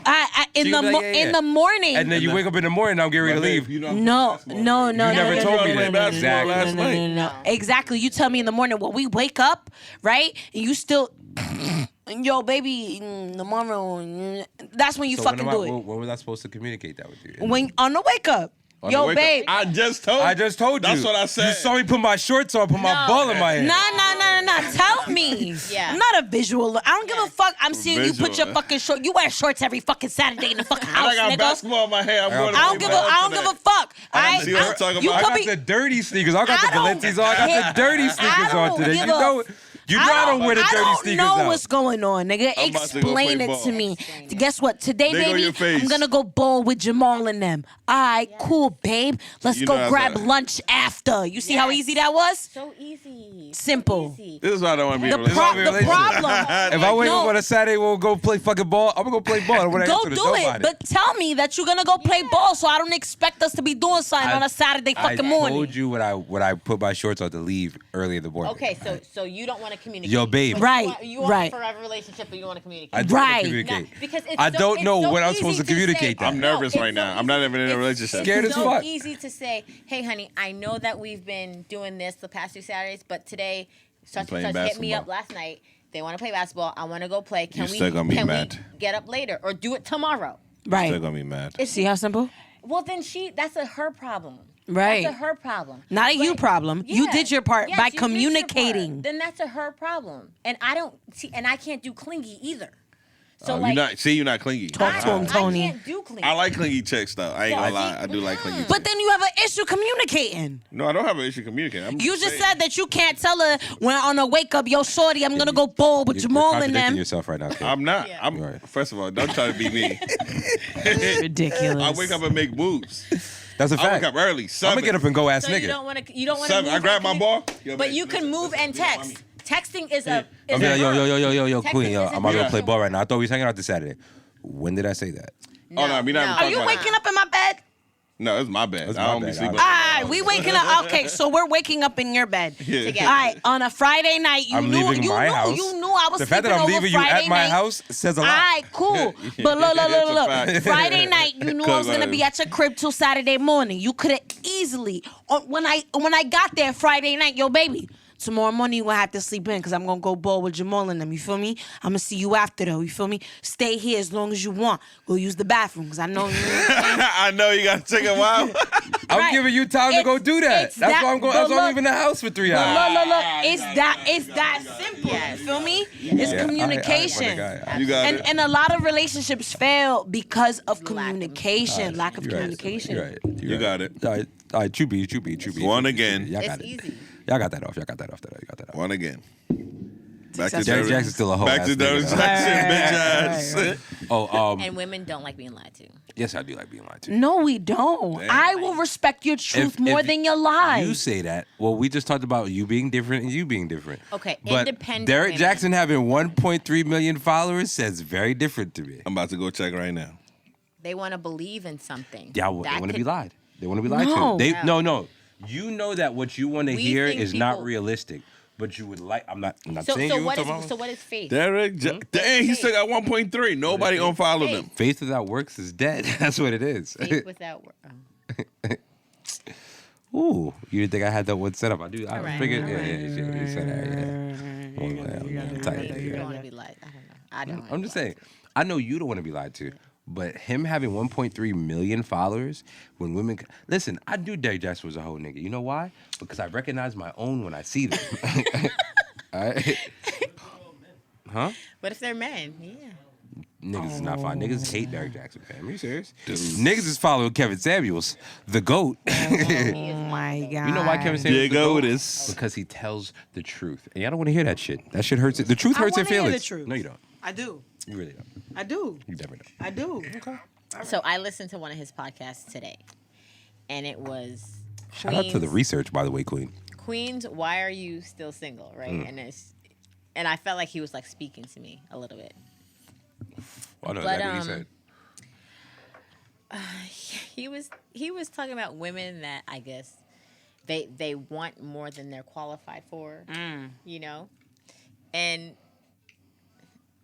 in She the was like, yeah. in the morning. And then you wake up in the morning. I'm getting ready to leave. You know, No. You never told me that. Basketball last night. No. Exactly. You tell me in the morning when we wake up, right? And you still, yo, baby, in the morning. That's when you So fucking do it. when was I supposed to communicate that with you? When on the wake up, On yo, the wake up. babe. I just told you. That's what I said. You saw me put my shorts on, put my No. ball in my hand. Nah. Tell me. Yeah. I'm not a visual. I don't give a fuck. I'm seeing you put your Visual. fucking short. You wear shorts every fucking Saturday in the fucking And house, I got nigga. basketball in my hair. I'm going to I don't give a fuck. See what I'm talking You about? I could got be. the dirty sneakers. I got I the don't Balenci's on. I got care. the dirty sneakers on today. give You a- know, I don't wear the dirty I don't sneakers know out. what's going on, nigga. I'm about to go Explain play it ball. to me. Explain it. Guess what? Today, Dig on baby, your face. I'm gonna go bowl with Jamal and them. All right, cool, babe. Let's You know go that's grab a- lunch after. You see how Yes. easy that was? So easy. Simple. So easy. This is why I don't want to be The, in a relationship. the problem. If I wake up No. on a Saturday, we'll go play fucking ball. I'm gonna go play ball. When I Go answer to do it, nobody. but tell me that you're gonna go play ball, so I don't expect us to be doing something on a Saturday fucking I morning. told you when I put my shorts on to leave early in the morning. Okay, so you don't want to communicate. Yo, babe. But Right, You want right. a forever relationship, but you want to communicate. I don't Right. communicate. No, because it's I so- don't it's know so when I'm easy supposed to say- communicate that. I'm nervous it's right now. so I'm not easy- even in a relationship. Scared it's as so fuck. easy to say, hey, honey, I know that we've been doing this the past 2 Saturdays, but today, such and playing such hit me up basketball. last night. They want to play basketball. I want to go play. Can You we? still gonna be can mad. we get up later or do it tomorrow? Still Right. gonna be mad. See how simple? Well, then that's her problem. Right. That's her problem. Not a you problem. You Yeah. did your part Yes, by you did your part. communicating. Then that's a her problem. And I don't see, and I can't do clingy either. So you're not clingy. Talk to him, Tony. I can't do clingy. I like clingy chicks though. I ain't gonna lie. I do like clingy. But then you have an issue communicating. No, I don't have an issue communicating. I'm You just saying. said that you can't tell her when on a wake up, yo, shorty, I'm gonna go bowl with You're Jamal and contradicting them. yourself right now, kid. I'm not. Yeah. I'm Right. First of all, don't try to be me. Ridiculous. I wake up and make moves. That's a I wake fact. up early. I'm 7. gonna get up and go ass So nigga. you don't want to. 7. I grab my ball. Yo, But babe, you can listen, move and listen, text. mommy. Texting is a. I'll Is be a like, yo, Texting queen, yo, is I'm about to go play informational. ball right now. I thought we was hanging out this Saturday. When did I say that? Oh, no, we not even Are talking you about waking up in my bed? No, it's my bed. It's I my don't be bed. sleeping. All All right, we waking up. Okay, so we're waking up in your bed. Together. All right, on a Friday night, you I'm knew leaving you my knew house. you knew I was The fact that sleeping I'm over leaving you Friday at my night. house says a All lot. right, cool. But look. That's a fact. Friday night, you knew I was gonna be at your crib till Saturday morning. You could have easily, when I got there Friday night, yo, baby, tomorrow morning you gonna have to sleep in because I'm gonna go bowl with Jamal and them. You feel me? I'm gonna see you after though. You feel me? Stay here as long as you want. Go use the bathroom because I know you. I know you gotta take a while. I'm Right. giving you time to go It's- do that. it's That's that- why I'm going. but That's why I'm look- leaving the house for 3 Look, hours. look. It's that simple. You feel me? It's Yeah, communication. You got it. And a lot of relationships fail because of Lack of communication, lack of communication. You're right. You got it. All right, chew beat. One again. Y'all It's got it. easy. Y'all got that off. Y'all got that off. One again. Back to Successful. Janet Jackson's still a hoe. Back to Derrick Jackson, bitch ass. Oh, And women don't like being lied to. yes, I do like being lied to. No, we don't. Damn. I will respect your truth If more than your lies. You say that. Well, we just talked about you being different and you being different. Okay, But independent Derrick women. Jackson having 1.3 million followers says very different to me. I'm about to go check right now. They want to believe in something. Yeah, they That want to could- be lied. They want to be lied No. to. No. No. You know that what you want to We hear think is not people- realistic, but you would like. I'm not So saying so you. what I'm talking is about- what is faith? Derrick Jackson. Dang, he still got 1.3. Nobody unfollowed Hey. him. Faith without works is dead. That's what it is. Faith without work. Ooh, you didn't think I had that one set up? I do. I All right, figured. all Yeah, right. you said that. Yeah. I'm tight, You yeah. don't want to be lied. I don't know. I don't. wanna I'm be just lied saying. I know you don't want to be lied to, but him having 1.3 million followers, when women listen, I knew Derrick Jackson was a whole nigga. You know why? Because I recognize my own when I see them. All right. Huh? to. But if they're men, yeah. Niggas is not fine. Niggas hate Derrick Jackson, fam. Are you serious? Niggas is following Kevin Samuels, the GOAT. Oh my God. You know why Kevin Samuels Yeah, the GOAT? is. Because he tells the truth. And y'all don't want to hear that shit. That shit hurts. The truth I hurts your wanna hear feelings. the truth. No, you don't. I do. You really don't. I do. You never don't. I do. Okay. So I listened to one of his podcasts today, and it was Shout out to the research, by the way, Queen. Queens, why are you still single, right? And I felt like he was like speaking to me a little bit. I know But, exactly what he said. He was talking about women that I guess they want more than they're qualified for, you know? And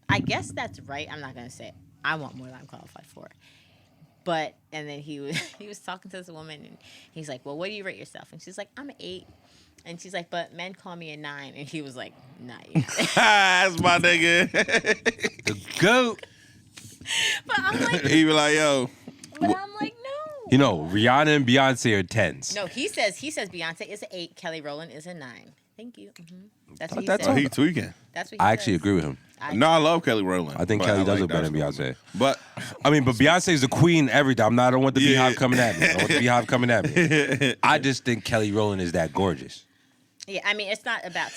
I guess that's right. I'm not going to say I want more than I'm qualified for. But, and then he was talking to this woman, and he's like, well, what do you rate yourself? And she's like, I'm an 8. And she's like, but men call me a 9. And he was like, nice. That's my nigga. The GOAT. But I'm like, He be like, yo. but I'm like, no. You know, Rihanna and Beyonce are 10s. No, he says Beyonce is an 8, Kelly Rowland is a 9. Thank you. That's what he That's said. Oh, he tweaking. That's what he I actually says. agree with him. No, I love Kelly Rowland. I think but Kelly does like look better than Darcy Beyonce. Rowland. But But Beyonce's the queen every time. I don't want the Yeah. beehive coming at me. I don't want the beehive coming at me. I just think Kelly Rowland is that gorgeous. Yeah, I mean, it's not about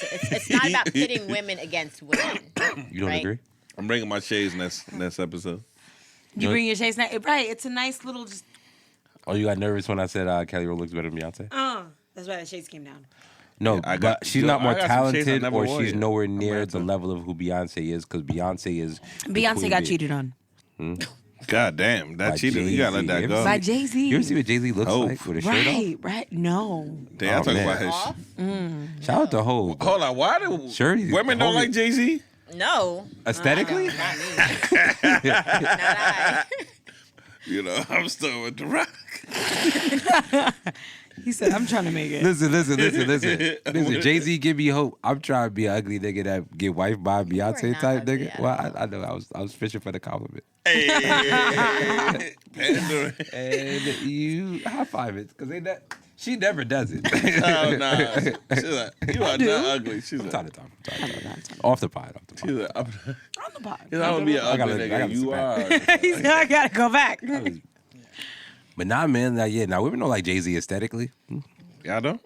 pitting women against women. You don't Right? agree? I'm bringing my shades next episode. You bring your shades now. Right. It's a nice little just. Oh, you got nervous when I said Kelly Rowland looks better than Beyonce? That's why the shades came down. No, I but got- she's yo, not more I got some shades I talented never or wore she's yet. nowhere I'm near gonna the have to- level of who Beyonce is because Beyonce is the Beyonce queen got bee. cheated on God damn, that By cheated. You gotta let Jay-Z. that go. by Jay-Z. You ever see what Jay-Z looks Oh. like with his shirt off? Right. No. Damn, I'm Oh, talking man. about his. Off? Shout out to Hov. Hold on, why do Sure, he's- women don't Hov- like Jay-Z? No. Aesthetically? Not me. Not I. You know, I'm still with the Rock. He said, I'm trying to make it. Listen. Jay-Z, give me hope. I'm trying to be an ugly nigga that get wifed by a Beyonce not type ugly, nigga. Well, I know. I was fishing for the compliment. Hey, pandering. And you high five it because she never does it. Oh nah, she's like, you are not ugly. She's From like, time to time. Off the pod. she's like, I'm On the pod. gonna be an I gotta- ugly I nigga. gotta You sit are. He said, I gotta go back. But nah, man. Now women don't like Jay-Z aesthetically. Y'all don't?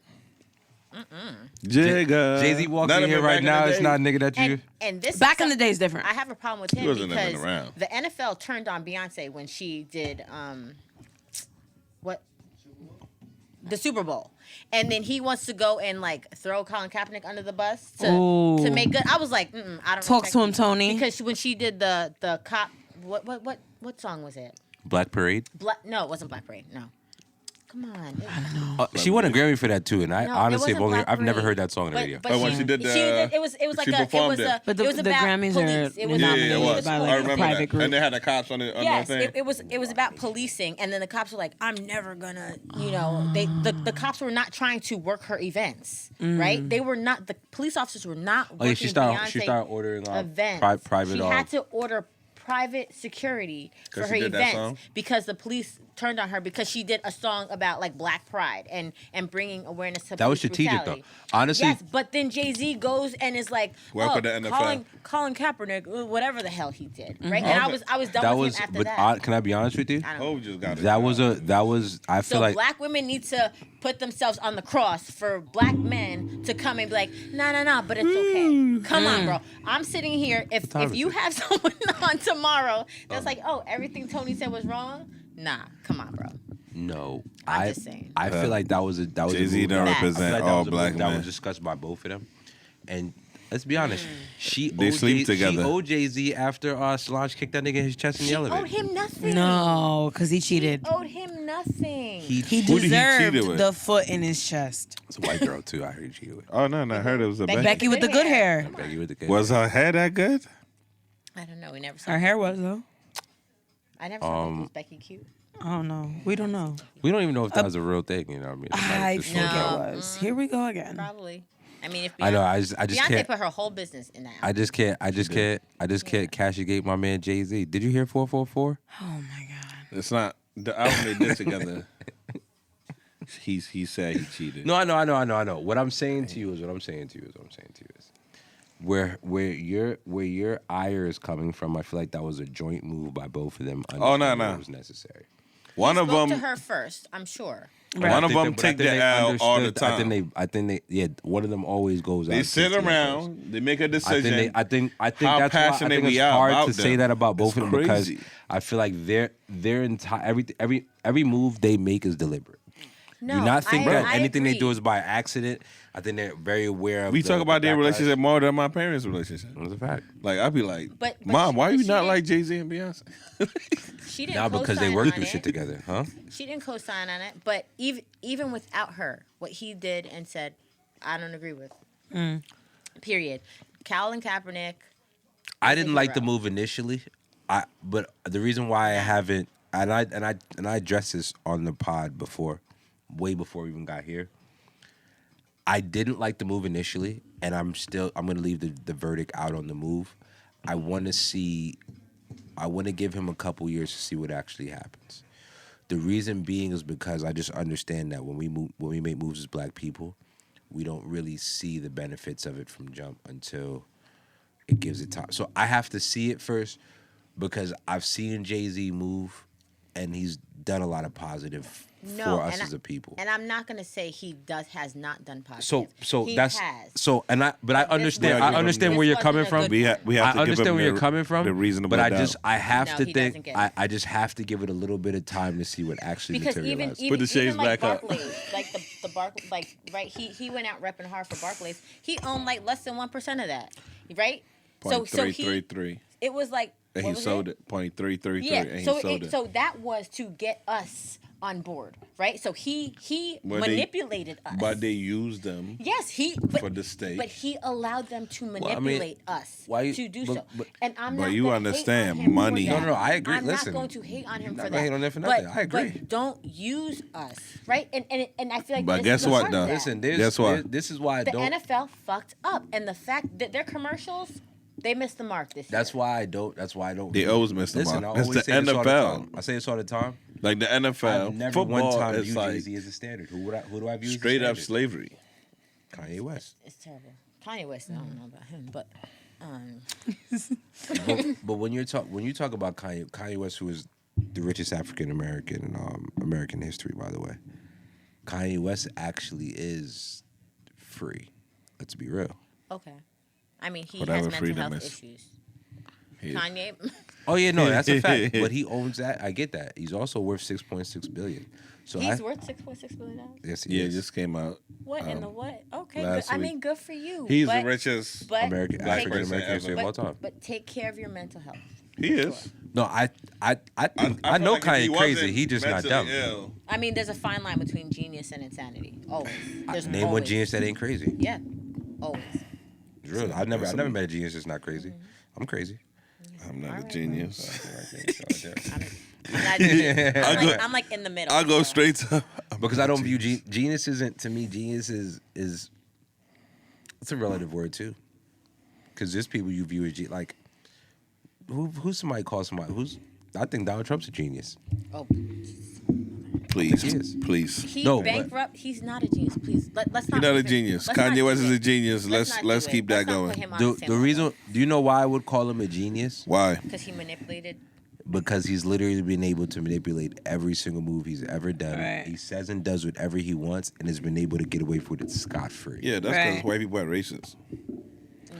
Jigga. Jay-Z walks None in of here it right back in now. the It's day. not a nigga that you. And this Back in is the day is different. I have a problem with him wasn't even because around. the NFL turned on Beyonce when she did the Super Bowl. And then he wants to go and like throw Colin Kaepernick under the bus to make good. I was like, I don't Talk respect to him, you. Tony. Because when she did the cop, what song was it? Black Parade. No, it wasn't Black Parade. No. Come on. She won a Grammy for that too, and I No, it honestly wasn't Black I've never Parade. heard that song on the radio. Oh, when she did the- it was like she performed it. But it was the about Grammys police. are It was nominated Yeah, it was. by I like a remember private that. group. And they had the cops on the Yes, thing. it was about policing, and then the cops were like, "I'm never gonna," the cops were not trying to work her events, right? They were not. The police officers were not working Oh yeah, she started Beyonce ordering events. private. She had to order private security for 'Cause her she did that events song? because the police turned on her because she did a song about like Black pride and bringing awareness to That was police strategic, brutality. though. Honestly- yes, but then Jay-Z goes and is like, Work with the NFL. Colin Kaepernick, whatever the hell he did, right? And Okay. I was done That with was. him after But that. can I be honest with you? I don't know. Hov just got it. That was. I feel So like black women need to put themselves on the cross for black men to come and be like, nah, but it's okay. Come on, bro. I'm sitting here. time If is you it? have someone on tomorrow that's like, oh, everything Tony said was wrong. Nah, come on, bro. no. I'm just saying. I feel like that was a Jay-Z move don't that- I feel represent like that all was a move black that men. was discussed by both of them, and. Let's be honest. They sleep together. She owed Jay-Z after Solange kicked that nigga in his chest in the She elevator. owed him nothing. No, because he cheated. Owed him nothing. He Who did he cheat deserved with? the foot in his chest. It's a white girl too. I heard he cheated with. Oh, no, I heard it was a Becky. Becky. Becky with the good hair. Becky with the kid. Was her hair that good? I don't know. We never saw. Her hair was though. I never saw. Was Becky cute? I don't know. We don't know. We don't even know if that was a real thing. You know what I mean? I Just think so- No. it was. Here we go again. Probably. I mean, if I know. Beyonce, I just Beyonce can't. put her whole business in that. I just can't castigate my man Jay-Z. Did you hear 444? Oh my God. It's not. The album they did together. He said he cheated. No, I know. What I'm saying to you is where your ire is coming from, I feel like that was a joint move by both of them. Oh, no. It was necessary. One He of spoke them, to her first, I'm sure. one of them take the L all the time. I think they, one of them always goes out. They and sit takes the L around, first. they make a decision. I think how that's why I passionate think we it's are hard about to say them. that about both It's of them because crazy. I feel like their entire every move they make is deliberate. No, Do not think that I anything they agree. do is by accident. I think they're very aware of. We the- talk about the their backlash. relationship more than my parents' relationship. That's a fact. Like, I'd be like, But Mom, why but you she not didn't- like Jay-Z and Beyonce? She didn't Now because they co-sign work on through it. shit together, huh? She didn't co-sign on it, but even without her, what he did and said, I don't agree with. Period. Colin Kaepernick. I didn't like the hero. move initially. But the reason why I haven't and I addressed this on the pod before, way before we even got here. I didn't like the move initially, and I'm gonna leave the verdict out on the move. I want to give him a couple years to see what actually happens. The reason being is because I just understand that when we make moves as black people, we don't really see the benefits of it from jump until it gives it time. So I have to see it first because I've seen Jay-Z move, and he's done a lot of positive for us as a people. And I'm not gonna say he has not done positive. So he that's has. so, and I This understand. wasn't- I understand this where you're wasn't coming a from. good We have I to give understand him where you're coming from, the reasonable but doubt. No, I have he to doesn't think. get it. I just have to give it a little bit of time to see what actually Because even materializes. Put the shades like back up. Barclays, like the Barclays, like right, he went out repping hard for Barclays. He owned like less than 1% of that, right? So he 0.333. it was like And what he was sold it? it 0.333 Yeah. and he So sold it. so that was to get us on board, right? So he manipulated us. But they used them. Yes, for the state. But he allowed them to I mean, manipulate us why you- to do but- so. but- And I'm but not you gonna understand, hate on him money- for No, that. no, I agree. I'm Listen, not going to hate on him you're for not that. gonna hate on him for nothing. I agree. But don't use us, right? And I feel like But this guess is the what, part of though? that. Listen, Guess what? this is why I The don't. NFL fucked up, and the fact that their commercials, they missed the mark this year. That's why I don't. That's why I don't. They always miss the Listen, mark. I It's always the say this all the NFL. time. I say this all the time. Like the NFL. I've never Football one time is viewed like Jay-Z as a standard. Who do I view as straight a up standard? slavery. Kanye West. It's terrible. Kanye West, I don't know about him, but But when you talk about Kanye West, who is the richest African American in American history, by the way, Kanye West actually is free. Let's be real. okay. I mean, he Whatever has mental freedom health is. issues. He- Kanye, Oh yeah, no, that's a fact. But he owns that. I get that. He's also worth $6.6 billion. So he's worth $6.6 billion. yes, he Yeah, it is. just came out. What in the what? Okay, good. last I week. mean, good for you. He's but, the richest. but American take- African person American history of all time. But take care of your mental health. He is. No, I think I feel know like if Kanye he crazy. wasn't He just not dumb. mentally ill, I mean, there's a fine line between genius and insanity. Always. There's Name one always. genius that ain't crazy. Yeah. Always. It's real. I never met a genius that's not crazy. Mm-hmm. I'm crazy. I'm not a Alright, genius. I'm not, I'm like in the middle. I'll go so. straight to. Because I don't view genius isn't, to me, genius is it's a relative word too. Because there's people you view as like who's somebody called somebody I think Donald Trump's a genius. Oh, Please, He is. please. he No, but- bankrupt. He's not a genius. Please, let's not. He's not a put- genius. let's not Kanye do West is it. a genius. Let's not do keep it. that Let's not going. put him on The same reason, do you know why I would call him a genius? Why? because he manipulated. Because he's literally been able to manipulate every single move he's ever done. Right. He says and does whatever he wants and has been able to get away with it scot-free. Yeah, that's because Right. white people are racist.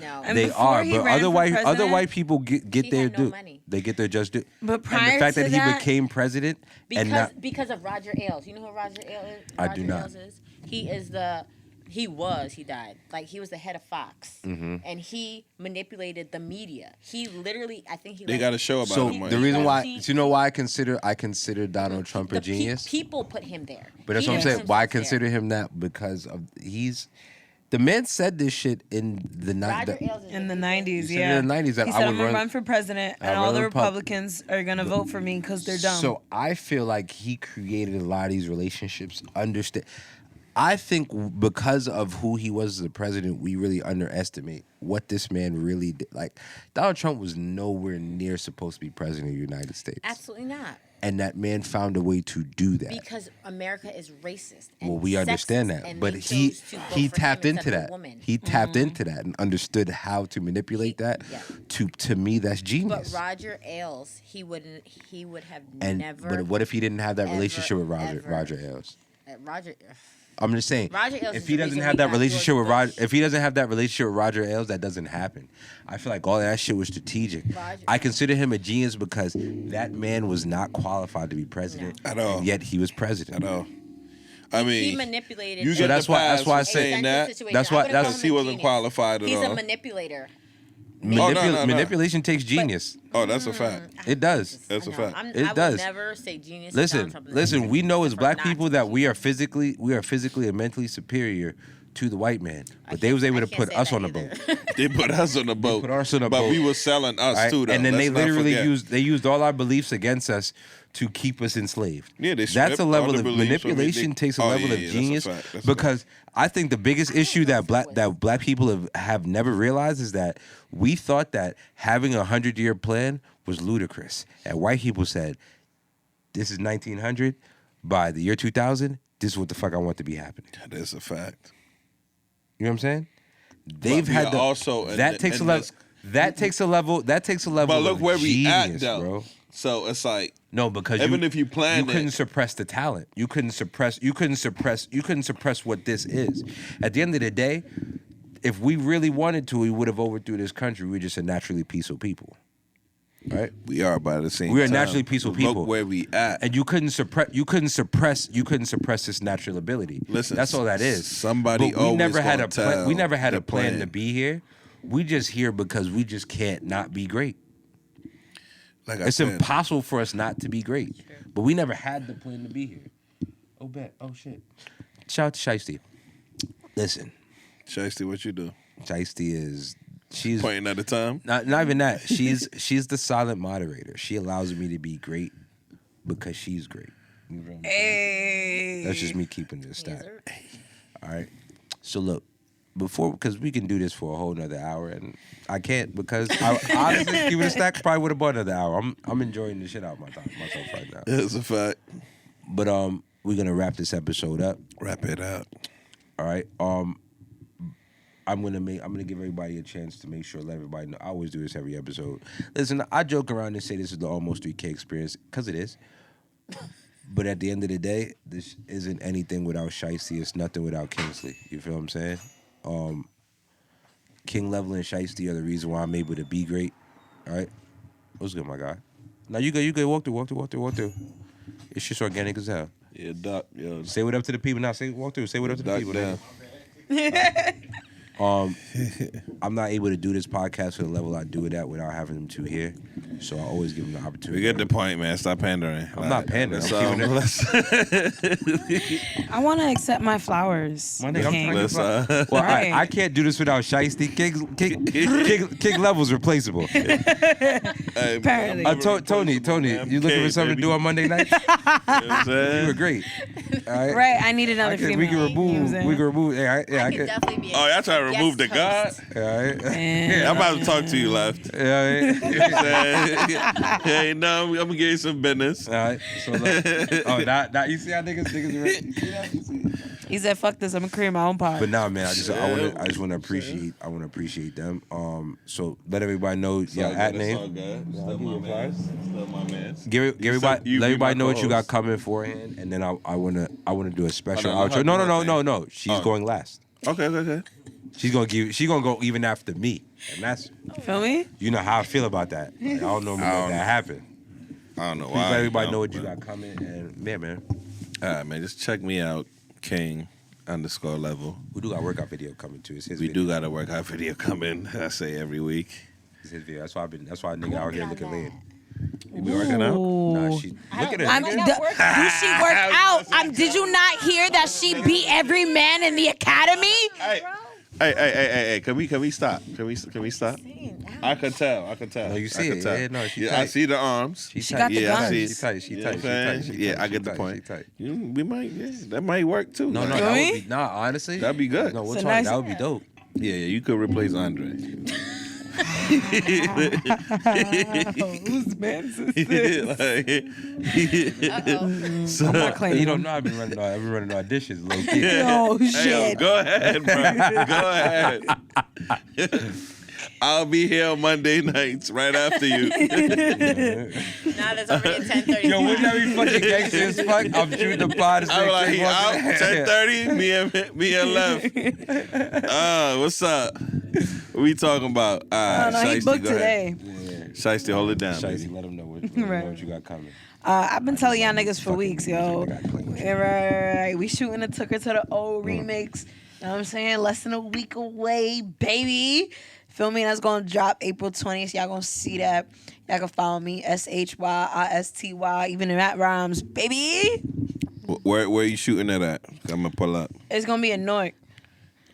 No. And They before are, he but ran other for white president- people get He their had no due. money. They get their just due. But And prior the fact to that that- he became president and not, because of Roger Ailes. You know who Roger Ailes is? I do not. Ailes is? He died. Like, he was the head of Fox. Mm-hmm. And he manipulated the media. He literally, I think he They like, got a show about so him. the reason why, He- do you know why I consider Donald Trump a the genius? People put him there. But that's He what I'm put saying. Why I himself there. consider him that? Because of the man said this shit in the night. Roger Ailes is In the a- 90s, said yeah. in the 90s that he I said, would I'm going to run- run for president, I'll and all run the the Repub- Republicans are going to vote for me because they're dumb. So I feel like he created a lot of these relationships. I think because of who he was as a president, we really underestimate what this man really did. Like, Donald Trump was nowhere near supposed to be president of the United States. Absolutely not. And that man found a way to do that. Because America is racist. And Well, we understand that, but he tapped into that. He tapped into that and understood how to manipulate that. Yeah. To me, that's genius. But Roger Ailes, he would have And never. but what if he didn't have that ever, relationship with Roger ever- Ailes? Roger. I'm just saying, Roger Ailes if is he the doesn't reason have we that got relationship George with Roger, Bush. if he doesn't have that relationship with Roger Ailes, that doesn't happen. I feel like all of that shit was strategic. I consider him a genius because that man was not qualified to be president At all. and yet he was president. I know. I mean, He manipulated. you So get that's the why- pass that's why I for say- saying that. That's why- that's- he wasn't qualified at He's all. a manipulator. no. Manipulation takes genius. Oh, that's a fact. It does. That's a fact. I It will does. never say genius. Listen. We know as black people that we are physically and mentally superior to the white man, but they was able to put us on the boat. They put us on the boat. put us on the but boat. we were selling us Right? too, though. And then Let's they not literally forget. used all our beliefs against us to keep us enslaved. Yeah, they that's stripped a all level the of beliefs from manipulation. it. Takes a Oh, level yeah, of yeah, that's a genius fact. That's a because I think the biggest issue that black people have never realized is that we thought that having a 100-year plan was ludicrous, and white people said, "This is 1900. By the year 2000, this is what the fuck I want to be happening." That is a fact. You know what I'm saying? They've we had are the, also in that the- takes a in level. this- That takes a level. That takes a level. But look of where we at, genius, though. bro. So it's like No, because even if you planned you couldn't it- suppress the talent. You couldn't suppress what this is. At the end of the day, if we really wanted to, we would have overthrew this country. We're just a naturally peaceful people, right? we are by the same. We are time. naturally peaceful people. Look where we at. And you couldn't suppress this natural ability. Listen, that's all that is. somebody But we always never had gonna a plan. We tell never had the a plan plan. to be here. We just here because we just can't not be great. Like I It's said, impossible for us not to be great. But we never had the plan to be here. Oh, bet. Oh, shit. Shout out to Shiesty. Listen, Shiesty, what you do? Shiesty she's Pointing at the time. not even that. She's the silent moderator. She allows me to be great because she's great. You know what I'm saying? Hey. That's just me keeping it a stat. All right. So look, because we can do this for a whole nother hour, and I can't because I honestly keeping it a stack probably would have bought another hour. I'm enjoying the shit out of myself right now. That's a fact. But we're gonna wrap this episode up. Wrap it up. All right. I'm gonna give everybody a chance to make sure, let everybody know. I always do this every episode. Listen, I joke around and say this is the almost 3K experience because it is. But at the end of the day, this isn't anything without Shiesty. It's nothing without Kingsley. You feel what I'm saying? King Level and Shiesty are the reason why I'm able to be great. All right? What's good, my guy? Now you good. Walk through. It's just organic as hell. Yeah, Doc. Yo, Say what up to the people. Now walk through. Say what up to the Doc people. down. I'm not able to do this podcast for the level I do it at without having them two here. So I always give them the opportunity. We get the point, man. Stop pandering. I'm not pandering. Let's, I'm keeping I want to accept my flowers. My nigga, I'm King. trying to well, Right. I can't do this without Shiesty. King Level's replaceable. Apparently. Tony, you looking for something to do on Monday night? You were great. All right. Right, I need another female. We can You know what I'm remove. saying? We can remove. Yeah, I I could could. definitely be. Oh, y'all trying to remove the God? All right. And I'm about to talk to you, Left. Yeah. You know what I'm saying? Hey, no, I'm gonna give you some business. All right. So look. Oh, now you see how niggas are ready? he said, "Fuck this, I'm gonna create my own pod." But nah, man, I just want to appreciate them. So let everybody know your at name. Still my man. Still my man. Give You everybody be let everybody my know what you got co-host. coming beforehand, and then I wanna do a special Oh, no, outro. no, her No. She's going last. Okay. She's gonna go even after me, and that's Feel me? you know how I feel about that. Like, I don't normally let that happen. I don't know Please why. let everybody know you what you got coming, and yeah, man, All right, man. Just check me out, King_level. we do got a workout video coming too. It's his We video. do got a workout video coming. I say every week. It's his video. That's why a nigga out here looking lean. You be working out? Nah, she look at her. I'm, nigga. do she work out? Did you not hear that she beat every man in the academy? Hey! Can we stop? Can we stop? I could tell. No, you see I could it. tell. Yeah, no, she yeah, tight. I see the arms. She got the I guns. see. She tight. She You know tight. what I'm She saying? tight. Yeah, I She get the tight. point. She tight. We might, that might work too. No, Like, that Really? would be honestly. That'd be good. No, we'll So talk. nice- That would be dope. Yeah, you could replace Andre. Whose man's is So, I'm not claiming You don't him. know I've been running auditions low key. Oh, hey, shit. go ahead, bro. Go ahead. I'll be here on Monday nights right after you. Now there's already 10:30. Yo, wouldn't that be fucking gangster as fuck? I'm shooting the pod. I'm like, he out 10:30. Me and left. What's up? What we talking about? Oh, no, he Shiesty, booked go ahead. today. Shiesty, hold it down, Shiesty, baby. let them know what, Right. what you got coming. I've been telling y'all niggas for weeks, yo. I gotta claim what you Right. We shooting a Took Her to the Old remix. Know what I'm saying? Less than a week away, baby. Feel me? That's gonna drop April 20th. Y'all gonna see that. Y'all can follow me, SHYISTY, even if that rhymes, baby. Where you shooting it at? I'm gonna pull up. It's gonna be a Newark.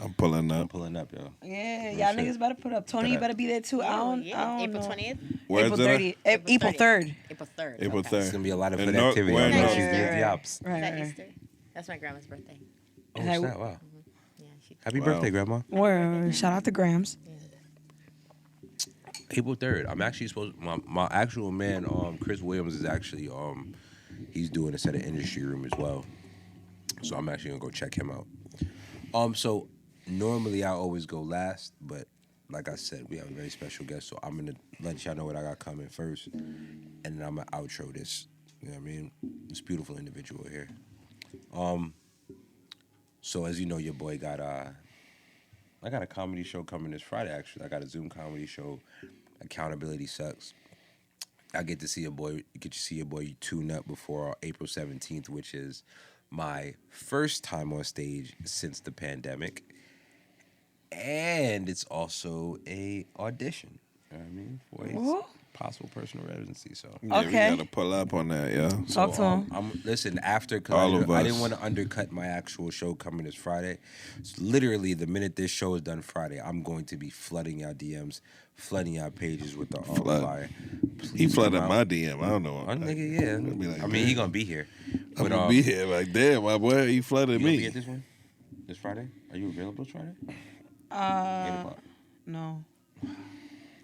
I'm pulling I'm up. pulling up, yo. Yeah, y'all shit. niggas better put up. Tony, you better be there too. I don't April know. 20th. Where's April it? 30th. April 3rd. April 3rd. April okay. 3rd. It's gonna be a lot of And good North- activity where on in that North- shit. Yeah. The ops. Right, Is that right. Easter? That's my grandma's birthday. Oh, Like- snap, wow. Yeah, she. Happy Wow. birthday, Grandma. Word. Shout out to Grams. April 3rd. I'm actually supposed. My actual man, Chris Williams, is actually he's doing a set of industry room as well. So I'm actually gonna go check him out. So normally I always go last, but like I said, we have a very special guest, so I'm gonna let y'all know what I got coming first, and then I'm gonna outro this. You know what I mean? This beautiful individual here. So as you know, your boy got I got a comedy show coming this Friday. Actually, I got a Zoom comedy show. Accountability Sucks. I get to see your boy. Get to see your boy tune up before April 17th, which is my first time on stage since the pandemic, and it's also a audition. You know what I mean? For a Ooh. possible personal residency. So. Yeah, Okay. we gotta pull up on that, yeah. Talk to him. Listen, after, All because of I us. didn't want to undercut my actual show coming this Friday. So literally, the minute this show is done Friday, I'm going to be flooding y'all DMs, flooding y'all pages with the Flood. flyer. He Please flooded come my out. DM. I don't know. Oh, nigga, yeah. I'd be like, I mean, he damn. gonna be here. I'm But, gonna be here like, damn, my boy, he flooded You gonna be me. at this one? This Friday? Are you available this Friday? 8 Uh, o'clock. no.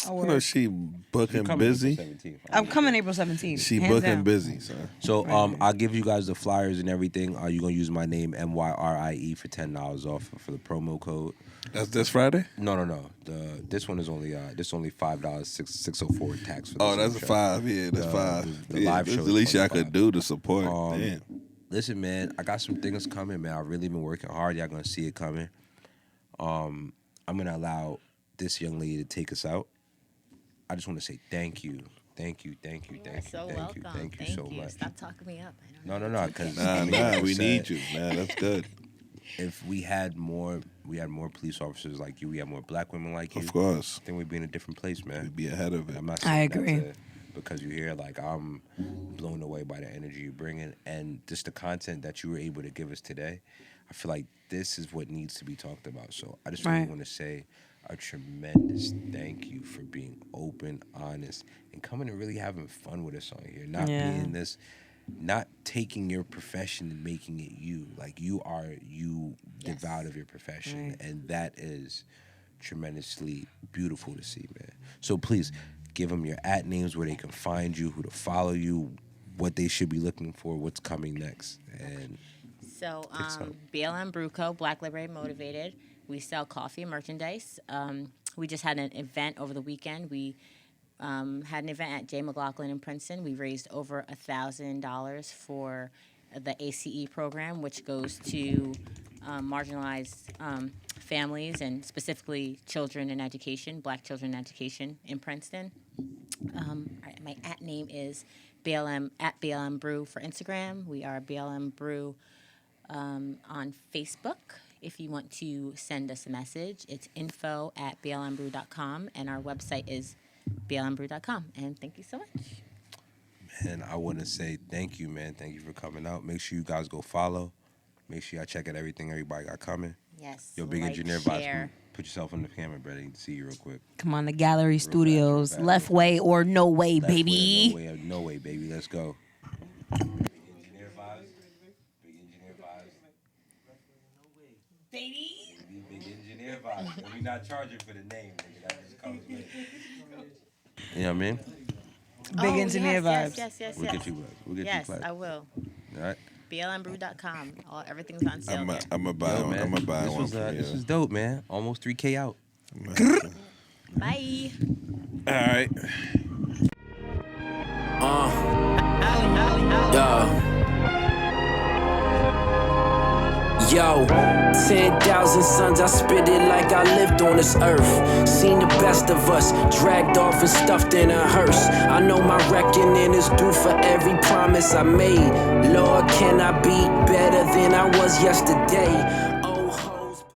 I You know work. she You booking coming busy. April 17th. I'm coming April 17th. She hands booking down. busy, son. So I'll give you guys the flyers and everything. Are you gonna use my name MYRIE for $10 off for the promo code? That's this Friday? No. This one is only $5, 604 tax for the Oh, Zoom that's a show. 5. Yeah, that's The- 5. the Yeah, live that's show the is least y'all 25. could do to support. Damn. Listen, man, I got some things coming, man. I've really been working hard. Y'all gonna see it coming. I'm gonna allow this young lady to take us out. I just want to say thank you. Thank you You're so thank welcome. you, thank you so much. Stop talking me up. I don't No, because Nah, we need you, man. That's good. If we had more police officers like you, we had more black women like you. Of course. Then we'd be in a different place, man. We'd be ahead of it. I'm not I saying that agree. because you're here. Like, I'm blown away by the energy you're bringing and just the content that you were able to give us today. I feel like this is what needs to be talked about. So I just really Right. want to say a tremendous thank you for being open, honest, and coming and really having fun with us on here. Not Yeah. being this, not taking your profession and making it you. Like, you are you devout of your profession. Right. And that is tremendously beautiful to see, man. So please give them your @names, where they can find you, who to follow you, what they should be looking for, what's coming next. And So, so. BLM Brew Co, Black Liberated Motivated. We sell coffee and merchandise. We just had an event over the weekend. We had an event at J. McLaughlin in Princeton. We raised over $1,000 for the ACE program, which goes to marginalized families and specifically children in education, black children in education in Princeton. My @name is BLM Brew for Instagram. We are BLM Brew on Facebook. If you want to send us a message, it's info@blmbrew.com, and our website is blmbrew.com. And thank you so much. And I want to say thank you, man. Thank you for coming out. Make sure you guys go follow. Make sure y'all check out everything everybody got coming. Yes. Your big like, engineer share. Put yourself on the camera, brother. You can see you real quick. Come on, the Gallery Studios. Left way or no way, Left baby. way, no way, no way, baby. Let's go. Big engineer vibes. Big engineer vibes. Baby. Big engineer vibes. And we not charging for the name, nigga. That just comes with it. You know what I mean? Big engineer vibes. Yes. We'll get you, we'll get you Yes, class. I will. All right. BLMBrew.com. Everything's on sale there. I'm gonna buy one. I'm gonna buy this one. was, this was dope, man. Almost 3K out. Bye. All right. Yo, 10,000 suns, I spit it like I lived on this earth. Seen the best of us, dragged off and stuffed in a hearse. I know my reckoning is due for every promise I made. Lord, can I be better than I was yesterday?